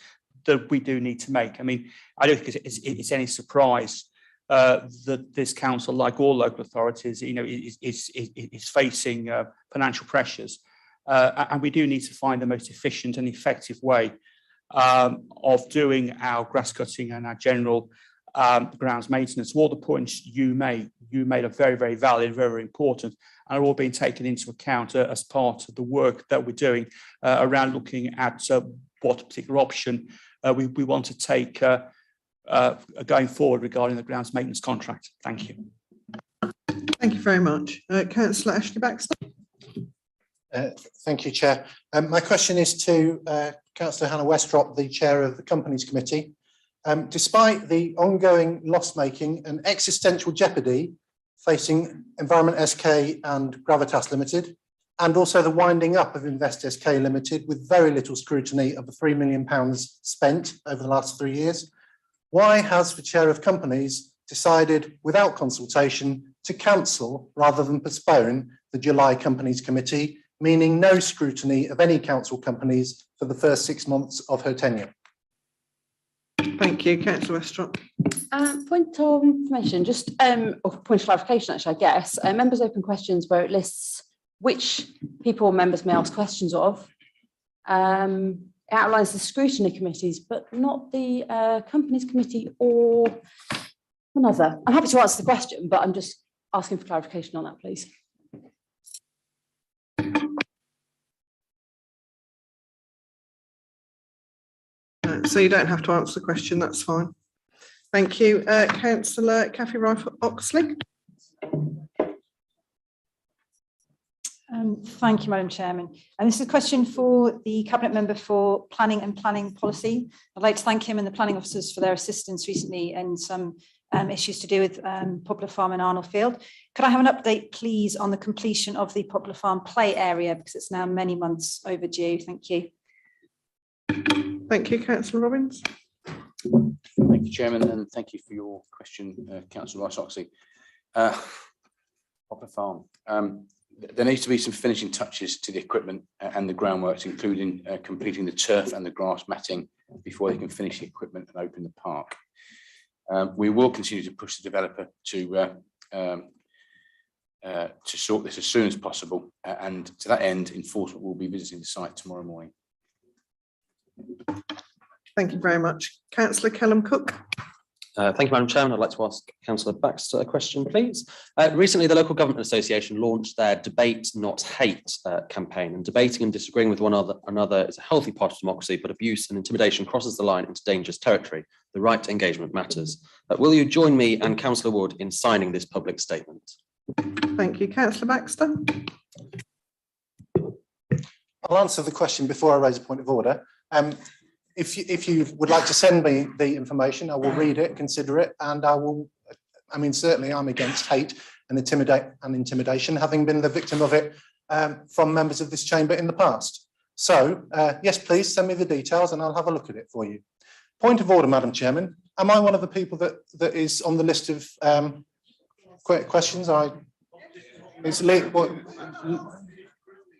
that we do need to make. I mean, I don't think it's any surprise that this council, like all local authorities, is facing financial pressures, and we do need to find the most efficient and effective way of doing our grass cutting and our general grounds maintenance. All the points you made are very, very valid, very, very important, and are all being taken into account as part of the work that we're doing around looking at what particular option we want to take going forward regarding the grounds maintenance contract. Thank you. Thank you very much. Councillor Ashley Baxter. Thank you, Chair. My question is to Councillor Hannah Westrop, the Chair of the Companies Committee. Despite the ongoing loss-making and existential jeopardy facing Environment SK and Gravitas Limited, and also the winding up of Invest SK Limited with very little scrutiny of the £3 million spent over the last 3 years, why has the Chair of Companies decided, without consultation, to cancel rather than postpone the July Companies Committee, meaning no scrutiny of any council companies for the first 6 months of her tenure? Thank you, Councillor Westrop. Point of information, just or point of clarification, actually, I guess. Members' open questions, where it lists which people members may ask questions of. It outlines the scrutiny committees, but not the companies committee or another. I'm happy to answer the question, but I'm just asking for clarification on that, please. So you don't have to answer the question, that's fine. Thank you. Councillor Cathy Rife-Oxley. Thank you, Madam Chairman. And this is a question for the Cabinet Member for Planning and Planning Policy. I'd like to thank him and the planning officers for their assistance recently and some issues to do with Poplar Farm in Earlsfield. Could I have an update, please, on the completion of the Poplar Farm play area, because it's now many months overdue? Thank you. Thank you, Councillor Robbins. Thank you, Chairman, and thank you for your question, Councillor Rice-Oxley. Poplar Farm. There needs to be some finishing touches to the equipment and the groundworks, including completing the turf and the grass matting before they can finish the equipment and open the park. We will continue to push the developer to to sort this as soon as possible. And to that end, enforcement will be visiting the site tomorrow morning. Thank you very much. Councillor Callum Cook. Thank you, Madam Chairman. I'd like to ask Councillor Baxter a question, please. Recently, the Local Government Association launched their Debate Not Hate campaign, and debating and disagreeing with one another is a healthy part of democracy, but abuse and intimidation crosses the line into dangerous territory. The right to engagement matters. Will you join me and Councillor Wood in signing this public statement? Thank you. Councillor Baxter. I'll answer the question before I raise a point of order. If you would like to send me the information, I will read it, consider it, and certainly I'm against hate and intimidation, having been the victim of it from members of this chamber in the past. So, yes, please send me the details and I'll have a look at it for you. Point of order, Madam Chairman. Am I one of the people that is on the list of questions? It's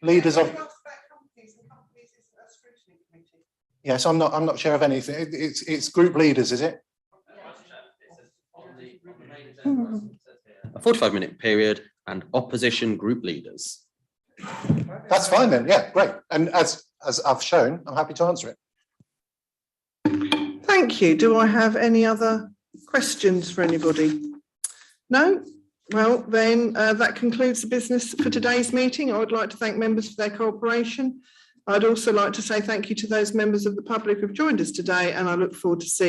leaders of. Yes, I'm not sure of anything. It's group leaders, is it? A 45-minute period and opposition group leaders. That's fine then. Yeah, great. And as I've shown, I'm happy to answer it. Thank you. Do I have any other questions for anybody? No? Well, then that concludes the business for today's meeting. I would like to thank members for their cooperation. I'd also like to say thank you to those members of the public who've joined us today, and I look forward to seeing